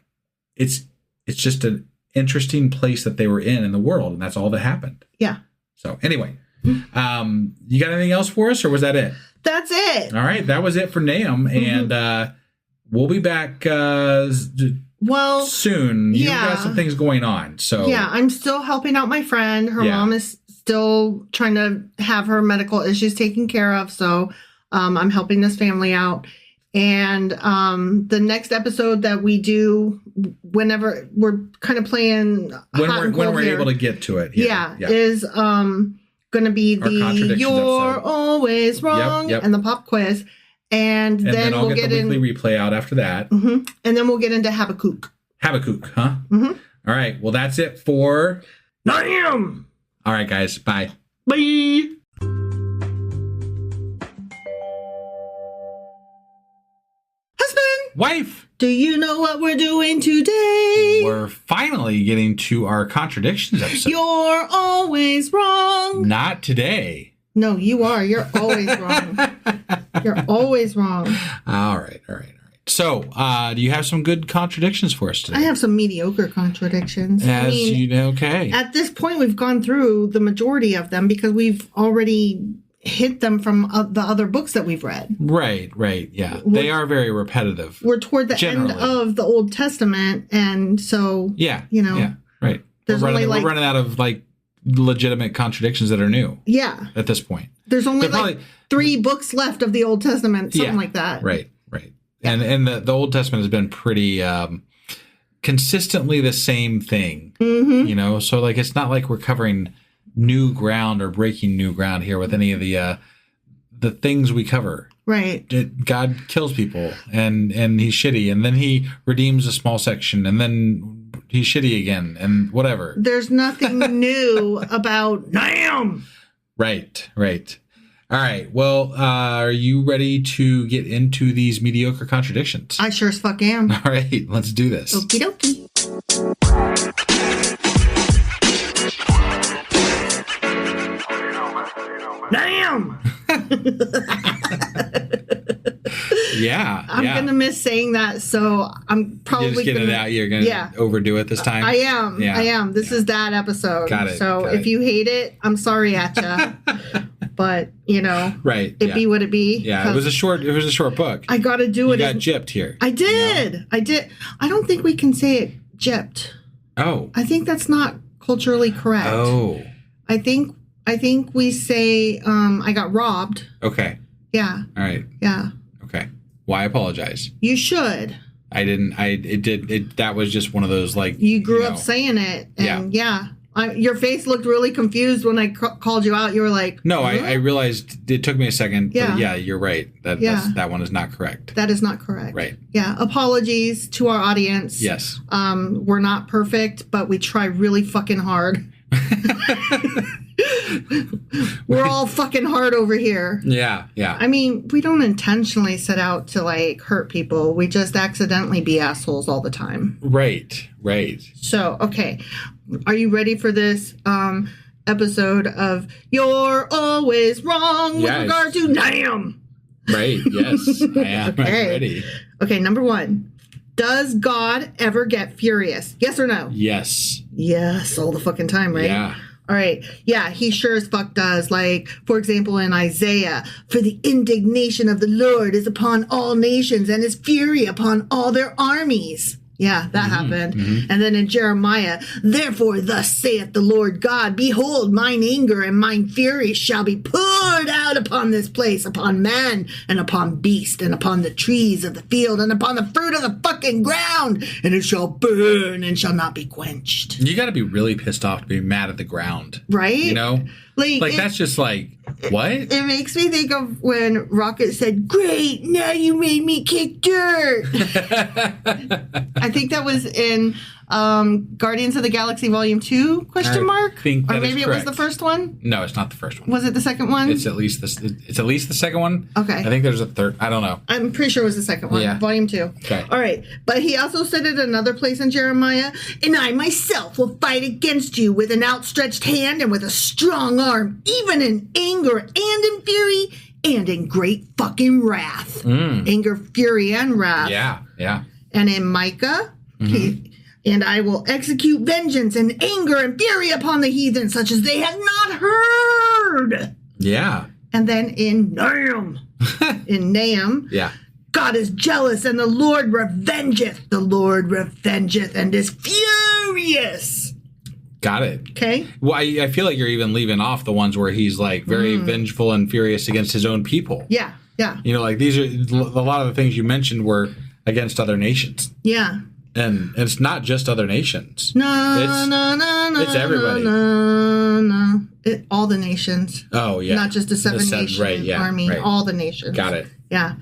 it's just an interesting place that they were in the world, and that's all that happened. Yeah. So anyway, you got anything else for us, or was that it? That's it. All right, that was it for Nahum, and we'll be back soon. You've got some things going on, so yeah, I'm still helping out my friend. Her mom is still trying to have her medical issues taken care of, so I'm helping this family out. And the next episode that we do, whenever we're kind of playing when we're able to get to it, is going to be the You're episode. Always Wrong and the pop quiz, and then I'll we'll get the weekly replay out after that, and then we'll get into Habakkuk. Habakkuk, huh? All right, well that's it for Nahum. All right, guys, bye. Bye. Wife, do you know what we're doing today? We're finally getting to our Contradictions episode. You're always wrong. Not today. No, you are. You're always wrong. You're always wrong. All right. So, do you have some good contradictions for us today? I have some mediocre contradictions. Okay. At this point, we've gone through the majority of them because we've already hit them from the other books that we've read. Right. Yeah. They are very repetitive. We're toward the end of the Old Testament, and so, yeah, right. We're running out of, like, legitimate contradictions that are new. Yeah. At this point. There's only 3 books left of the Old Testament, something like that. Right. And the Old Testament has been pretty consistently the same thing, you know? So, like, it's not like we're covering new ground or breaking new ground here with any of the things we cover. Right. God kills people and he's shitty, and then he redeems a small section, and then he's shitty again, and whatever. There's nothing new about Nahum. Right. All right. Well, are you ready to get into these mediocre contradictions? I sure as fuck am. All right, let's do this. Okie dokie. Nahum! I'm gonna miss saying that, so I'm probably You're just getting it out. You're gonna overdo it this time. I am. This is that episode. Got it. So if you hate it, I'm sorry at ya. But right? It be what it be. Yeah, it was a short book. I got to do it. You got gypped here. I did. I did. I don't think we can say it gypped. Oh. I think that's not culturally correct. Oh. I think we say I got robbed. Okay. Yeah. All right. Yeah. Okay. Well, I apologize. You should. I didn't. That was just one of those, like, you grew up saying it, and your face looked really confused when I called you out. You were like, no, I realized it took me a second. Yeah. But yeah, you're right. That one is not correct. That is not correct. Right. Yeah. Apologies to our audience. Yes. We're not perfect, but we try really fucking hard. We're all fucking hard over here. Yeah. I mean, we don't intentionally set out to, like, hurt people. We just accidentally be assholes all the time. Right. So, okay. Are you ready for this episode of You're Always Wrong with regard to Nahum? Right, yes, I am. Okay. I'm ready. Okay, number 1. Does God ever get furious? Yes or no? Yes. Yes, all the fucking time, right? Yeah. All right. Yeah, he sure as fuck does. Like, for example, in Isaiah, for the indignation of the Lord is upon all nations and his fury upon all their armies. Yeah, that happened. And then in Jeremiah, therefore thus saith the Lord God, behold, mine anger and mine fury shall be poured out upon this place, upon man and upon beast and upon the trees of the field and upon the fruit of the fucking ground, and it shall burn and shall not be quenched. You got to be really pissed off to be mad at the ground. Right? You know? Like, it, that's just like, what? It makes me think of when Rocket said, great, now you made me kick dirt. I think that was in Guardians of the Galaxy Volume 2, question mark? Think that or maybe is it was correct. the first one? No, it's not the first one. Was it the second one? It's at least the second one. Okay. I think there's a third. I don't know. I'm pretty sure it was the second one, Yeah. Volume 2. Okay. All right. But he also said it another place in Jeremiah, and I myself will fight against you with an outstretched hand and with a strong arm, even in anger and in fury and in great fucking wrath. Anger, fury, and wrath. Yeah. And in Micah, and I will execute vengeance and anger and fury upon the heathen, such as they have not heard. Yeah. And then in Nahum, Yeah. God is jealous, and the Lord revengeth. The Lord revengeth and is furious. Got it. Okay? Well, I feel like you're even leaving off the ones where he's like very vengeful and furious against his own people. Yeah. You know, like these are a lot of the things you mentioned were against other nations. Yeah. And it's not just other nations. No, it's everybody. No. All the nations. Oh, yeah. Not just a seven-nation army. Right. All the nations. Got it. Yeah.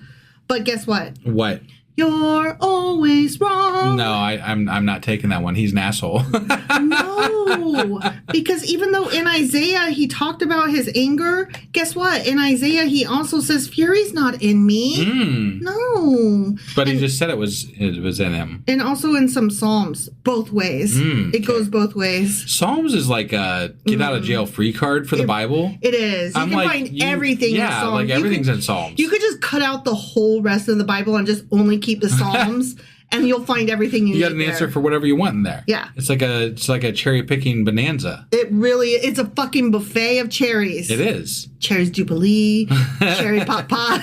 But guess what? What? You're always wrong. No, I'm not taking that one. He's an asshole. No, because even though in Isaiah he talked about his anger, guess what? In Isaiah he also says fury's not in me. No. But he just said it was in him. And also in some Psalms, both ways. It goes both ways. Psalms is like a get out of jail free card for the Bible. It is. You can find everything in Psalms. Yeah, like everything's in Psalms. You could just cut out the whole rest of the Bible and just only keep the Psalms, and you'll find everything you need. You got an answer for whatever you want in there. Yeah. It's like a cherry picking bonanza. It's a fucking buffet of cherries. It is. Cherries Jubilee, cherry pot pie,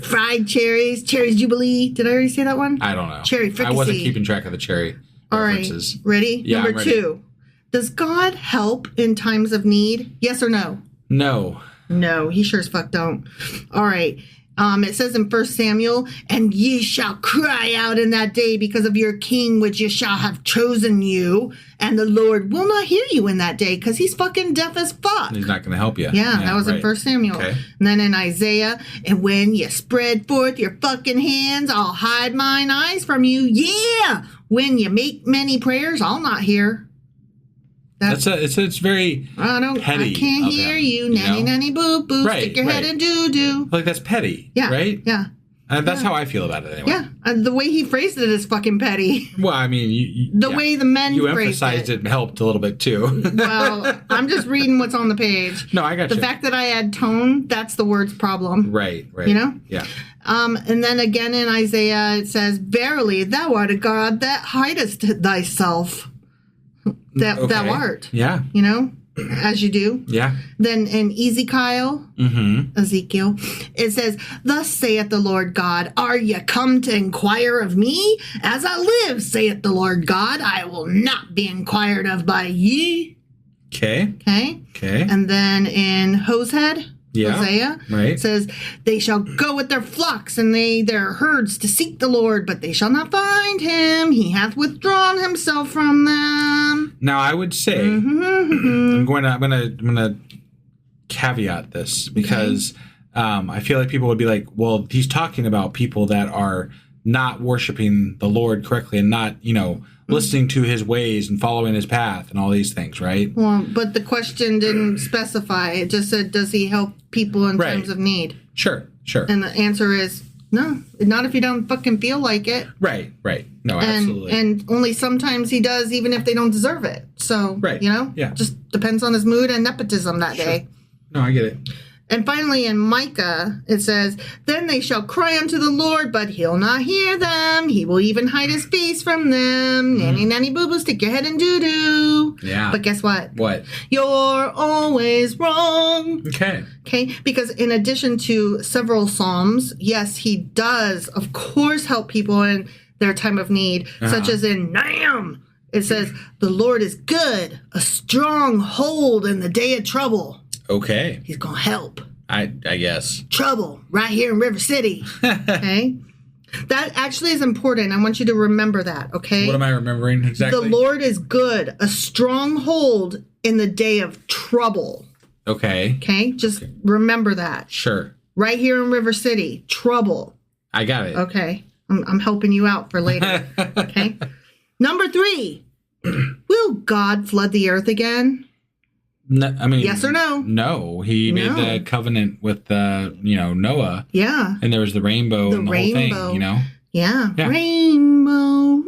fried cherries Jubilee. Did I already say that one? I don't know. Cherry fricassee. I wasn't keeping track of the cherry references. All right. Ready? Yeah, Number I'm ready. 2. Does God help in times of need? Yes or no? No. No, he sure as fuck don't. All right. It says in 1 Samuel, and ye shall cry out in that day because of your king, which ye shall have chosen you, and the Lord will not hear you in that day because he's fucking deaf as fuck. He's not going to help you. Yeah, that was in 1 Samuel. Okay. And then in Isaiah, and when you spread forth your fucking hands, I'll hide mine eyes from you. Yeah, when you make many prayers, I'll not hear. It's very I petty. can't hear you. Nanny, nanny, boo, boo. Right, Stick your head in doo doo. like that's petty. Yeah. Right. Yeah. That's how I feel about it anyway. Yeah. The way he phrased it is fucking petty. Well, I mean, The way the men you phrased emphasized it helped a little bit too. Well, I'm just reading what's on the page. No, I got The you. fact that I add tone, that's the word's problem. Right. You know? Yeah. And then again in Isaiah, it says, verily, thou art a God that hidest thyself. Thou art. Yeah. You know? As you do. Yeah. Then in Ezekiel, it says, thus saith the Lord God, are ye come to inquire of me? As I live, saith the Lord God, I will not be inquired of by ye. Okay. Okay. And then in Hosea, Right. it says, they shall go with their flocks and their herds to seek the Lord, but they shall not find him. He hath withdrawn himself from them. Now I would say I'm gonna caveat this because I feel like people would be like, well, he's talking about people that are not worshiping the Lord correctly and not, listening to his ways and following his path and all these things, right? Well, but the question didn't specify. It just said, does he help people in times of need? Sure. And the answer is No, not if you don't fucking feel like it. Right. No, absolutely. And only sometimes he does, even if they don't deserve it. So, Right. Yeah. Just depends on his mood and nepotism that day. No, I get it. And finally, in Micah, it says, "Then they shall cry unto the Lord, but he'll not hear them. He will even hide his face from them. Nanny, nanny, boo-boo, stick your head in doo-doo." Yeah. But guess what? What? You're always wrong. Okay. Okay? Because in addition to several Psalms, yes, he does, of course, help people in their time of need, such as in Nahum. It says, "The Lord is good, a strong hold in the day of trouble." Okay. He's going to help. I guess. Trouble right here in River City. Okay? That actually is important. I want you to remember that, okay? What am I remembering exactly? The Lord is good, a strong hold in the day of trouble. Okay. Okay? Just remember that. Sure. Right here in River City, trouble. I got it. Okay. I'm helping you out for later. Okay? Number 3. Will God flood the earth again? No, I mean, yes or no? No. He made the covenant with, Noah. Yeah. And there was the rainbow and the whole thing, Yeah. Yeah. Rainbow.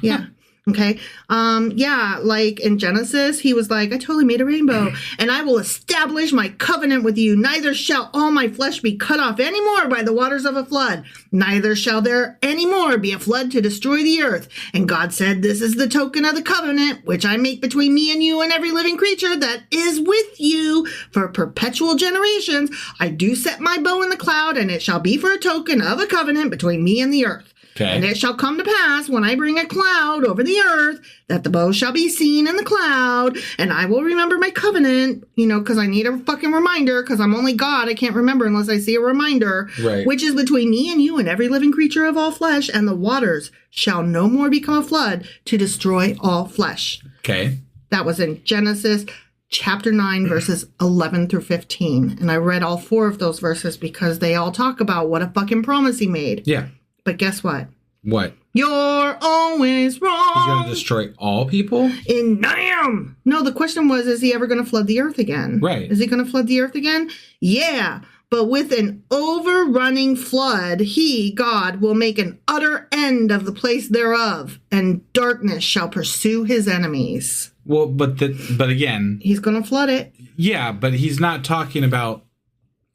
Yeah. Okay. Like in Genesis, he was like, "I totally made a rainbow, and I will establish my covenant with you. Neither shall all my flesh be cut off anymore by the waters of a flood. Neither shall there anymore be a flood to destroy the earth. And God said, this is the token of the covenant, which I make between me and you and every living creature that is with you for perpetual generations. I do set my bow in the cloud, and it shall be for a token of a covenant between me and the earth. Okay. And it shall come to pass when I bring a cloud over the earth that the bow shall be seen in the cloud, and I will remember my covenant," because I need a fucking reminder, because I'm only God. I can't remember unless I see a reminder, right. "which is between me and you and every living creature of all flesh, and the waters shall no more become a flood to destroy all flesh." Okay. That was in Genesis chapter 9, verses 11 through 15. And I read all 4 of those verses because they all talk about what a fucking promise he made. Yeah. But guess what? What? You're always wrong. He's going to destroy all people? In Nahum. No, the question was, is he ever going to flood the earth again? Right. Is he going to flood the earth again? Yeah. But with an overrunning flood, he, God, will make an utter end of the place thereof, and darkness shall pursue his enemies. Well, but again... He's going to flood it. Yeah, but he's not talking about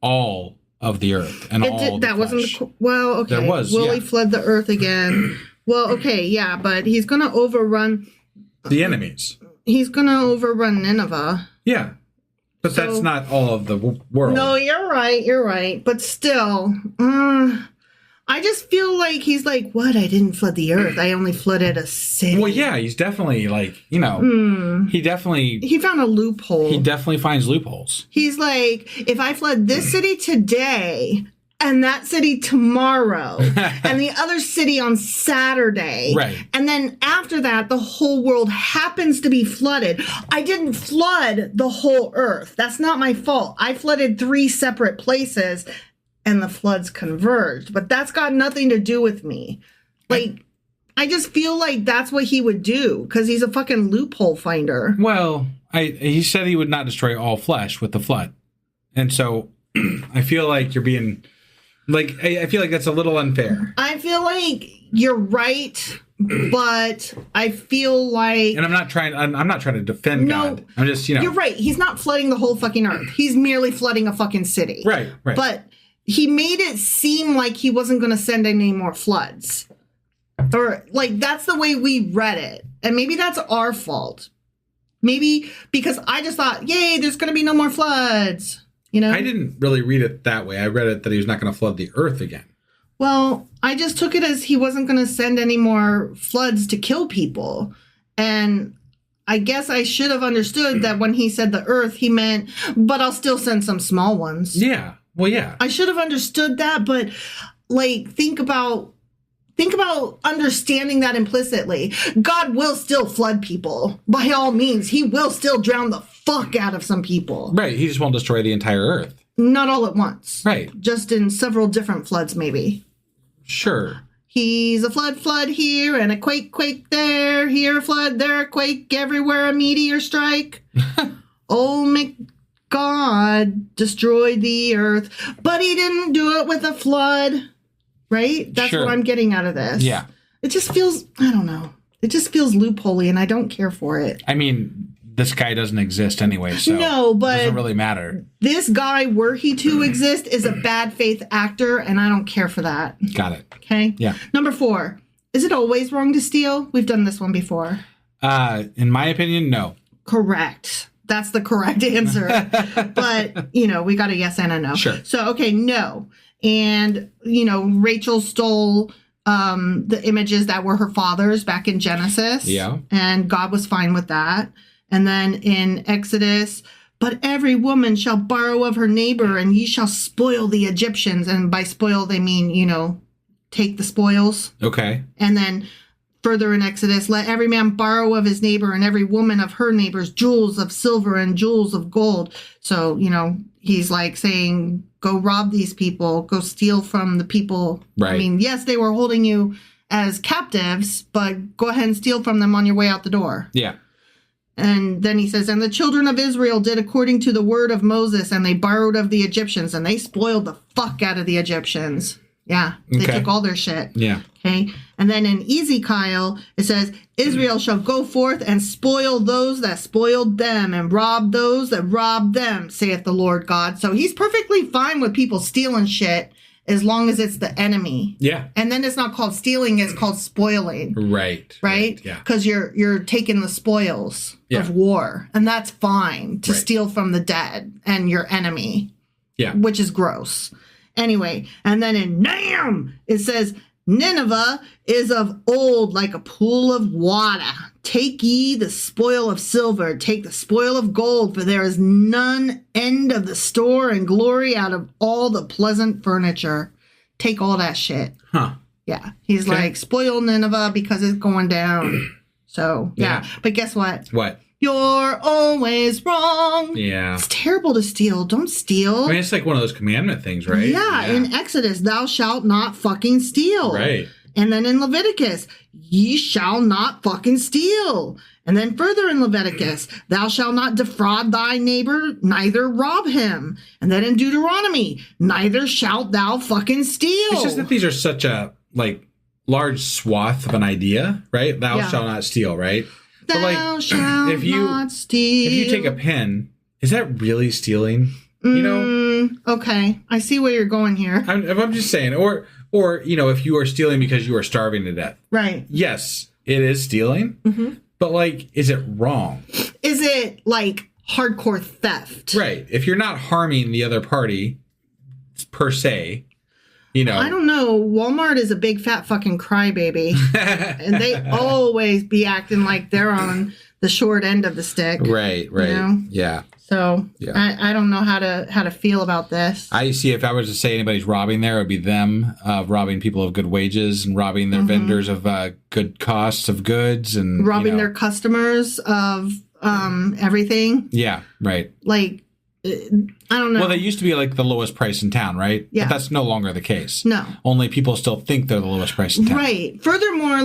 all of the earth and all that the wasn't flesh. well, okay. There was, Will he flood the earth again? Well, okay, yeah, but he's going to overrun... the enemies. He's going to overrun Nineveh. Yeah. But that's not all of the world. No, you're right. But still, I just feel like he's like, what? I didn't flood the earth. I only flooded a city. Well, yeah, he's definitely like, he found a loophole. He definitely finds loopholes. He's like, if I flood this city today and that city tomorrow and the other city on Saturday. Right. And then after that, the whole world happens to be flooded. I didn't flood the whole earth. That's not my fault. I flooded 3 separate places and the floods converged. But that's got nothing to do with me. Like, I just feel like that's what he would do because he's a fucking loophole finder. Well, he said he would not destroy all flesh with the flood. And so I feel like you're being... Like, I feel like that's a little unfair. I feel like you're right, but I feel like... And I'm not trying to defend God. I'm just, You're right. He's not flooding the whole fucking earth. He's merely flooding a fucking city. Right. But he made it seem like he wasn't going to send any more floods. Or, like, that's the way we read it. And maybe that's our fault. Maybe because I just thought, yay, there's going to be no more floods. I didn't really read it that way. I read it that he was not going to flood the earth again. Well, I just took it as he wasn't going to send any more floods to kill people. And I guess I should have understood that when he said the earth, he meant, but I'll still send some small ones. Yeah. Well, yeah. I should have understood that, but like, think about understanding that implicitly. God will still flood people. By all means, he will still drown the fuck out of some people. Right. He just won't destroy the entire earth. Not all at once. Right. Just in several different floods, maybe. Sure. He's a flood here, and a quake there. Here a flood, there a quake, everywhere a meteor strike. Old God destroyed the earth, but he didn't do it with a flood. Right? That's Sure. what I'm getting out of this. Yeah. It just feels, I don't know. It just feels loopholey, and I don't care for it. I mean, this guy doesn't exist anyway, so No, but it doesn't really matter. This guy, were he to exist, is a bad faith actor, and I don't care for that. Got it. Okay? Yeah. Number 4. Is it always wrong to steal? We've done this one before. In my opinion, no. Correct. That's the correct answer. But, we got a yes and a no. Sure. So, okay, no. And, Rachel stole the images that were her father's back in Genesis. Yeah. And God was fine with that. And then in Exodus, but every woman shall borrow of her neighbor, and ye shall spoil the Egyptians. And by spoil, they mean, take the spoils. Okay. And then further in Exodus, let every man borrow of his neighbor and every woman of her neighbors jewels of silver and jewels of gold. So, he's like saying, go rob these people, go steal from the people. Right. I mean, yes, they were holding you as captives, but go ahead and steal from them on your way out the door. Yeah. And then he says, and the children of Israel did according to the word of Moses, and they borrowed of the Egyptians, and they spoiled the fuck out of the Egyptians. Yeah, they Okay. took all their shit. Yeah. Okay. And then in Ezekiel, it says, Israel shall go forth and spoil those that spoiled them and rob those that robbed them, saith the Lord God. So he's perfectly fine with people stealing shit as long as it's the enemy. Yeah. And then it's not called stealing, it's called spoiling. Right. Right? Yeah. Because you're taking the spoils Yeah. of war. And that's fine to Right. steal from the dead and your enemy. Yeah. Which is gross. Anyway, and then in Nahum, it says, Nineveh is of old like a pool of water. Take ye the spoil of silver, take the spoil of gold, for there is none end of the store and glory out of all the pleasant furniture. Take all that shit. Huh. Yeah. He's Okay. like, spoil Nineveh because it's going down. So, yeah. Yeah. But guess what? What? You're always wrong. Yeah. It's terrible to steal. Don't steal. I mean, it's like one of those commandment things, right? Yeah, in Exodus, thou shalt not fucking steal. Right. And then in Leviticus, ye shall not fucking steal. And then further in Leviticus, thou shalt not defraud thy neighbor, neither rob him. And then in Deuteronomy, neither shalt thou fucking steal. It's just that these are such a, large swath of an idea, right? Thou Yeah. shalt not steal, right? Thou shalt not steal. If you take a pen, is that really stealing? Okay, I see where you're going here. I'm just saying, or if you are stealing because you are starving to death, Right. yes, it is stealing. Mm-hmm. But is it wrong? Is it like hardcore theft? Right. If you're not harming the other party per se, I don't know. Walmart is a big fat fucking crybaby. And they always be acting like they're on the short end of the stick. Right. Yeah. So Yeah. I don't know how to feel about this. I see. If I was to say anybody's robbing there, it would be them robbing people of good wages and robbing their vendors of good costs of goods and Robbing their customers of everything. Yeah. Right. I don't know. Well, they used to be the lowest price in town, right? Yeah. But that's no longer the case. No. Only people still think they're the lowest price in town. Right. Furthermore,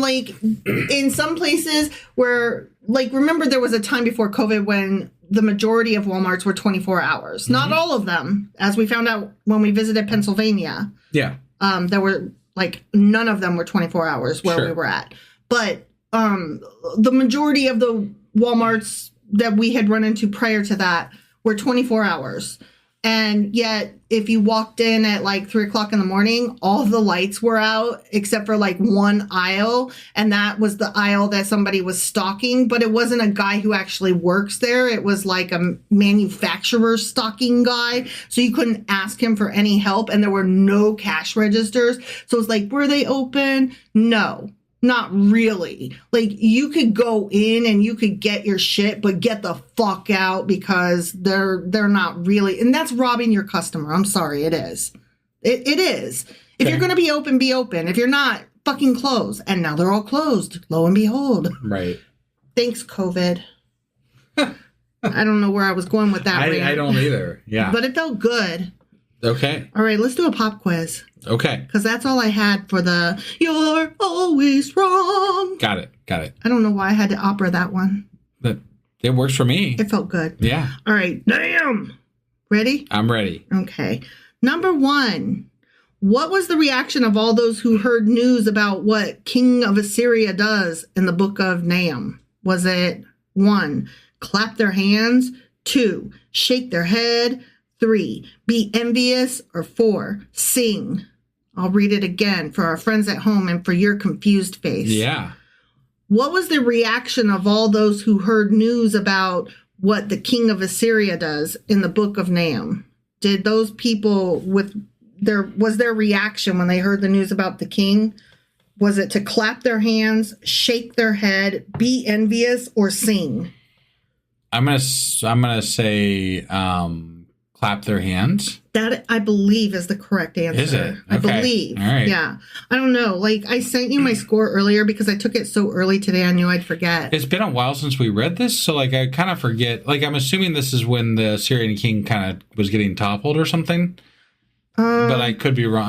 in some places where, remember there was a time before COVID when the majority of Walmarts were 24 hours. Not all of them, as we found out when we visited Pennsylvania. Yeah. There were, none of them were 24 hours where Sure. we were at. But the majority of the Walmarts that we had run into prior to that were 24 hours. And yet, if you walked in at 3 o'clock in the morning, all the lights were out except for one aisle. And that was the aisle that somebody was stocking. But it wasn't a guy who actually works there. It was a manufacturer stocking guy. So you couldn't ask him for any help. And there were no cash registers. So it's were they open? No. Not really. You could go in and you could get your shit, but get the fuck out because they're not really. And that's robbing your customer. I'm sorry, it is. It is. If you're going to be open, be open. If you're not, fucking close. And now they're all closed. Lo and behold. Right. Thanks, COVID. I don't know where I was going with that. I don't either. Yeah. But it felt good. Okay. All right, let's do a pop quiz. Okay. Because that's all I had for the You're Always Wrong. Got it. I don't know why I had to opera that one. But it works for me. It felt good. Yeah. All right. Damn. Ready? I'm ready. Okay. Number 1. What was the reaction of all those who heard news about what King of Assyria does in the book of Nahum? Was it 1, clap their hands, 2, shake their head, 3, be envious, or 4, sing? I'll read it again for our friends at home and for your confused face. Yeah. What was the reaction of all those who heard news about what the king of Assyria does in the book of Nahum? Did those people was their reaction when they heard the news about the king? Was it to clap their hands, shake their head, be envious, or sing? I'm gonna say clap their hands. That, I believe, is the correct answer. Is it? Okay. I believe. All right. Yeah. I don't know. Like, I sent you my score earlier because I took it so early today I knew I'd forget. It's been a while since we read this, so like I kind of forget. Like, I'm assuming this is when the Syrian king kind of was getting toppled or something. But I could be wrong.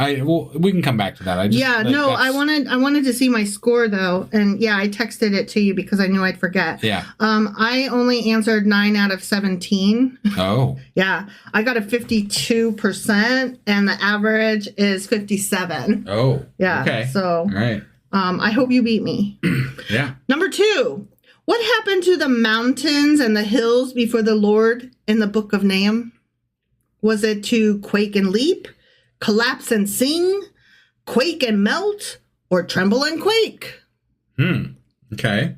We can come back to that. I wanted to see my score though, and yeah, I texted it to you because I knew I'd forget. Yeah. I only answered 9 out of 17. Oh. Yeah, I got a 52%, and the average is 57. Oh. Yeah. Okay. So. All right. I hope you beat me. Yeah. Number 2. What happened to the mountains and the hills before the Lord in the book of Nahum? Was it to quake and leap, collapse and sing, quake and melt, or tremble and quake? Okay.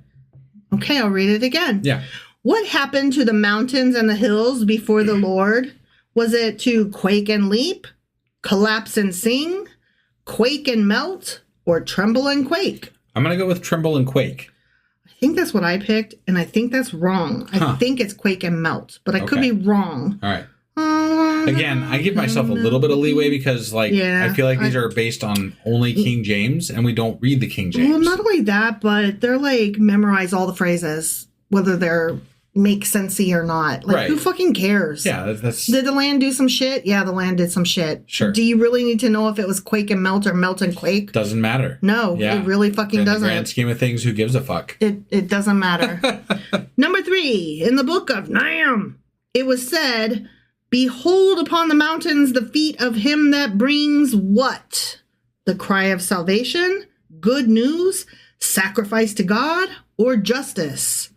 Okay, I'll read it again. Yeah. What happened to the mountains and the hills before the Lord? Was it to quake and leap, collapse and sing, quake and melt, or tremble and quake? I'm going to go with tremble and quake. I think that's what I picked, and I think that's wrong. I think it's quake and melt, but I could be wrong. All right. Again, I give myself a little bit of leeway because, like, I feel like these are based on only King James, and we don't read the King James. Well, not only that, but they're like memorize all the phrases, whether they're make sensey or not. Like, who fucking cares? Yeah, that's. Did the land do some shit? Yeah, the land did some shit. Sure. Do you really need to know if it was quake and melt or melt and quake? Doesn't matter. No, it really fucking doesn't. In the grand scheme of things, who gives a fuck? It doesn't matter. Number 3, in the book of Nahum, it was said, behold upon the mountains the feet of him that brings what? The cry of salvation, good news, sacrifice to God, or justice?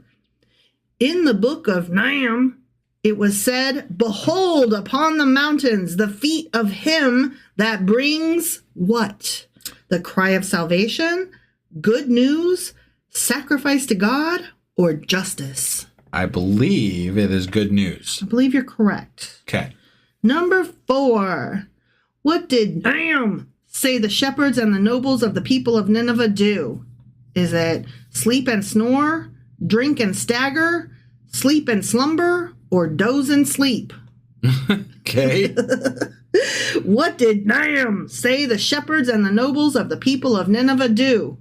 In the book of Nahum, it was said, behold upon the mountains the feet of him that brings what? The cry of salvation, good news, sacrifice to God, or justice? I believe it is good news. I believe you're correct. Okay. Number 4. What did Nahum say the shepherds and the nobles of the people of Nineveh do? Is it sleep and snore, drink and stagger, sleep and slumber, or doze and sleep? Okay. What did Nahum say the shepherds and the nobles of the people of Nineveh do?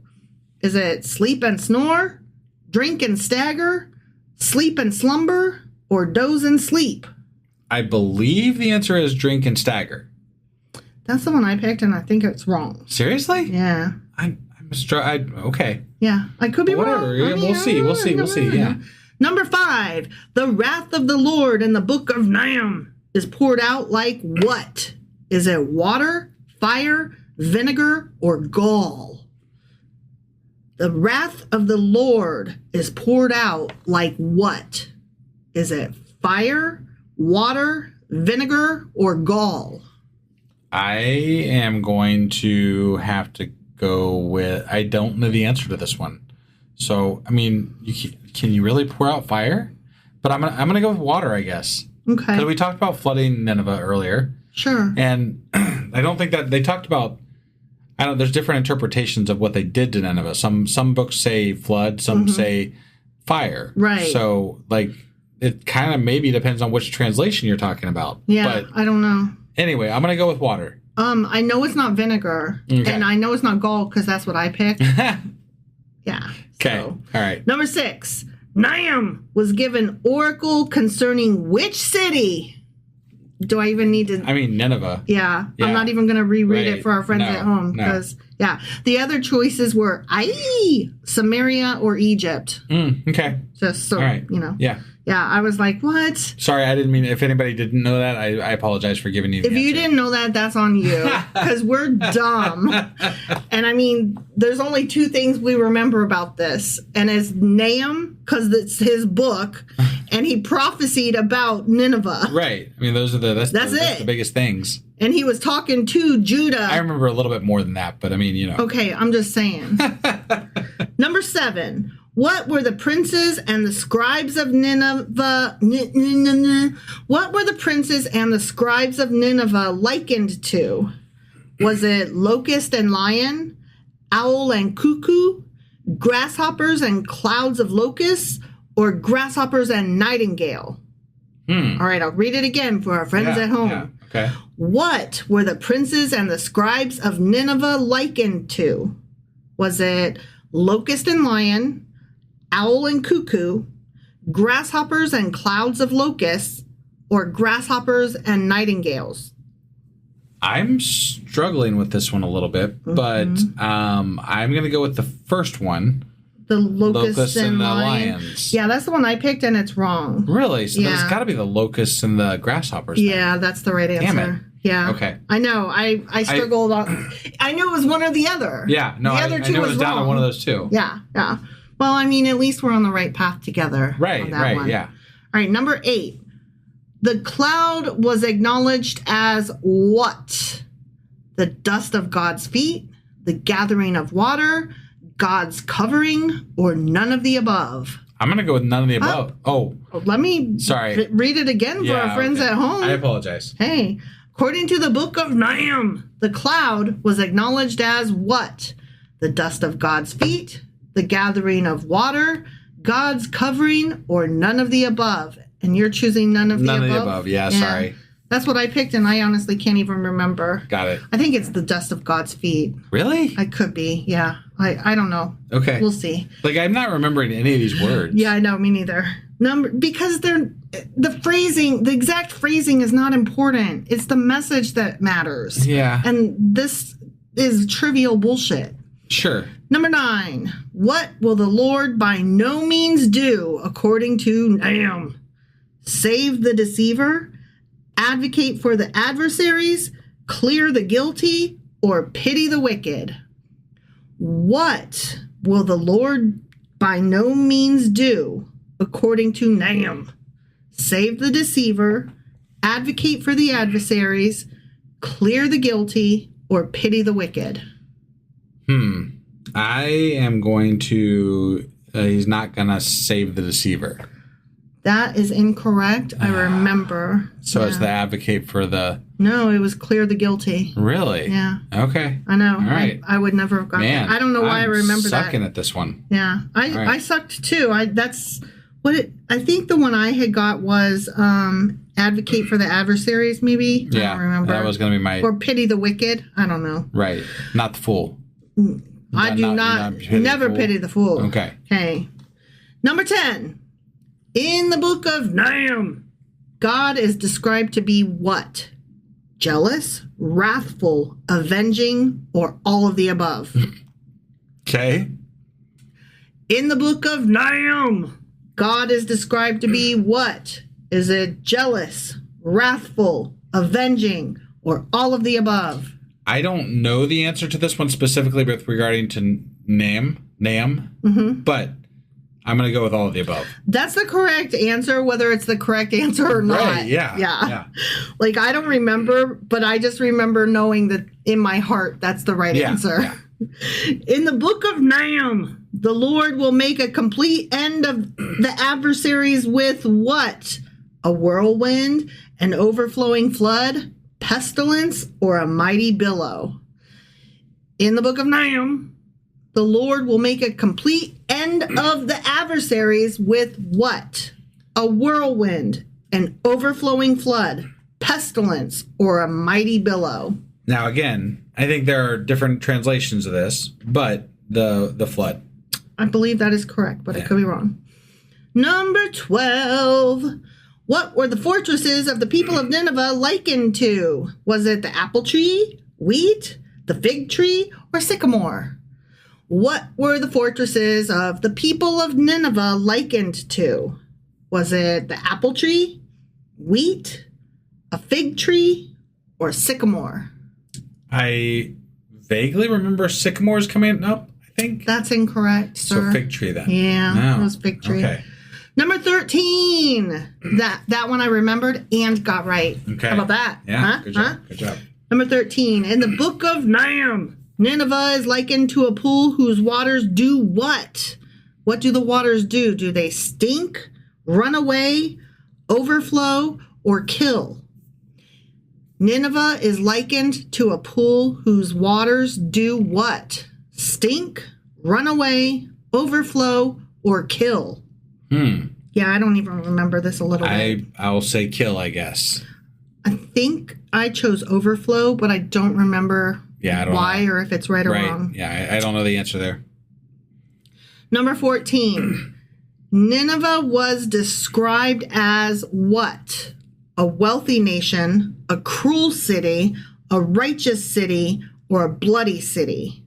Is it sleep and snore, drink and stagger, sleep and slumber, or doze and sleep? I believe the answer is drink and stagger. That's the one I picked, and I think it's wrong. Seriously? Yeah. Okay. Yeah, I could be wrong. Whatever. We'll see. Yeah. Number 5. The wrath of the Lord in the book of Nahum is poured out like what? Is it water, fire, vinegar, or gall? The wrath of the Lord is poured out like what? Is it fire, water, vinegar, or gall? I am going to have to go with, I don't know the answer to this one. So, I mean, can you really pour out fire? But I'm gonna go with water, I guess. Okay. Because we talked about flooding Nineveh earlier. Sure. And I don't think that they talked about, there's different interpretations of what they did to Nineveh. Some books say flood, some say fire. Right. So, like, it kind of maybe depends on which translation you're talking about. Yeah, but I don't know. Anyway, I'm going to go with water. I know it's not vinegar, and I know it's not gall because that's what I picked. Yeah. Okay. So. All right. Number 6. Nahum was given oracle concerning which city? Do I even need to? I mean, Nineveh. Yeah. I'm not even going to reread it for our friends at home because Yeah. The other choices were Samaria or Egypt. Okay. Just so, All right. Yeah. Yeah, I was like, what? Sorry, I didn't mean, if anybody didn't know that, I apologize for giving you the If you answer. didn't know that, that's on you. Because we're dumb. And I mean, there's only two things we remember about this. And it's Nahum, because it's his book, and he prophesied about Nineveh. Right. I mean, that's the biggest things. And he was talking to Judah. I remember a little bit more than that, but I mean, Okay, I'm just saying. Number 7. What were the princes and the scribes of Nineveh? What were the princes and the scribes of Nineveh likened to? Was it locust and lion, owl and cuckoo, grasshoppers and clouds of locusts, or grasshoppers and nightingale? All right, I'll read it again for our friends at home. Yeah. Okay. What were the princes and the scribes of Nineveh likened to? Was it locust and lion, owl and cuckoo, grasshoppers and clouds of locusts, or grasshoppers and nightingales? I'm struggling with this one a little bit, but I'm going to go with the first one. The locusts and the lion. lions. Yeah, that's the one I picked, and it's wrong. Really? So Yeah. there's got to be the locusts and the grasshoppers. then. Yeah, that's the right answer. Damn it. Yeah. Okay. I know. I struggled on. I knew it was one or the other. Yeah. No, the I other two knew it was down to wrong. one of those two. Yeah. Yeah. Well, I mean, at least we're on the right path together. Right. on that Right. one. Yeah. All right. Number 8. The cloud was acknowledged as what? The dust of God's feet, the gathering of water, God's covering, or none of the above? I'm going to go with none of the above. Let me Sorry. read it again for our friends okay. at home. I apologize. Hey, according to the book of Nahum, the cloud was acknowledged as what? The dust of God's feet, the gathering of water, God's covering, or none of the above? And you're choosing none of the above? None of the above. Yeah, sorry. That's what I picked, and I honestly can't even remember. Got it. I think it's the dust of God's feet. Really? I could be, yeah. I don't know. Okay. We'll see. Like, I'm not remembering any of these words. Yeah, I know, me neither. Because the phrasing, the exact phrasing is not important. It's the message that matters. Yeah. And this is trivial bullshit. Sure. Number 9. What will the Lord by no means do according to Nahum? Save the deceiver, advocate for the adversaries, clear the guilty, or pity the wicked? What will the Lord by no means do according to Nahum? Save the deceiver, advocate for the adversaries, clear the guilty, or pity the wicked? I am going to, he's not going to save the deceiver. That is incorrect. I remember. So it's the advocate for the... No, it was clear the guilty. Really? Yeah. Okay. I know. All right. I would never have gotten Man, that. I don't know why I remember that. sucking at this one. Yeah. I sucked too. I think the one I had got was advocate for the adversaries, maybe. Yeah. I don't remember. That was going to be my... Or pity the wicked. I don't know. Right. Not the fool. I do not never pity the fool. Okay. Okay. Number 10. In the book of Nahum, God is described to be what? Jealous, wrathful, avenging, or all of the above? Okay. In the book of Nahum, God is described to be what? Is it jealous, wrathful, avenging, or all of the above? I don't know the answer to this one specifically with regarding to Nahum, but I'm going to go with all of the above. That's the correct answer, whether it's the correct answer or not. Right, yeah. Like, I don't remember, but I just remember knowing that in my heart, that's the right answer. Yeah. In the book of Nahum, the Lord will make a complete end of the adversaries with what? A whirlwind, an overflowing flood, pestilence, or a mighty billow? In the book of Nahum, the Lord will make a complete end of the adversaries with what? A whirlwind, an overflowing flood, pestilence, or a mighty billow? Now, again, I think there are different translations of this, but the flood. I believe that is correct, but I could be wrong. Number 12. What were the fortresses of the people of Nineveh likened to? Was it the apple tree, wheat, the fig tree, or sycamore? What were the fortresses of the people of Nineveh likened to? Was it the apple tree, wheat, a fig tree, or sycamore? I vaguely remember sycamores coming up, I think. That's incorrect, sir. So fig tree then. Yeah, it was fig tree. Okay. Number 13. That one I remembered and got right. Okay. How about that? Yeah, good job. Good job. Number 13. In the book of Nahum, Nineveh is likened to a pool whose waters do what? What do the waters do? Do they stink, run away, overflow, or kill? Nineveh is likened to a pool whose waters do what? Stink, run away, overflow, or kill? Yeah, I don't even remember this a little bit. I'll say kill, I guess. I think I chose overflow, but I don't remember why or if it's right or wrong. Yeah, I don't know the answer there. Number 14. Nineveh was described as what? A wealthy nation, a cruel city, a righteous city, or a bloody city?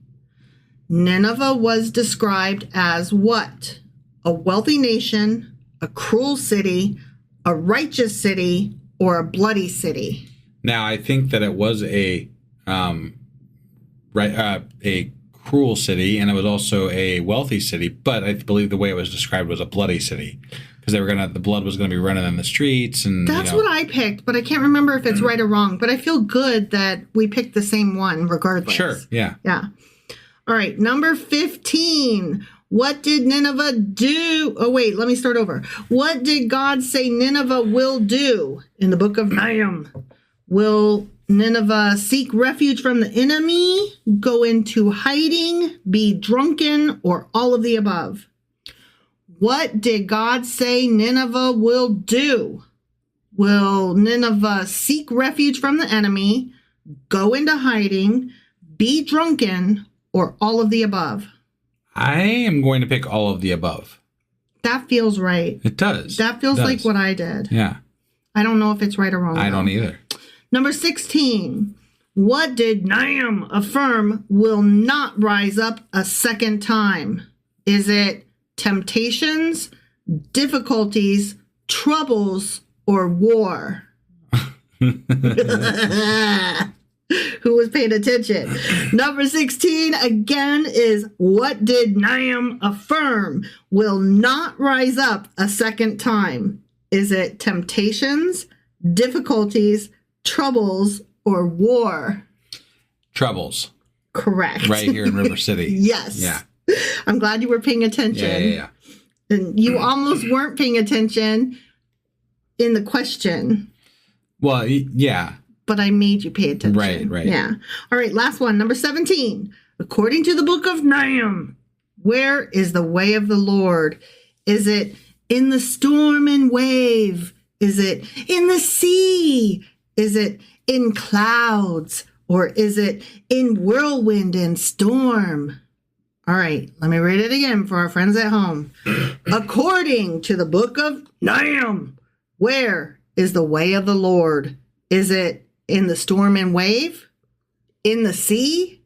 Nineveh was described as what? A wealthy nation, a cruel city, a righteous city, or a bloody city? Now, I think that it was a cruel city, and it was also a wealthy city, but I believe the way it was described was a bloody city, because the blood was gonna be running in the streets, and that's what I picked, but I can't remember if it's right or wrong. But I feel good that we picked the same one, regardless. Sure. Yeah. Yeah. All right. Number 15. What did Nineveh do? Oh, wait, let me start over. What did God say Nineveh will do in the book of Nahum? Will Nineveh seek refuge from the enemy, go into hiding, be drunken, or all of the above? What did God say Nineveh will do? Will Nineveh seek refuge from the enemy, go into hiding, be drunken, or all of the above? I am going to pick all of the above. That feels right. It does. That feels like what I did. Yeah. I don't know if it's right or wrong. I don't either. Number 16. What did Nahum affirm will not rise up a second time? Is it temptations, difficulties, troubles, or war? Who was paying attention? Number 16 again is what did Nahum affirm will not rise up a second time? Is it temptations, difficulties, troubles, or war? Troubles. Correct. Right here in River City. Yes. Yeah. I'm glad you were paying attention. Yeah. And you almost weren't paying attention in the question. Well, yeah. But I made you pay attention. Right. Yeah. All right, last one. Number 17. According to the book of Nahum, where is the way of the Lord? Is it in the storm and wave? Is it in the sea? Is it in clouds? Or is it in whirlwind and storm? All right, let me read it again for our friends at home. According to the book of Nahum, where is the way of the Lord? Is it in the storm and wave? In the sea?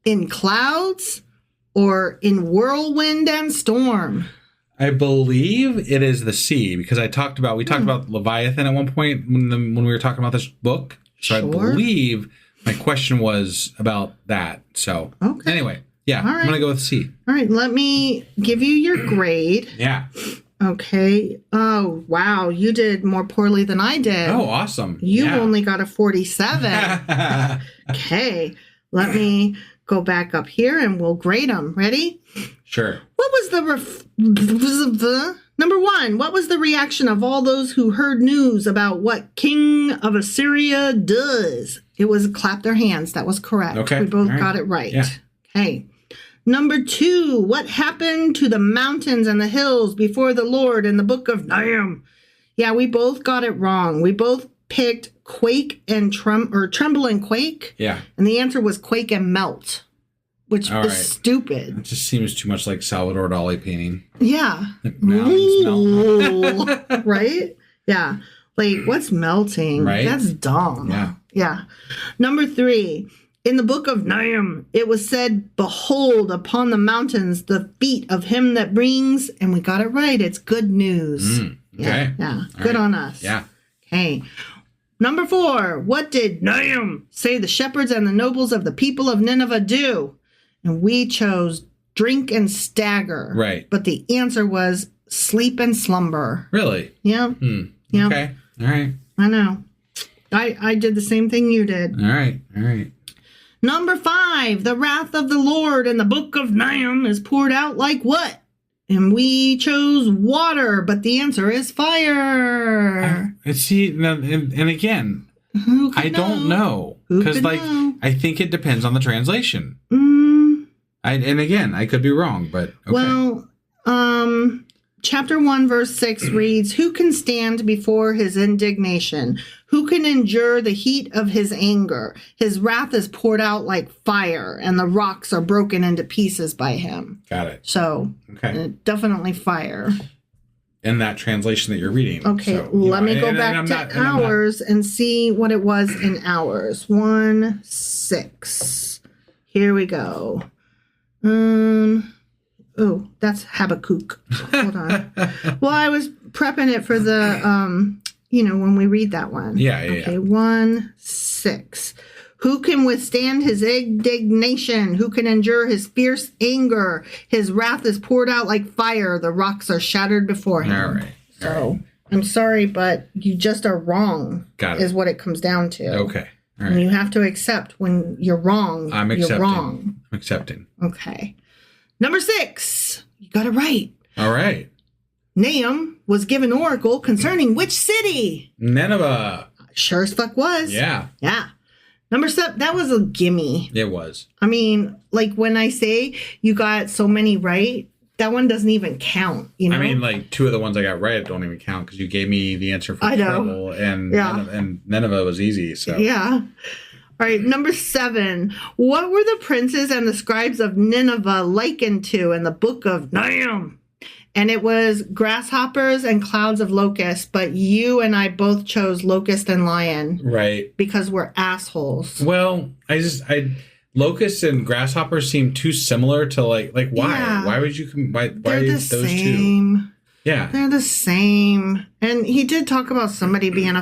In clouds? Or in whirlwind and storm? I believe it is the sea, because we talked about Leviathan at one point when we were talking about this book. So Sure. I believe my question was about that. So anyway, yeah, All right. I'm going to go with C. All right, let me give you your grade. Yeah. Okay. Oh, wow. You did more poorly than I did. Oh, awesome. You Yeah. only got a 47. Okay. Let me go back up here and we'll grade them. Ready? Sure. What was number 1, what was the reaction of all those who heard news about what King of Assyria does? It was clap their hands. That was correct. Okay. We both All right. got it right. Yeah. Okay. Number 2, what happened to the mountains and the hills before the Lord in the book of Nahum? Yeah, we both got it wrong. We both picked quake and tremble and quake. Yeah. And the answer was quake and melt, which All is right. stupid. It just seems too much like Salvador Dali painting. Yeah. Like mountains melt. Right? Yeah. Like, what's melting? Right? That's dumb. Yeah. Yeah. Number 3, In the book of Nahum, it was said, behold, upon the mountains, the feet of him that brings, and we got it right. It's good news. Okay. Yeah. All Good right. on us. Yeah. Okay. Number 4, what did Nahum say the shepherds and the nobles of the people of Nineveh do? And we chose drink and stagger. Right. But the answer was sleep and slumber. Really? Yeah. Yeah. Okay. All right. I know. I did the same thing you did. All right. All right. Number 5, the wrath of the Lord in the book of Nahum is poured out like what? And we chose water, but the answer is fire. See, and again, I don't know. Because, like, I think it depends on the translation. And again, I could be wrong, but okay. Well, chapter 1, verse 6 reads, who can stand before his indignation? Who can endure the heat of his anger? His wrath is poured out like fire, and the rocks are broken into pieces by him. Got it. So, definitely fire. In that translation that you're reading. Okay, so, let me go back to ours and see what it was in ours. 1:6. Here we go. Oh, that's Habakkuk. Hold on. Well, I was prepping it for the, when we read that one. Yeah. Okay, 1:6. Who can withstand his indignation? Who can endure his fierce anger? His wrath is poured out like fire. The rocks are shattered before him. All right. So I'm sorry, but you just are wrong. Got it. Is what it comes down to. Okay. All right. And you have to accept when you're wrong. I'm accepting. You're wrong. I'm accepting. Okay. Number 6. You got it right. All right. Nahum was given oracle concerning which city? Nineveh. Sure as fuck was. Yeah. Yeah. Number 7. That was a gimme. It was. I mean, like when I say you got so many right, that one doesn't even count. You know. I mean, like 2 of the ones I got right don't even count because you gave me the answer for I know. trouble, and Yeah. and Nineveh was easy. So Yeah. All right, number 7. What were the princes and the scribes of Nineveh likened to in the book of Nahum? And it was grasshoppers and clouds of locusts, but you and I both chose locust and lion. Right. Because we're assholes. Well, locusts and grasshoppers seem too similar to like why? Yeah. Why would you why They're those the two? same. Yeah. They're the same. And he did talk about somebody being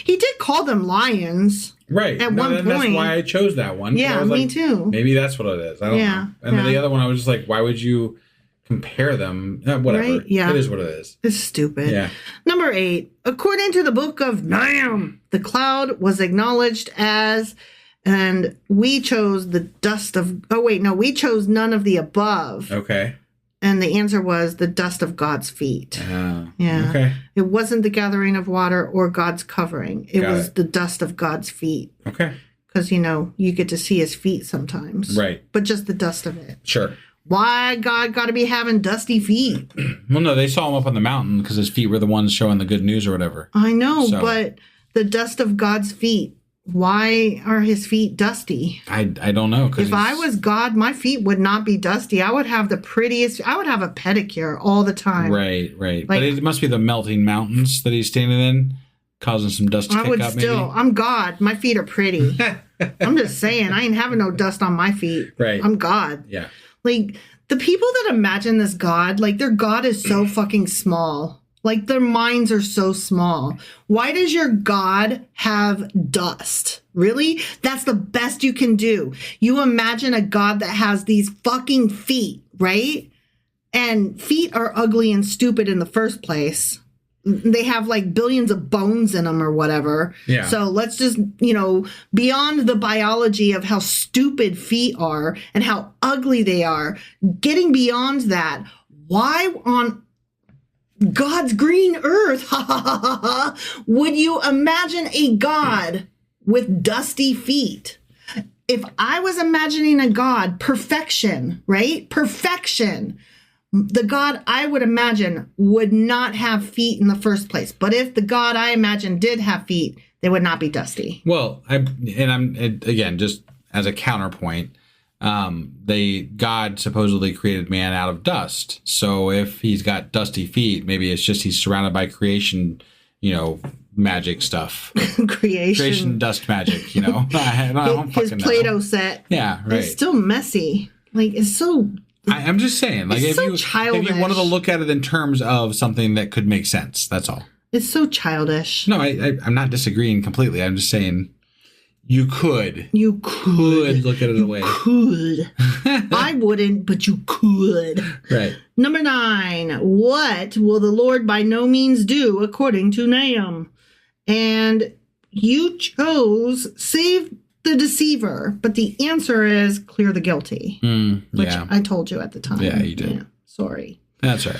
he did call them lions. Right. At one That's point. why I chose that one. Yeah, I was me like, too. Maybe that's what it is. I don't know. And then the other one, I was just like, why would you compare them? Whatever. Right? Yeah. It is what it is. It's stupid. Yeah. Number 8. According to the book of Nahum, the cloud was acknowledged as, and we chose the dust of, we chose none of the above. Okay. And the answer was the dust of God's feet. Yeah. Okay. It wasn't the gathering of water or God's covering. It was the dust of God's feet. Okay. Because, you get to see his feet sometimes. Right. But just the dust of it. Sure. Why God got to be having dusty feet? Well, no, they saw him up on the mountain because his feet were the ones showing the good news or whatever. I know, but the dust of God's feet. Why are his feet dusty? I don't know. If I was God, my feet would not be dusty. I would have the prettiest. I would have a pedicure all the time. Right. But it must be the melting mountains that he's standing in, causing some dust to kick up. Maybe. I'm God. My feet are pretty. I'm just saying, I ain't having no dust on my feet. Right. I'm God. Yeah. Like the people that imagine this God, like their God is so fucking small. Like their minds are so small. Why does your God have dust? Really? That's the best you can do. You imagine a God that has these fucking feet, right? And feet are ugly and stupid in the first place. They have like billions of bones in them or whatever. Yeah. So let's just, beyond the biology of how stupid feet are and how ugly they are, getting beyond that, why on God's green earth, would you imagine a God with dusty feet? If I was imagining a God, perfection, right? Perfection. The God I would imagine would not have feet in the first place. But if the God I imagine did have feet, they would not be dusty. Well, again, just as a counterpoint, God supposedly created man out of dust. So if he's got dusty feet, maybe it's just he's surrounded by creation, magic stuff. Creation dust magic, you know. I don't his fucking Play-Doh know. set. Yeah, right. It's still messy. Like, it's so... I'm just saying, like, it's if you wanted to look at it in terms of something that could make sense, that's all. It's so childish. No, I'm not disagreeing completely. I'm just saying you could. You could look at it away. Could. I wouldn't, but you could. Right. Number 9. What will the Lord by no means do according to Nahum? And you chose save the deceiver, but the answer is clear the guilty. Which I told you at the time. Yeah, you did. Yeah, sorry. That's right.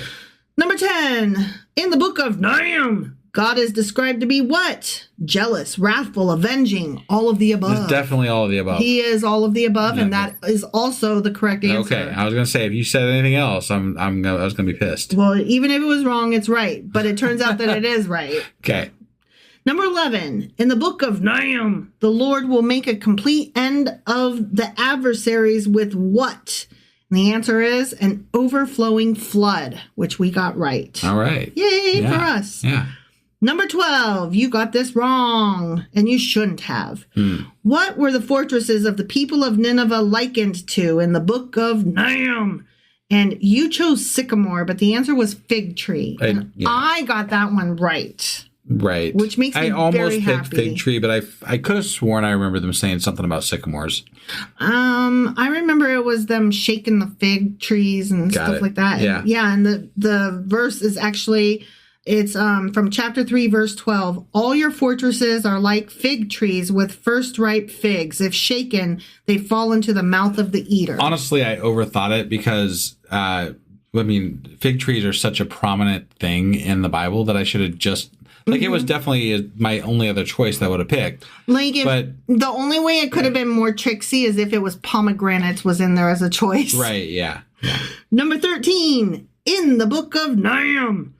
Number 10. In the book of Nahum, God is described to be what? Jealous, wrathful, avenging, all of the above. It's definitely all of the above. He is all of the above, and that is also the correct answer. Okay, I was going to say, if you said anything else, I was going to be pissed. Well, even if it was wrong, it's right. But it turns out that it is right. Okay. Number 11, in the book of Nahum, the Lord will make a complete end of the adversaries with what? And the answer is an overflowing flood, which we got right. All right. Yay for us. Yeah. Number 12, you got this wrong, and you shouldn't have. What were the fortresses of the people of Nineveh likened to in the book of Nahum? And you chose sycamore, but the answer was fig tree. I got that one right. Right. Which makes me very happy. I almost picked fig tree, but I could have sworn I remember them saying something about sycamores. I remember it was them shaking the fig trees and stuff like that. Yeah. And the verse is actually, it's from chapter 3, verse 12. All your fortresses are like fig trees with first ripe figs. If shaken, they fall into the mouth of the eater. Honestly, I overthought it because fig trees are such a prominent thing in the Bible that I should have just... Like, it was definitely my only other choice that I would have picked. Like, the only way it could have been more tricksy is if it was pomegranates was in there as a choice. Right, yeah. Number 13, in the book of Nahum,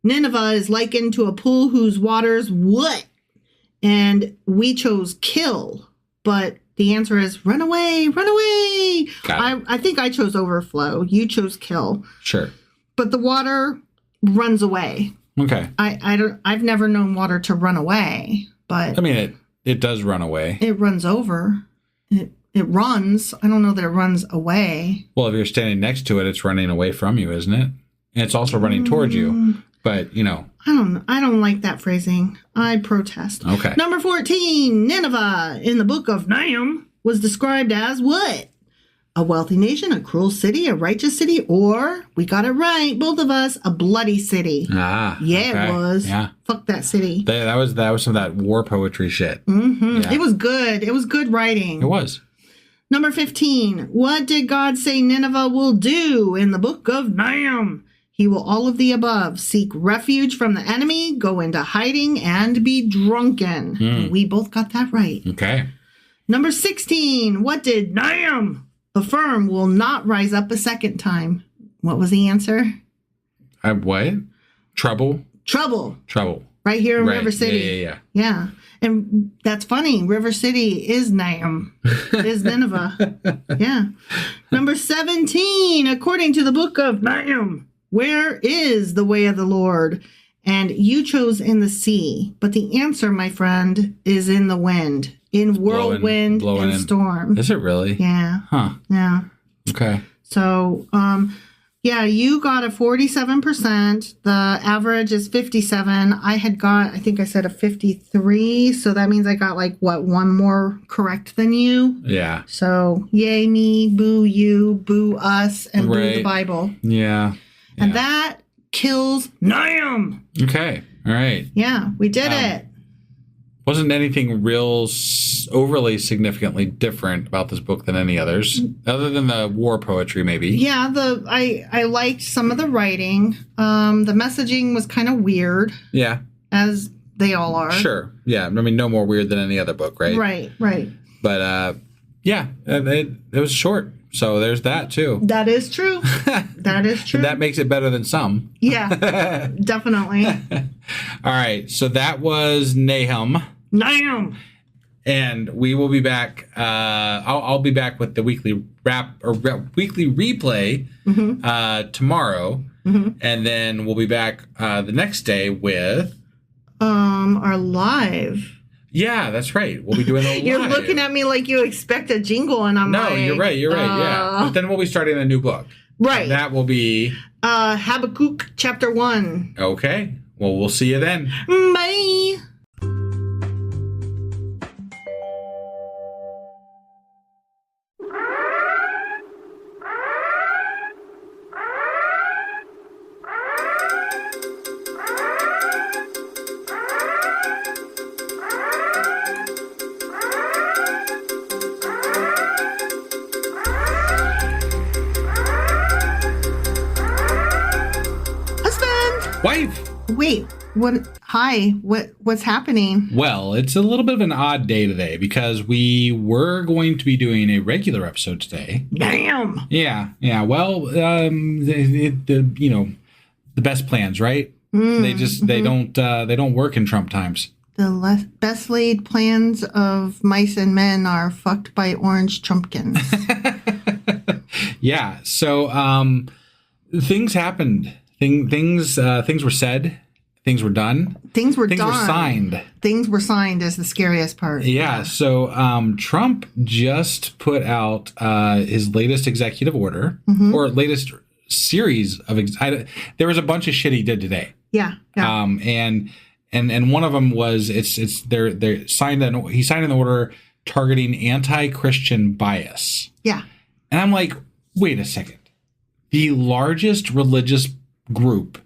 Nineveh is likened to a pool whose waters what? And we chose kill, but the answer is run away, run away. I think I chose overflow. You chose kill. Sure. But the water runs away. Okay. I've never known water to run away, but... I mean, it does run away. It runs over. It runs. I don't know that it runs away. Well, if you're standing next to it, it's running away from you, isn't it? And it's also running towards you. But, you know... I don't like that phrasing. I protest. Okay. Number 14, Nineveh in the book of Nahum was described as what? A wealthy nation, a cruel city, a righteous city, or, we got it right, both of us, a bloody city. Yeah, it was. Yeah. Fuck that city. That was some of that war poetry shit. Mm-hmm. Yeah. It was good. It was good writing. It was. Number 15, what did God say Nineveh will do in the book of Nahum? He will all of the above, seek refuge from the enemy, go into hiding, and be drunken. We both got that right. Okay. Number 16, what did Nahum affirm will not rise up a second time? What was the answer? What? Trouble. Right here in River City. Yeah. And that's funny. River City is Nahum. Is Nineveh. Yeah. Number 17, according to the book of Nahum, where is the way of the Lord? And you chose in the sea. But the answer, my friend, is in the wind. In whirlwind and storm. Is it really? Yeah. Huh. Yeah. Okay. So, you got a 47%. The average is 57. I think I said a 53. So that means I got one more correct than you? Yeah. So, yay me, boo you, boo us, and boo the Bible. Yeah. And that kills Nahum. Okay. All right. Yeah, we did it. Wasn't anything real overly significantly different about this book than any others, other than the war poetry, maybe. Yeah, I liked some of the writing. The messaging was kind of weird. Yeah. As they all are. Sure. Yeah. I mean, no more weird than any other book, right? Right. But, it was short. So there's that, too. That is true. That makes it better than some. Yeah, definitely. All right. So that was Nahum. And we will be back. I'll be back with the weekly weekly replay tomorrow. And then we'll be back the next day with are live. Yeah, that's right. We'll be doing it live. You're looking at me like you expect a jingle, and I'm no, like... you're right, yeah. But then we'll be starting a new book. Right. And that will be... Habakkuk Chapter 1. Okay. Well, we'll see you then. Bye! Wife. Wait, what? Hi, what's happening? Well, it's a little bit of an odd day today because we were going to be doing a regular episode today. Damn. Yeah. Well, the best plans, right? They don't work in Trump times. The best laid plans of mice and men are fucked by orange Trumpkins. Yeah. So things happened. Things were said. Things were done. Things were signed. Things were signed is the scariest part. Yeah. So Trump just put out his latest executive order or latest series of. There was a bunch of shit he did today. Yeah. And one of them was he signed an order targeting anti-Christian bias. Yeah. And I'm like, wait a second. The largest religious group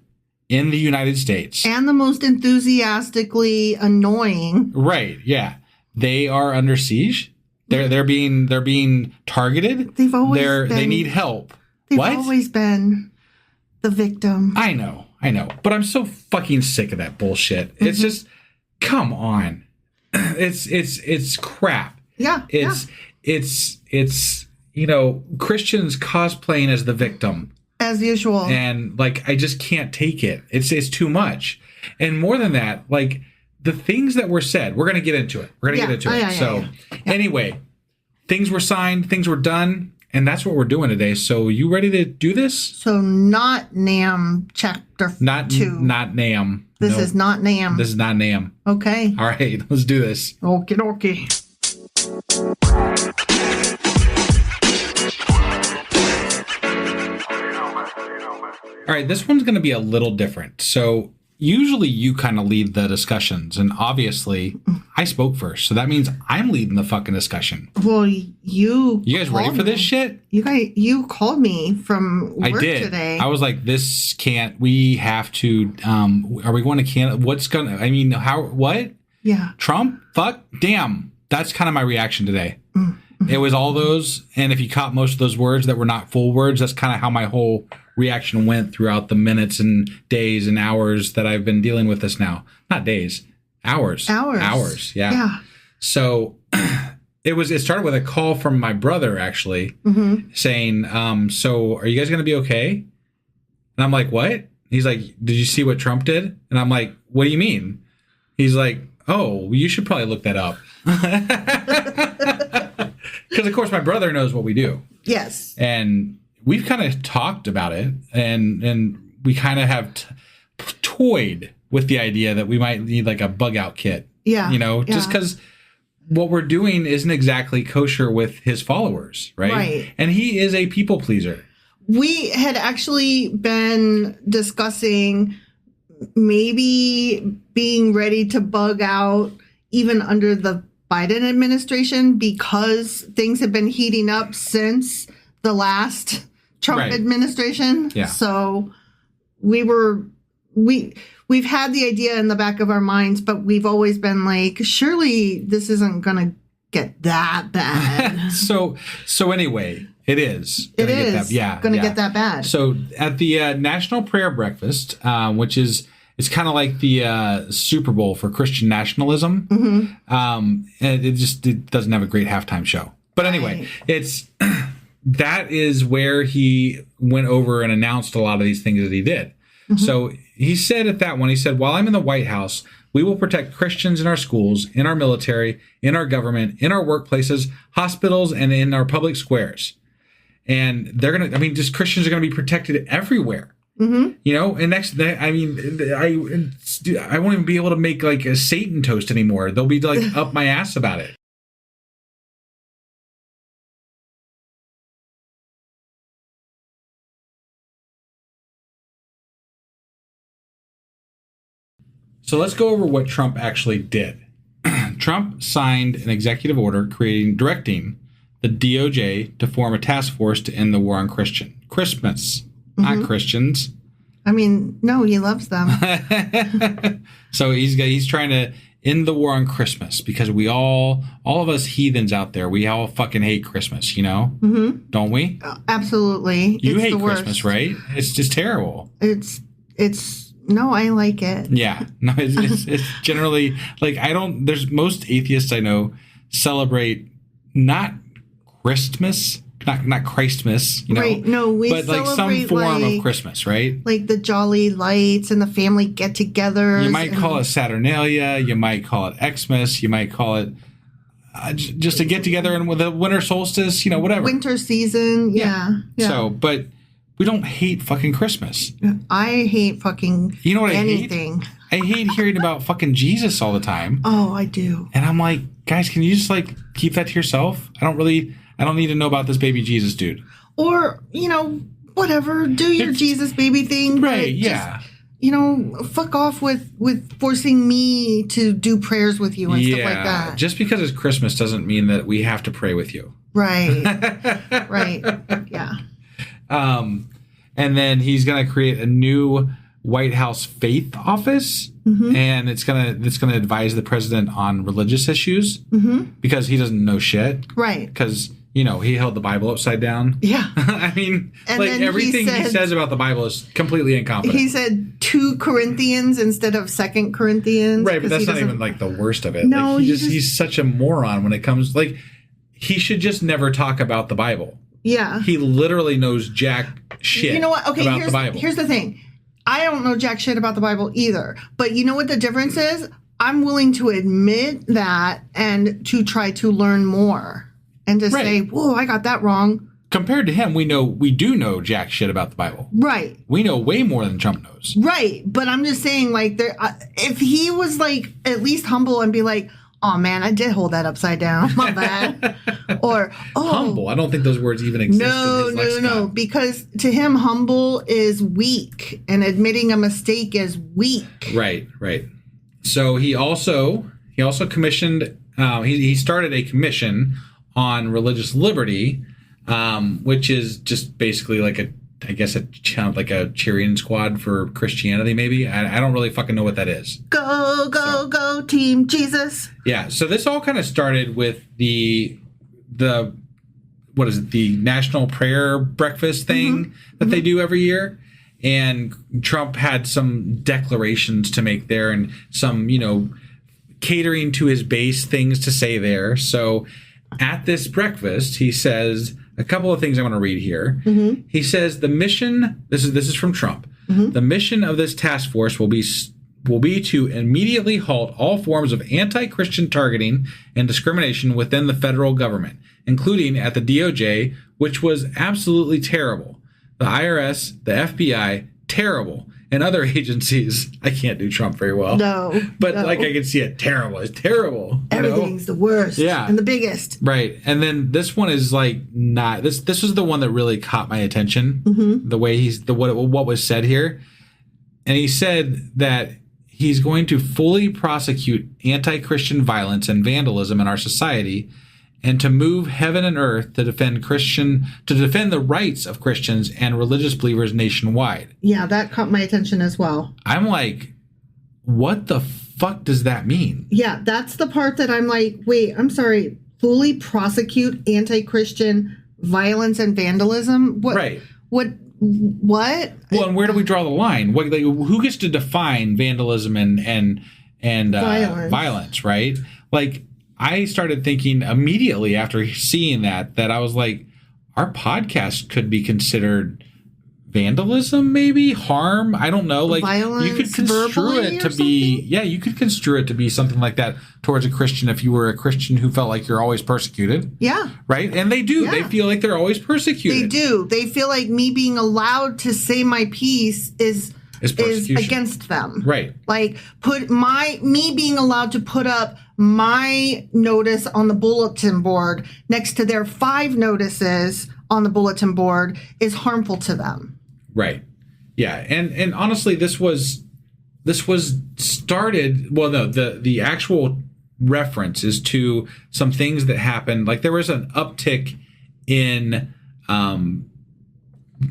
in the United States. And the most enthusiastically annoying. Right, yeah. They are under siege. They're being targeted. They need help. They've always been the victim. I know. But I'm so fucking sick of that bullshit. It's just come on. It's crap. Yeah. It's Christians cosplaying as the victim. As usual. And I just can't take it. It's too much. And more than that, the things that were said, we're going to get into it. Anyway, things were signed, things were done, and that's what we're doing today. So you ready to do this? So not Nahum chapter 2. Not Nahum. This is not Nahum. This is not Nahum. Okay. All right, let's do this. Okay. All right, this one's going to be a little different. So usually you kind of lead the discussions, and obviously I spoke first, so that means I'm leading the fucking discussion. Well, you guys ready for this shit? You called me from work I did. Today. I was like, we have to, are we going to Canada? What? Yeah. Trump? Fuck? Damn. That's kind of my reaction today. It was all those, and if you caught most of those words that were not full words, that's kind of how my whole reaction went throughout the minutes and days and hours that I've been dealing with this now. Not days, hours. Hours, yeah. So it started with a call from my brother, actually, saying, so are you guys going to be okay? And I'm like, what? He's like, did you see what Trump did? And I'm like, what do you mean? He's like, oh, you should probably look that up. Because, of course, my brother knows what we do. Yes. And we've kind of talked about it, and we kind of have toyed with the idea that we might need a bug out kit. Yeah. Just because what we're doing isn't exactly kosher with his followers, right? Right. And he is a people pleaser. We had actually been discussing maybe being ready to bug out even under the Biden administration because things have been heating up since the last Trump administration. Yeah. So we've had the idea in the back of our minds, but we've always been like, surely this isn't going to get that bad. So anyway, it is. It is going to get that bad. So at the National Prayer Breakfast, which is, it's kind of like the Super Bowl for Christian nationalism. And it doesn't have a great halftime show. But anyway, that is where he went over and announced a lot of these things that he did. So he said at that one, he said, while I'm in the White House, we will protect Christians in our schools, in our military, in our government, in our workplaces, hospitals, and in our public squares. And they're going to, just Christians are going to be protected everywhere. Mm-hmm. You know, and I won't even be able to make like a Satan toast anymore. They'll be like up my ass about it. So let's go over what Trump actually did. Trump signed an executive order directing the DOJ to form a task force to end the war on Christmas, not Christians. I mean, no, he loves them. So he's trying to end the war on Christmas because all of us heathens out there, we all fucking hate Christmas, you know? Mm-hmm. Don't we? Absolutely. You hate Christmas, right? It's just terrible. No, I like it. Yeah. No, it's generally like there's most atheists I know celebrate not Christmas, not Christmas, you know. Right. No, but like some form of Christmas, right? Like the jolly lights and the family get-togethers. You might call it Saturnalia, you might call it Xmas, you might call it just a get together and with the winter solstice, you know, whatever. Winter season, yeah. So, but we don't hate fucking Christmas. I hate fucking anything. I hate hearing about fucking Jesus all the time. Oh, I do. And I'm like, guys, can you just like keep that to yourself? I don't need to know about this baby Jesus dude. Or, you know, whatever, do your Jesus baby thing. Right, yeah. Just, you know, fuck off with forcing me to do prayers with you and stuff like that. Just because it's Christmas doesn't mean that we have to pray with you. Right. Right. Yeah. And then he's going to create a new White House faith office, and it's gonna advise the president on religious issues because he doesn't know shit. Right. Because he held the Bible upside down. Yeah. I mean, and like everything he says about the Bible is completely incompetent. He said 2 Corinthians instead of 2 Corinthians. Right, but that's not even like the worst of it. No, like, he's such a moron when it comes like he should just never talk about the Bible. Yeah. He literally knows jack shit. You know what? Okay, about the Bible. Here's the thing. I don't know jack shit about the Bible either. But you know what the difference is? I'm willing to admit that and to try to learn more and to say, whoa, I got that wrong. Compared to him, we do know jack shit about the Bible. Right. We know way more than Trump knows. Right. But I'm just saying, like, if he was, like, at least humble and be like, oh, man, I did hold that upside down. My bad. Or, humble. I don't think those words even exist in his lexicon. No. Because to him, humble is weak, and admitting a mistake is weak. Right. So he also commissioned. He started a commission on religious liberty, which is just basically like a cheering squad for Christianity, maybe. I don't really fucking know what that is. Go, Team Jesus. Yeah, so this all kind of started with the National Prayer Breakfast thing that they do every year. And Trump had some declarations to make there and some, catering to his base things to say there. So at this breakfast, he says a couple of things I want to read here. He says the mission, this is from Trump, the mission of this task force will be to immediately halt all forms of anti-Christian targeting and discrimination within the federal government, including at the DOJ, which was absolutely terrible. The IRS, the FBI, terrible. And other agencies. I can't do Trump very well. No. But I can see it. Terrible. It's terrible. Everything's the worst. Yeah. And the biggest. Right. And then this one is like not this was the one that really caught my attention. The way what was said here. And he said that he's going to fully prosecute anti-Christian violence and vandalism in our society, and to move heaven and earth to defend the rights of Christians and religious believers nationwide. Yeah, that caught my attention as well. I'm like, what the fuck does that mean? Yeah, that's the part that I'm like, wait, I'm sorry, fully prosecute anti-Christian violence and vandalism? What? Right. What? Well, and where do we draw the line? Who gets to define vandalism and violence, right? Like, I started thinking immediately after seeing that I was like, our podcast could be considered vandalism, maybe harm. I don't know. Like violence, you could construe it to be, you could construe it to be something like that towards a Christian if you were a Christian who felt like you're always persecuted. Yeah. Right. And they do. Yeah. They feel like they're always persecuted. They do. They feel like me being allowed to say my piece is against them. Right. Like me being allowed to put up my notice on the bulletin board next to their 5 notices on the bulletin board is harmful to them. Right. Yeah. And honestly, this was started, well, no, the actual reference is to some things that happened. Like there was an uptick in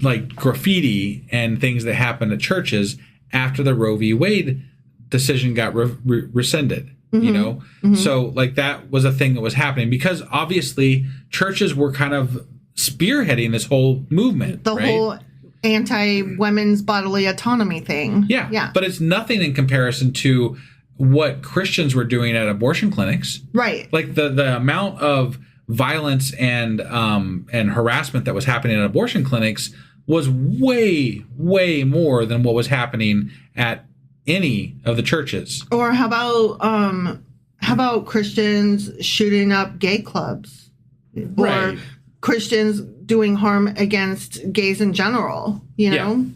like graffiti and things that happened at churches after the Roe v. Wade decision got rescinded. Mm-hmm. You know? Mm-hmm. So like that was a thing that was happening because obviously churches were kind of spearheading this whole movement. The whole anti-women's bodily autonomy thing. Yeah. Yeah. But it's nothing in comparison to what Christians were doing at abortion clinics. Right. Like the amount of violence and harassment that was happening at abortion clinics was way, way more than what was happening at any of the churches. Or how about Christians shooting up gay clubs? Right. Or Christians doing harm against gays in general, you know?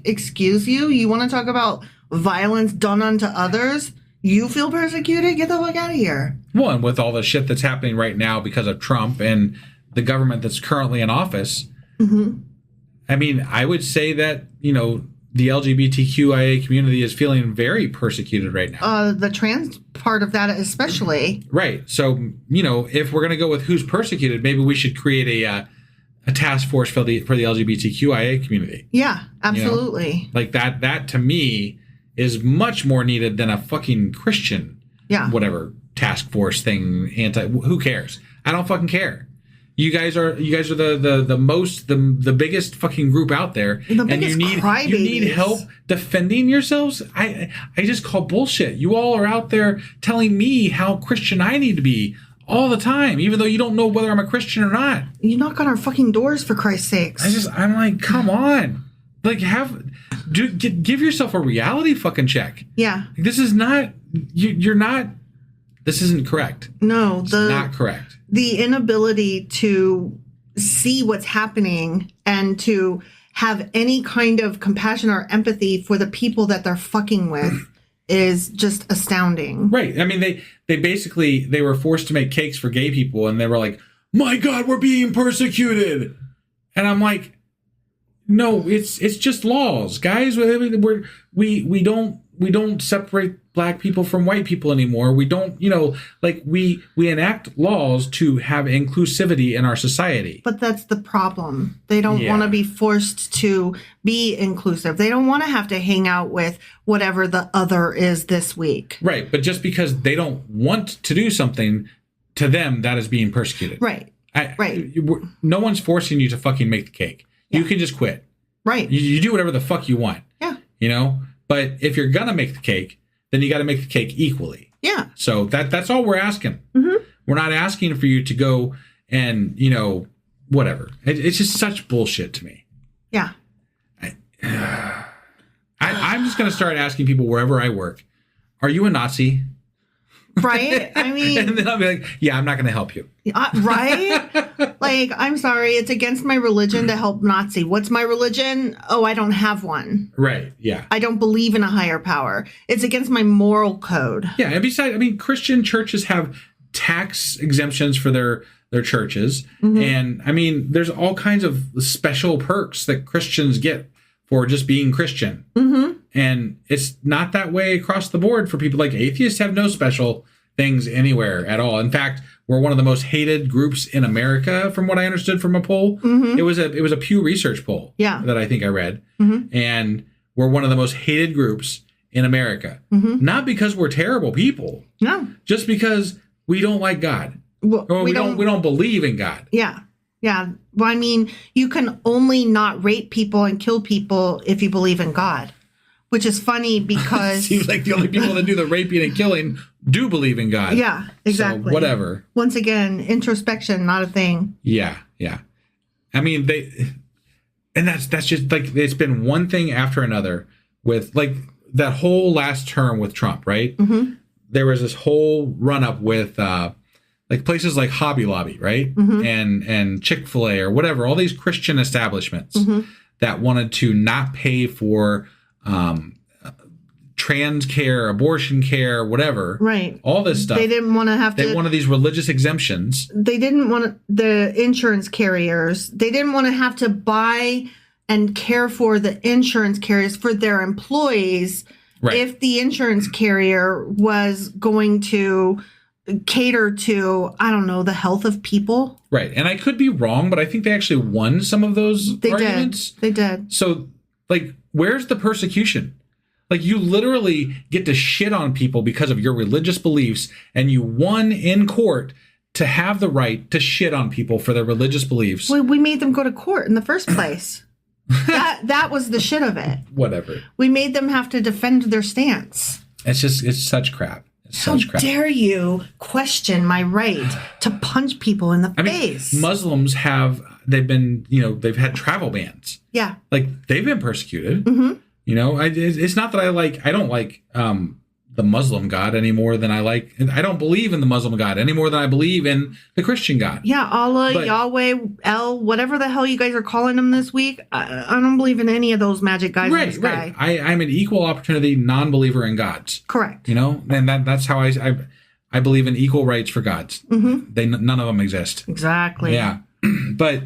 Excuse you? You want to talk about violence done unto others? You feel persecuted? Get the fuck out of here. Well, and with all the shit that's happening right now because of Trump and the government that's currently in office, mm-hmm. I mean, I would say that, you know, the LGBTQIA community is feeling very persecuted right now. The trans part of that especially. Right. So, you know, if we're going to go with who's persecuted, maybe we should create a task force for the LGBTQIA community. Yeah, absolutely. You know? Like that to me is much more needed than a fucking Christian, whatever task force thing. Who cares? I don't fucking care. You guys are the biggest fucking group out there, and you need help defending yourselves. I just call bullshit. You all are out there telling me how Christian I need to be all the time, even though you don't know whether I'm a Christian or not. You knock on our fucking doors, for Christ's sakes. I'm like, come on, like give yourself a reality fucking check. Yeah, this is not you're not. This isn't correct. No, it's not correct. The inability to see what's happening and to have any kind of compassion or empathy for the people that they're fucking with is just astounding. Right. I mean, they were forced to make cakes for gay people, and they were like, "My God, we're being persecuted," and I'm like, "No, it's just laws, guys. We don't separate black people from white people anymore. We don't, we enact laws to have inclusivity in our society." But that's the problem. They don't want to be forced to be inclusive. They don't want to have to hang out with whatever the other is this week. Right. But just because they don't want to do something, to them, that is being persecuted. Right. Right. No one's forcing you to fucking make the cake. Yeah. You can just quit. Right. You do whatever the fuck you want. Yeah. You know? But if you're going to make the cake, then you got to make the cake equally. Yeah. So that's all we're asking. Mm-hmm. We're not asking for you to go and, whatever. It's just such bullshit to me. Yeah. I'm just going to start asking people wherever I work, are you a Nazi? Right? I mean... and then I'll be like, yeah, I'm not going to help you. Right? Like, I'm sorry, it's against my religion to help Nazi. What's my religion? Oh, I don't have one. Right, yeah. I don't believe in a higher power. It's against my moral code. Yeah, and besides, I mean, Christian churches have tax exemptions for their churches. Mm-hmm. And, I mean, there's all kinds of special perks that Christians get for just being Christian. Mm-hmm. And it's not that way across the board for people. Like atheists have no special things anywhere at all. In fact, we're one of the most hated groups in America, from what I understood from a poll. Mm-hmm. It was a Pew Research poll that I think I read. Mm-hmm. And we're one of the most hated groups in America. Mm-hmm. Not because we're terrible people. No. Just because we don't like God. Well, or we don't believe in God. Yeah. Yeah. Well, I mean, you can only not rape people and kill people if you believe in God. Which is funny because... Seems like the only people that do the raping and killing do believe in God. Yeah, exactly. So whatever. Once again, introspection, not a thing. Yeah, yeah. I mean, And that's just like, it's been one thing after another with like that whole last term with Trump, right? Mm-hmm. There was this whole run up with like places like Hobby Lobby, right? Mm-hmm. And Chick-fil-A or whatever, all these Christian establishments Mm-hmm. that wanted to not pay for trans care, abortion care, whatever. Right. All this stuff. They didn't want to have to. They wanted these religious exemptions. They didn't want the insurance carriers. They didn't want to have to buy and care for the insurance carriers for their employees. Right. If the insurance carrier was going to cater to, I don't know, the health of people. Right. And I could be wrong, but I think they actually won some of those arguments. They did. So, like, where's the persecution? Like, you literally get to shit on people because of your religious beliefs, and you won in court to have the right to shit on people for their religious beliefs. We made them go to court in the first place. that was the shit of it. Whatever. We made them have to defend their stance. It's such crap. How dare you question my right to punch people in the face? Muslims they've had travel bans. Yeah. Like, they've been persecuted. Mm-hmm. You know, it's not that I don't like the Muslim God any more than I don't believe in the Muslim God any more than I believe in the Christian God. Yeah, Allah, Yahweh, El, whatever the hell you guys are calling them this week. I don't believe in any of those magic guys in the sky. Right. I'm an equal opportunity non-believer in gods. Correct. You know, and that's how I believe in equal rights for gods. Mm-hmm. None of them exist. Exactly. Yeah. But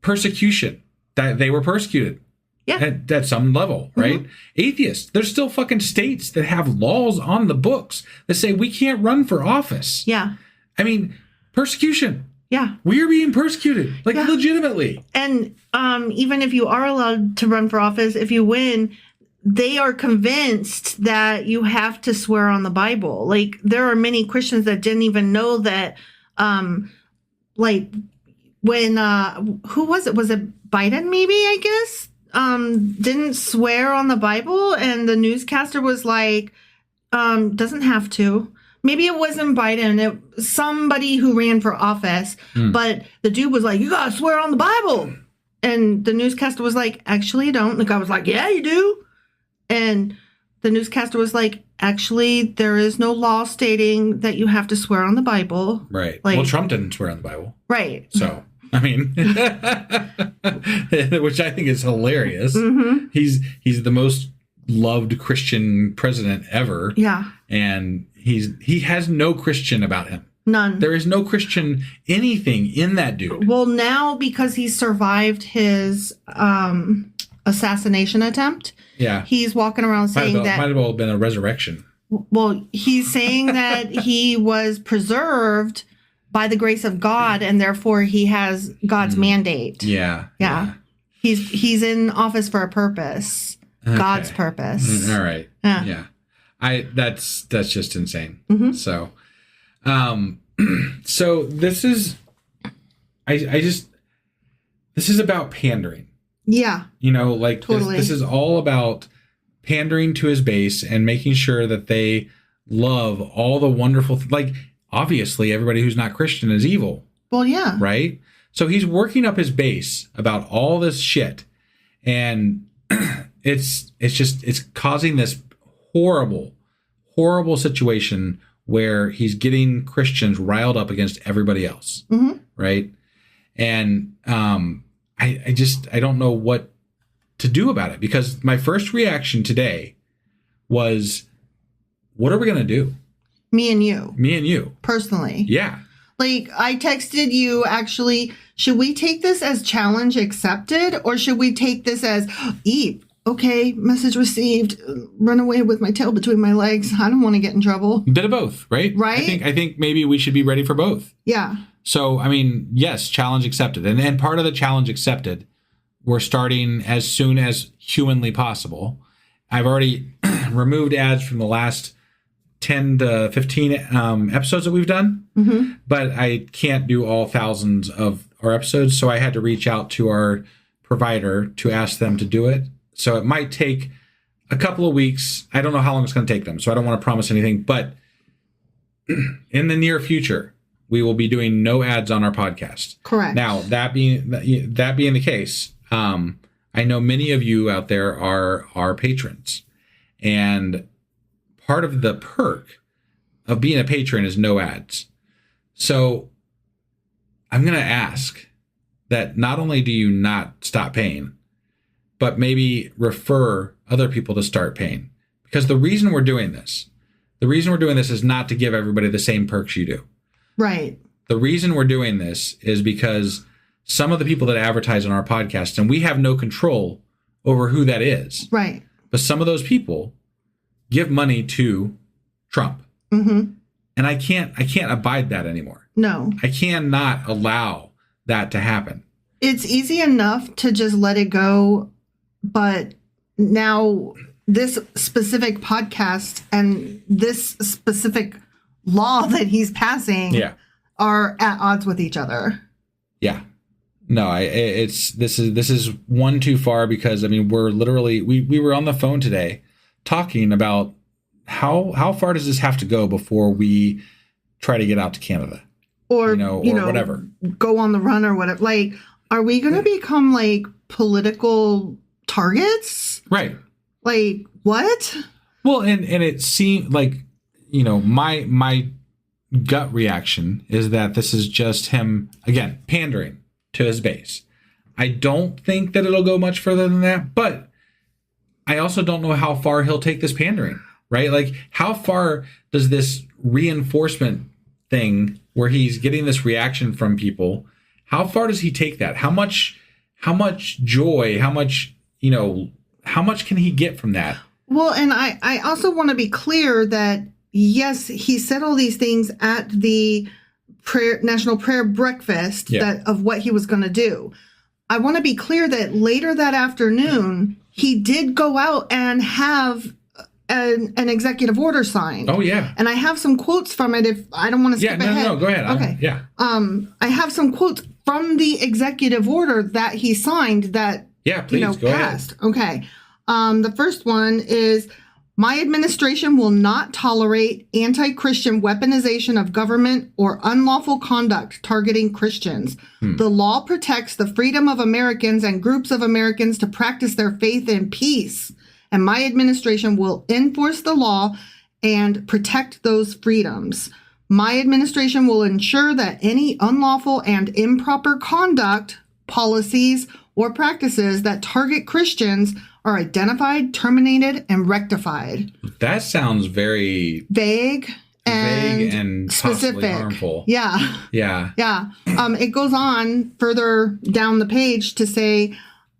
persecution, that they were persecuted. Yeah. At some level, right? Mm-hmm. Atheists, there's still fucking states that have laws on the books that say we can't run for office. Yeah. I mean, persecution. Yeah. We're being persecuted, like, legitimately. And even if you are allowed to run for office, if you win, they are convinced that you have to swear on the Bible. Like, there are many Christians that didn't even know that, like, when, who was it? Was it Biden, maybe, I guess? Didn't swear on the Bible, and the newscaster was like, doesn't have to. Maybe it wasn't Biden, somebody who ran for office, but the dude was like, you gotta swear on the Bible. And the newscaster was like, actually, you don't. The guy was like, yeah, you do. And the newscaster was like, actually, there is no law stating that you have to swear on the Bible. Right. Like, well, Trump didn't swear on the Bible. Right. So, I mean, which I think is hilarious. Mm-hmm. He's the most loved Christian president ever. Yeah. And he has no Christian about him. None. There is no Christian anything in that dude. Well, now because he survived his assassination attempt, he's walking around saying that might have well been a resurrection. Well, he's saying that he was preserved by the grace of God, and therefore he has God's mandate. Yeah. He's in office for a purpose, God's purpose. All right. Yeah. That's just insane. Mm-hmm. So, so this is, this is about pandering. Yeah. You know, like totally. This is all about pandering to his base and making sure that they love all the wonderful, like, obviously everybody who's not Christian is evil. Well, yeah. Right? So he's working up his base about all this shit. And it's causing this horrible situation where he's getting Christians riled up against everybody else. Mm-hmm. Right? And I don't know what to do about it, because my first reaction today was, what are we going to do? Me and you. Personally. Yeah. Like, I texted you, actually, should we take this as challenge accepted, or should we take this as, Eep, okay, message received, run away with my tail between my legs. I don't want to get in trouble. Bit of both, right? Right? I think maybe we should be ready for both. Yeah. So, I mean, yes, challenge accepted. And part of the challenge accepted, we're starting as soon as humanly possible. I've already removed ads from the last 10 to 15 episodes that we've done, but I can't do all thousands of our episodes, so I had to reach out to our provider to ask them to do it. So it might take a couple of weeks. I don't know how long it's going to take them, so I don't want to promise anything, but in the near future, we will be doing no ads on our podcast. Correct. Now, that being the case, I know many of you out there are our patrons, and part of the perk of being a patron is no ads. So I'm going to ask that not only do you not stop paying, but maybe refer other people to start paying. Because the reason we're doing this is not to give everybody the same perks you do. Right. The reason we're doing this is because some of the people that advertise on our podcast, and we have no control over who that is. Right. But some of those people give money to Trump. Mm-hmm. And I can't abide that anymore. No. I cannot allow that to happen. It's easy enough to just let it go, but now this specific podcast and this specific law that he's passing are at odds with each other. Yeah. No, this is one too far, because I mean, we're literally we were on the phone today talking about how far does this have to go before we try to get out to Canada, or whatever, go on the run or whatever. Like, are we going to become like political targets? Right. Like what? Well, and it seemed like, my gut reaction is that this is just him, again, pandering to his base. I don't think that it'll go much further than that, but I also don't know how far he'll take this pandering, right? Like, how far does this reinforcement thing where he's getting this reaction from people, how far does he take that? How much joy, how much can he get from that? Well, and I also want to be clear that, yes, he said all these things at the National Prayer Breakfast of what he was going to do. I want to be clear that later that afternoon, he did go out and have an executive order signed. Oh, yeah. And I have some quotes from it if I don't want to skip ahead. No, go ahead. Okay. I have some quotes from the executive order that he signed that, please, go passed. ahead. Okay. The first one is, my administration will not tolerate anti-Christian weaponization of government or unlawful conduct targeting Christians. The law protects the freedom of Americans and groups of Americans to practice their faith in peace, and my administration will enforce the law and protect those freedoms. My administration will ensure that any unlawful and improper conduct, policies, or practices that target Christians are identified, terminated, and rectified. That sounds very vague and specific, harmful. Yeah. It goes on further down the page to say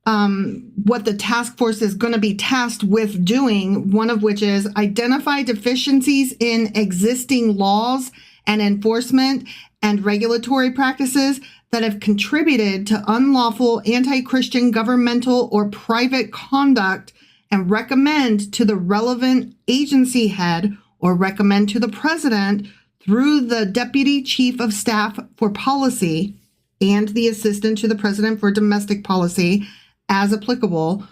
what the task force is going to be tasked with doing, one of which is identify deficiencies in existing laws and enforcement and regulatory practices that have contributed to unlawful anti-Christian governmental or private conduct, and recommend to the relevant agency head or recommend to the president through the deputy chief of staff for policy and the assistant to the president for domestic policy, as applicable,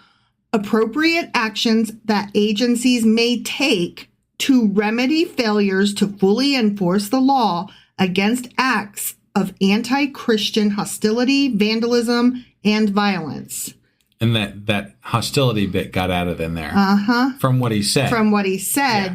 appropriate actions that agencies may take to remedy failures to fully enforce the law against acts of anti-Christian hostility, vandalism, and violence. And that hostility bit got added in there. From what he said.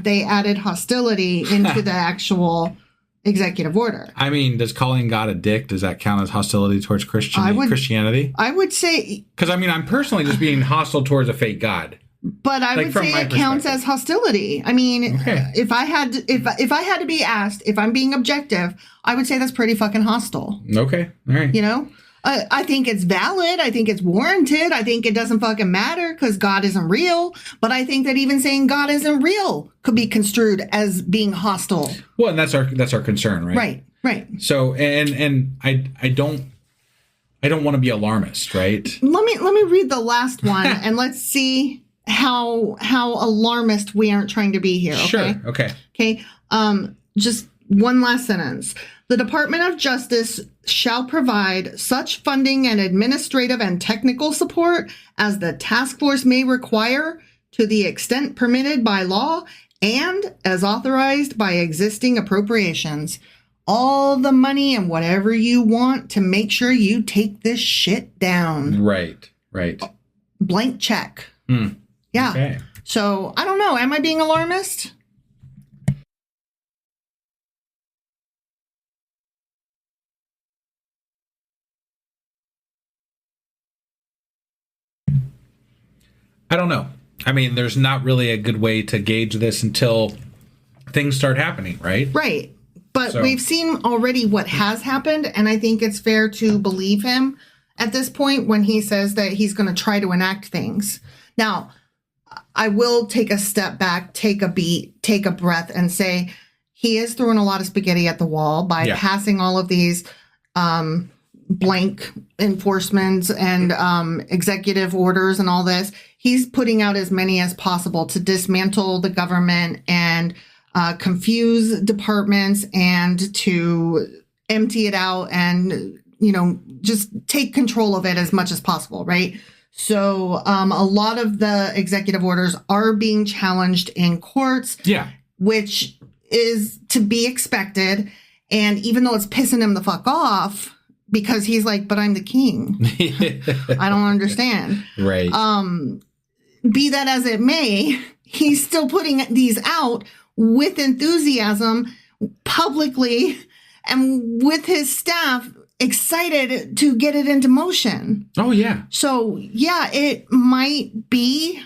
They added hostility into the actual executive order. I mean, does calling God a dick, does that count as hostility towards Christianity? I would say... Because, I mean, I'm personally just being hostile towards a fake God. But I would say it counts as hostility. I mean, if I had to be asked, if I'm being objective, I would say that's pretty fucking hostile. Okay. All right. I think it's valid. I think it's warranted. I think it doesn't fucking matter because God isn't real. But I think that even saying God isn't real could be construed as being hostile. Well, and that's our concern, right? Right. So, and I don't want to be alarmist, right? Let me read the last one and let's see how alarmist we aren't trying to be here. Okay? Sure. Okay. Just one last sentence. The Department of Justice shall provide such funding and administrative and technical support as the task force may require to the extent permitted by law and as authorized by existing appropriations. All the money and whatever you want to make sure you take this shit down. Right. Right. Blank check. Mm. Yeah. Okay. So I don't know. Am I being alarmist? I don't know. I mean, there's not really a good way to gauge this until things start happening, right? Right. But we've seen already what has happened, and I think it's fair to believe him at this point when he says that he's going to try to enact things. Now, I will take a step back, take a beat, take a breath, and say he is throwing a lot of spaghetti at the wall by passing all of these blank enforcements and executive orders and all this. He's putting out as many as possible to dismantle the government and confuse departments and to empty it out and, just take control of it as much as possible, right? So a lot of the executive orders are being challenged in courts, which is to be expected. And even though it's pissing him the fuck off, because he's like, but I'm the king. I don't understand. Right. Be that as it may, he's still putting these out with enthusiasm publicly and with his staff excited to get it into motion. Oh, yeah. So, yeah, it might be...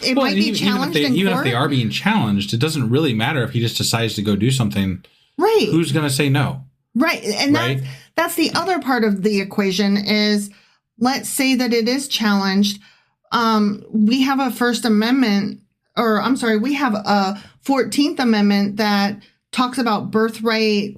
It might be challenged in court. Even if they are being challenged, it doesn't really matter if he just decides to go do something. Right. Who's going to say no? Right. And that's the other part of the equation is, let's say that it is challenged. We have a First Amendment, we have a 14th Amendment that talks about birthright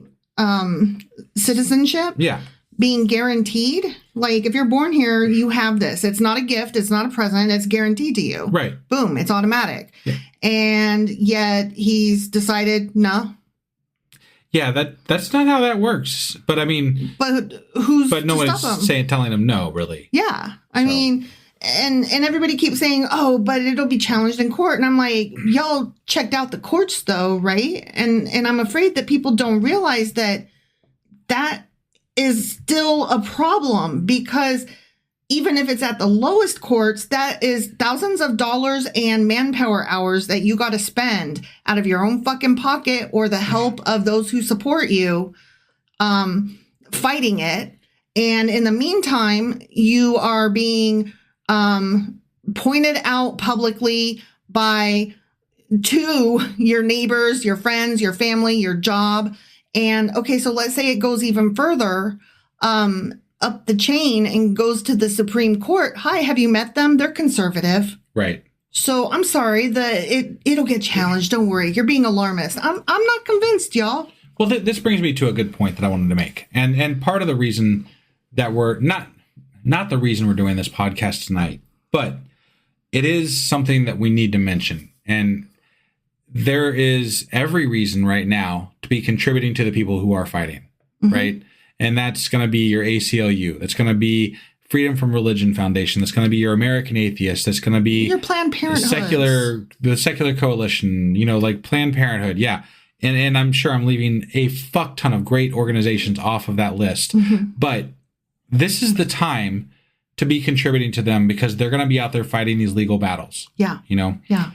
citizenship. Yeah. Being guaranteed. Like, if you're born here, you have this. It's not a gift. It's not a present. It's guaranteed to you. Right. Boom. It's automatic. Yeah. And yet he's decided, no. Yeah, that's not how that works. But I mean, but no one's telling him no, really. Yeah. I mean, and everybody keeps saying, oh, but it'll be challenged in court. And I'm like, y'all checked out the courts though, right? And I'm afraid that people don't realize that is still a problem, because even if it's at the lowest courts, that is thousands of dollars and manpower hours that you got to spend out of your own fucking pocket or the help of those who support you fighting it. And in the meantime, you are being pointed out publicly to your neighbors, your friends, your family, your job. And okay, so let's say it goes even further up the chain and goes to the Supreme Court. Hi, have you met them? They're conservative. Right. So I'm sorry it'll get challenged. Don't worry. You're being alarmist. I'm not convinced, y'all. Well, this brings me to a good point that I wanted to make. And part of the reason that we're not the reason we're doing this podcast tonight, but it is something that we need to mention. And there is every reason right now to be contributing to the people who are fighting, right? And that's going to be your ACLU. That's going to be Freedom from Religion Foundation. That's going to be your American Atheists. That's going to be your Planned Parenthood, the secular coalition, like Planned Parenthood. Yeah. And I'm sure I'm leaving a fuck ton of great organizations off of that list. But this is the time to be contributing to them, because they're going to be out there fighting these legal battles. Yeah. Yeah.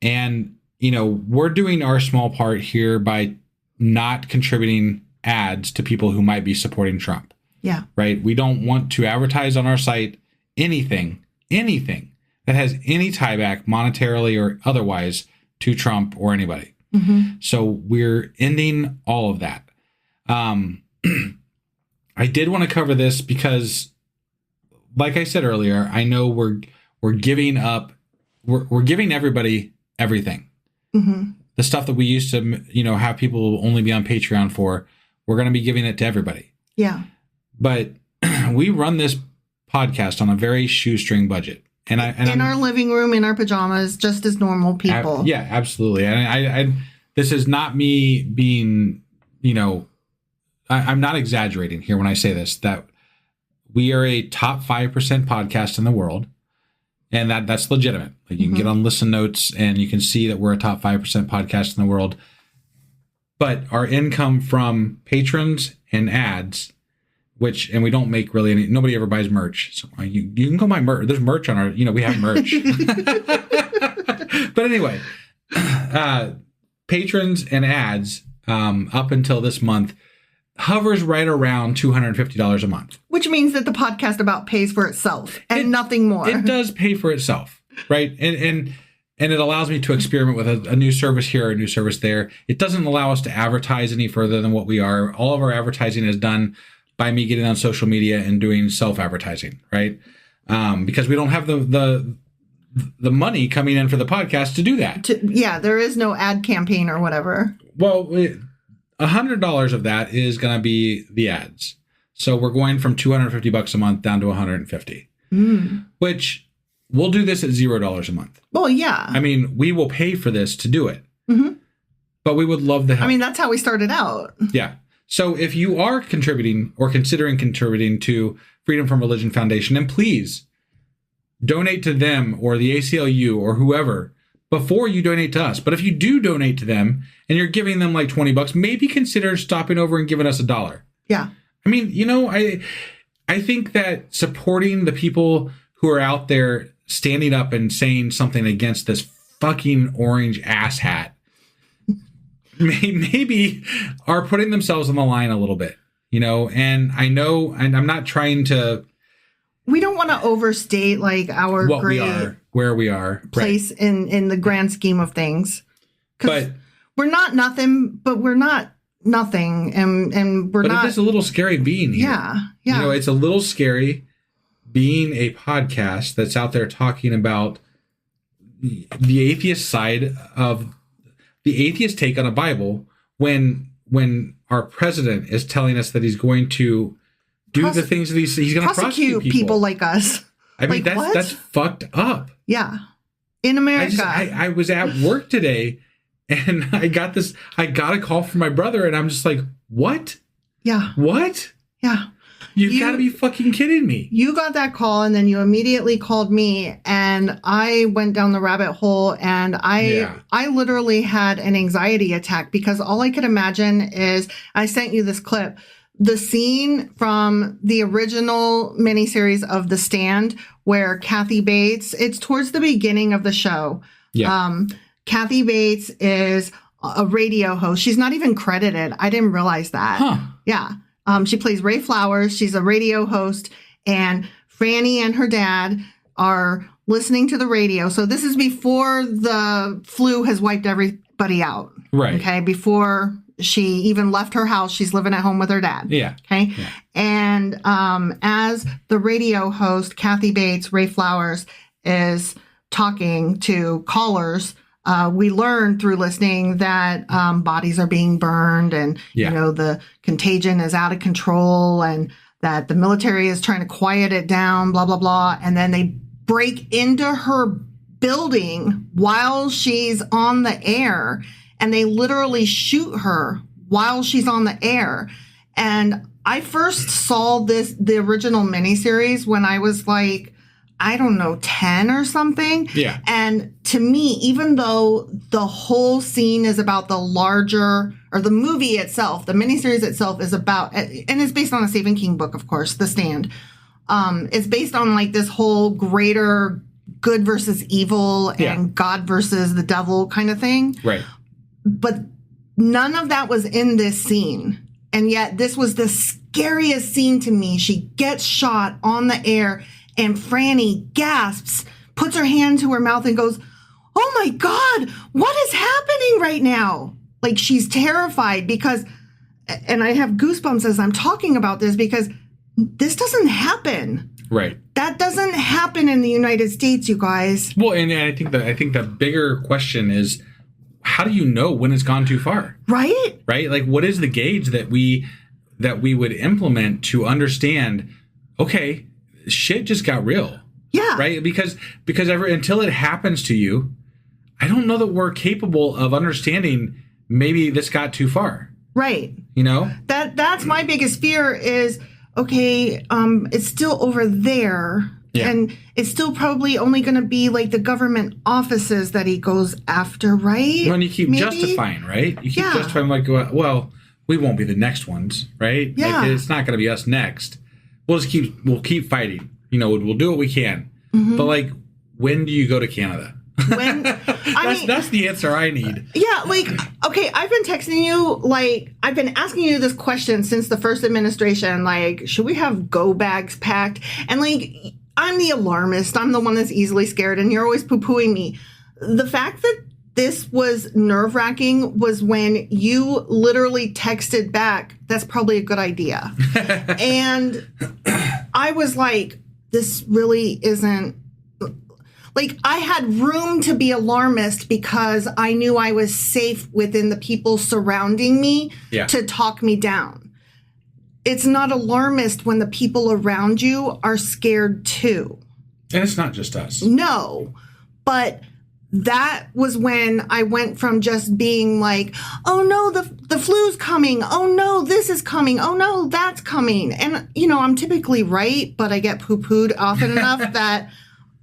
And, we're doing our small part here by not contributing ads to people who might be supporting Trump. Yeah. Right. We don't want to advertise on our site anything that has any tie back monetarily or otherwise to Trump or anybody. So we're ending all of that. I did want to cover this because, like I said earlier, I know we're giving up, we're giving everybody everything. The stuff that we used to, have people only be on Patreon for, we're going to be giving it to everybody. Yeah. But we run this podcast on a very shoestring budget. And in our living room, in our pajamas, just as normal people. Yeah, absolutely. And I this is not me being, I'm not exaggerating here when I say this, that we are a top 5% podcast in the world. And that's legitimate. Like, you can get on Listen Notes and you can see that we're a top 5% podcast in the world. But our income from patrons and ads, and we don't make really any, nobody ever buys merch. So you can go buy merch. There's merch on our, we have merch. But anyway, patrons and ads up until this month hovers right around $250 a month. Which means that the podcast about pays for itself and nothing more. It does pay for itself, right? And it allows me to experiment with a new service here, a new service there. It doesn't allow us to advertise any further than what we are. All of our advertising is done by me getting on social media and doing self-advertising, right? Because we don't have the money coming in for the podcast to do that. There is no ad campaign or whatever. Well, $100 of that is going to be the ads. So we're going from $250 a month down to $150, which we'll do this at $0 a month. Well, yeah. I mean, we will pay for this to do it, but we would love the help. I mean, that's how we started out. Yeah. So if you are contributing or considering contributing to Freedom from Religion Foundation, then please donate to them or the ACLU or whoever before you donate to us. But if you do donate to them and you're giving them like $20, maybe consider stopping over and giving us $1. Yeah. I mean, I think that supporting the people who are out there standing up and saying something against this fucking orange ass hat maybe are putting themselves on the line a little bit, and I know, and I'm not trying to. We don't want to overstate like our what great we are, where we are, place right. in the grand scheme of things. But we're not nothing, but we're not nothing, and we're not. But it is a little scary being here. Yeah. It's a little scary being a podcast that's out there talking about the atheist side of the atheist take on a Bible when our president is telling us that he's going to do the things that he's going to prosecute people like us. I mean, like, that's fucked up. Yeah. In America. I was at work today and I got a call from my brother and I'm just like, what? Yeah. What? Yeah. You've got to be fucking kidding me. You got that call and then you immediately called me and I went down the rabbit hole and I literally had an anxiety attack because all I could imagine is, I sent you this clip, the scene from the original miniseries of The Stand where Kathy Bates, it's towards the beginning of the show. Yeah. Kathy Bates is a radio host. She's not even credited. I didn't realize that. Huh. Yeah. She plays Ray Flowers. She's a radio host, and Franny and her dad are listening to the radio. So this is before the flu has wiped everybody out. Right. Okay. Before she even left her house, she's living at home with her dad. Yeah. Okay. Yeah. And as the radio host, Kathy Bates, Ray Flowers, is talking to callers, we learned through listening that bodies are being burned and, the contagion is out of control and that the military is trying to quiet it down, blah, blah, blah. And then they break into her building while she's on the air and they literally shoot her while she's on the air. And I first saw the original miniseries when I was like, I don't know, 10 or something. Yeah. And to me, even though the whole scene is about the larger, or the movie itself, the miniseries itself is about, and it's based on a Stephen King book, of course, The Stand. It's based on like this whole greater good versus evil and God versus the devil kind of thing. Right. But none of that was in this scene. And yet this was the scariest scene to me. She gets shot on the air. And Franny gasps, puts her hand to her mouth and goes, "Oh my God, what is happening right now?" Like she's terrified because, and I have goosebumps as I'm talking about this because this doesn't happen. Right. That doesn't happen in the United States, you guys. Well, and I think the bigger question is, how do you know when it's gone too far? Right? Right? Like, what is the gauge that we would implement to understand, okay, shit just got real. Yeah. Right? Because until it happens to you, I don't know that we're capable of understanding maybe this got too far. Right. That's my biggest fear is, okay, it's still over there. Yeah. And it's still probably only going to be like the government offices that he goes after, right? When you keep justifying, right? You keep justifying like, well, we won't be the next ones, right? Yeah. Like, it's not going to be us next. We'll keep fighting. We'll do what we can. But like, when do you go to Canada? When That's the answer I need. Yeah, like, okay, I've been texting you, like, I've been asking you this question since the first administration, like, should we have go bags packed? And like, I'm the alarmist. I'm the one that's easily scared, and you're always poo-pooing me. The fact that this was nerve-wracking was when you literally texted back, that's probably a good idea. And I was like, this really isn't, like, I had room to be alarmist because I knew I was safe within the people surrounding me to talk me down. It's not alarmist when the people around you are scared too. And it's not just us. No, but that was when I went from just being like, oh no, the flu's coming. Oh no, this is coming. Oh no, that's coming. And, I'm typically right, but I get poo-pooed often enough that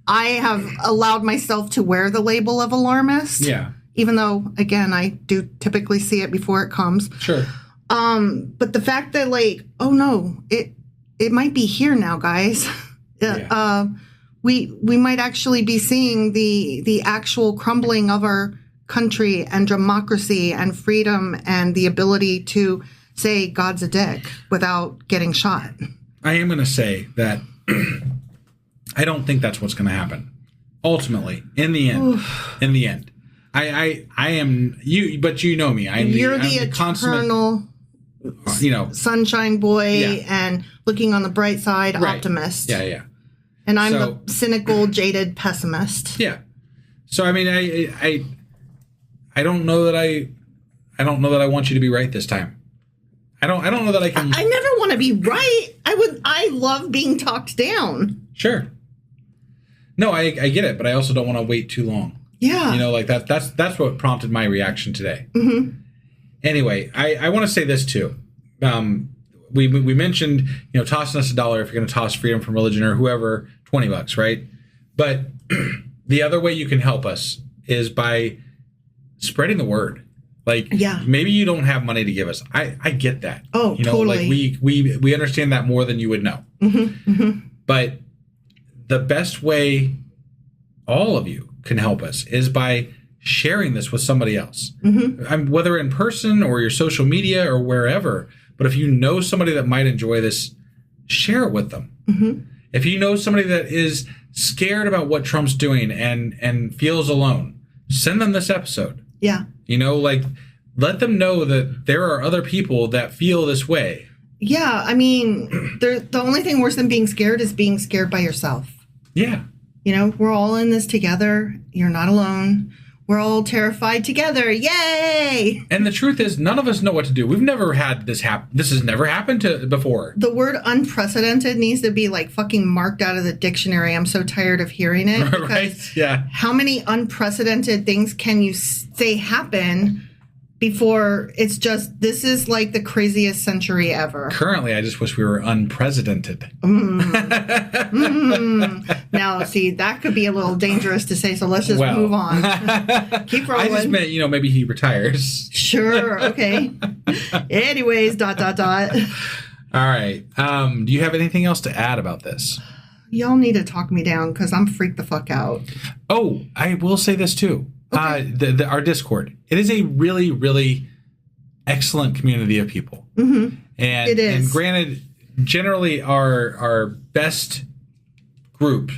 I have allowed myself to wear the label of alarmist. Yeah. Even though, again, I do typically see it before it comes. Sure. But the fact that, like, oh no, it might be here now, guys. We might actually be seeing the actual crumbling of our country and democracy and freedom and the ability to say God's a dick without getting shot. I am going to say that I don't think that's what's going to happen. Ultimately, in the end, I am you, but you know me. You're the eternal, sunshine boy and looking on the bright side optimist. Yeah. And I'm the cynical, jaded pessimist. Yeah. So I mean, I don't know that I want you to be right this time. I don't know that I can. I never want to be right. I love being talked down. Sure. No, I get it, but I also don't want to wait too long. Yeah. Like that's what prompted my reaction today. Mm-hmm. Anyway, I want to say this too. We mentioned, tossing us $1 if you're going to toss freedom from religion or whoever, $20, right? But the other way you can help us is by spreading the word. Like, maybe you don't have money to give us. I get that. Oh, totally. Like we understand that more than you would know. Mm-hmm. Mm-hmm. But the best way all of you can help us is by sharing this with somebody else. Mm-hmm. Whether in person or your social media or wherever. But if you know somebody that might enjoy this, share it with them. Mm-hmm. If you know somebody that is scared about what Trump's doing and feels alone, send them this episode. Yeah. Let them know that there are other people that feel this way. Yeah. I mean, the only thing worse than being scared is being scared by yourself. Yeah. We're all in this together. You're not alone. We're all terrified together. Yay! And the truth is, none of us know what to do. We've never had this happen. This has never happened before. The word unprecedented needs to be like fucking marked out of the dictionary. I'm so tired of hearing it. Right? Yeah. How many unprecedented things can you say happen before it's just, this is like the craziest century ever? Currently, I just wish we were unprecedented. Now, see, that could be a little dangerous to say, so let's just move on. Keep rolling. I just meant, maybe he retires. Sure, okay. Anyways, ... All right. Do you have anything else to add about this? Y'all need to talk me down because I'm freaked the fuck out. Oh, I will say this too. Okay. Our Discord. It is a really, really excellent community of people. Mm-hmm. And it is. And granted, generally our best group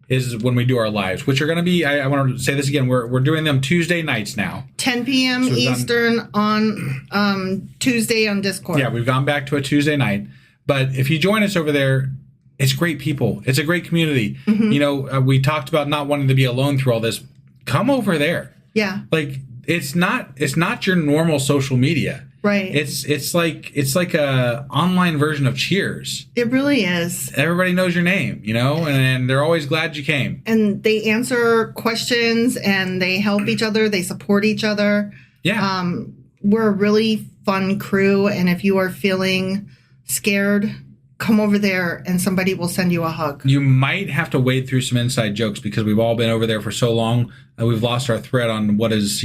is when we do our lives, which are going to be, I want to say this again, we're doing them Tuesday nights now. 10 p.m. Eastern on Tuesday on Discord. Yeah, we've gone back to a Tuesday night. But if you join us over there, it's great people. It's a great community. Mm-hmm. We talked about not wanting to be alone through all this. Come over there. Yeah. Like it's not your normal social media. Right. It's like a online version of Cheers. It really is. Everybody knows your name, and they're always glad you came. And they answer questions and they help each other. They support each other. Yeah. We're a really fun crew. And if you are feeling scared, come over there and somebody will send you a hug. You might have to wade through some inside jokes because we've all been over there for so long. We've lost our thread on what is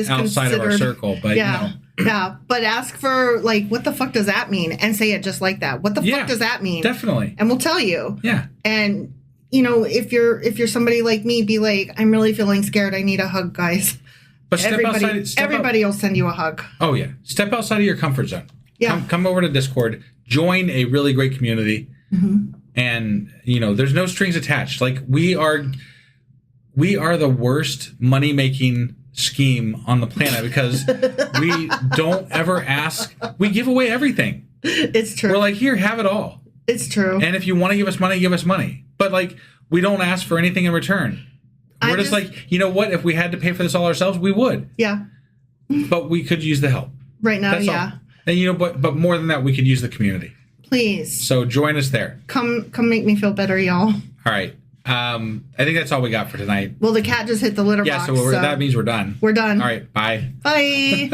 outside of our circle. But Yeah, but ask for, like, what the fuck does that mean? And say it just like that. What the fuck does that mean? Definitely. And we'll tell you. Yeah. And, you know, if you're somebody like me, be like, I'm really feeling scared. I need a hug, guys. But everybody will send you a hug. Oh, yeah. Step outside of your comfort zone. Yeah. Come over to Discord. Join a really great community. Mm-hmm. And, you know, there's no strings attached. Like, we are the worst money-making scheme on the planet because we don't ever ask. We give away everything. It's true. We're like, here, have it all. It's true. And if you want to give us money, give us money. But, like, we don't ask for anything in return. We're just like, you know what? If we had to pay for this all ourselves, we would. Yeah. But we could use the help. Right now, That's yeah. all. And, you know, but more than that, we could use the community. Please. So join us there. Come make me feel better, y'all. All right. I think that's all we got for tonight. Well, the cat just hit the litter Yeah, box. so that means we're done. We're done. All right. Bye. Bye.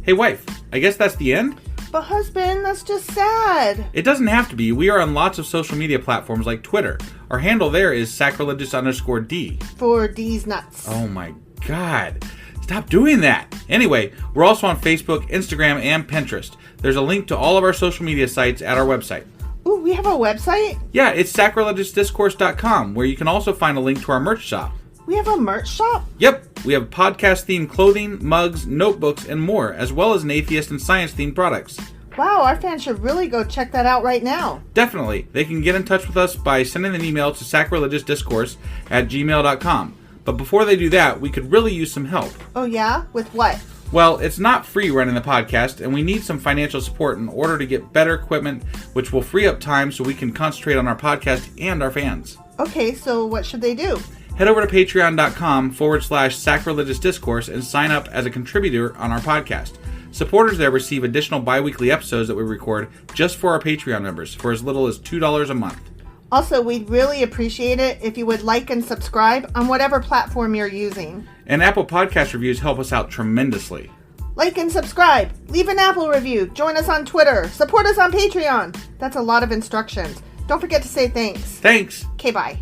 Hey, wife. I guess that's the end? But husband, that's just sad. It doesn't have to be. We are on lots of social media platforms like Twitter. Our handle there is sacrilegious_D. For D's nuts. Oh my God. Stop doing that. Anyway, we're also on Facebook, Instagram, and Pinterest. There's a link to all of our social media sites at our website. Ooh, we have a website? Yeah, it's sacrilegiousdiscourse.com, where you can also find a link to our merch shop. We have a merch shop? Yep, we have podcast-themed clothing, mugs, notebooks, and more, as well as an atheist and science-themed products. Wow, our fans should really go check that out right now. Definitely. They can get in touch with us by sending an email to sacrilegiousdiscourse@gmail.com. But before they do that, we could really use some help. Oh yeah? With what? Well, it's not free running the podcast, and we need some financial support in order to get better equipment, which will free up time so we can concentrate on our podcast and our fans. Okay, so what should they do? Head over to patreon.com/sacrilegious discourse and sign up as a contributor on our podcast. Supporters there receive additional bi-weekly episodes that we record just for our Patreon members for as little as $2 a month. Also, we'd really appreciate it if you would like and subscribe on whatever platform you're using. And Apple Podcast reviews help us out tremendously. Like and subscribe. Leave an Apple review. Join us on Twitter. Support us on Patreon. That's a lot of instructions. Don't forget to say thanks. Thanks. Okay, bye.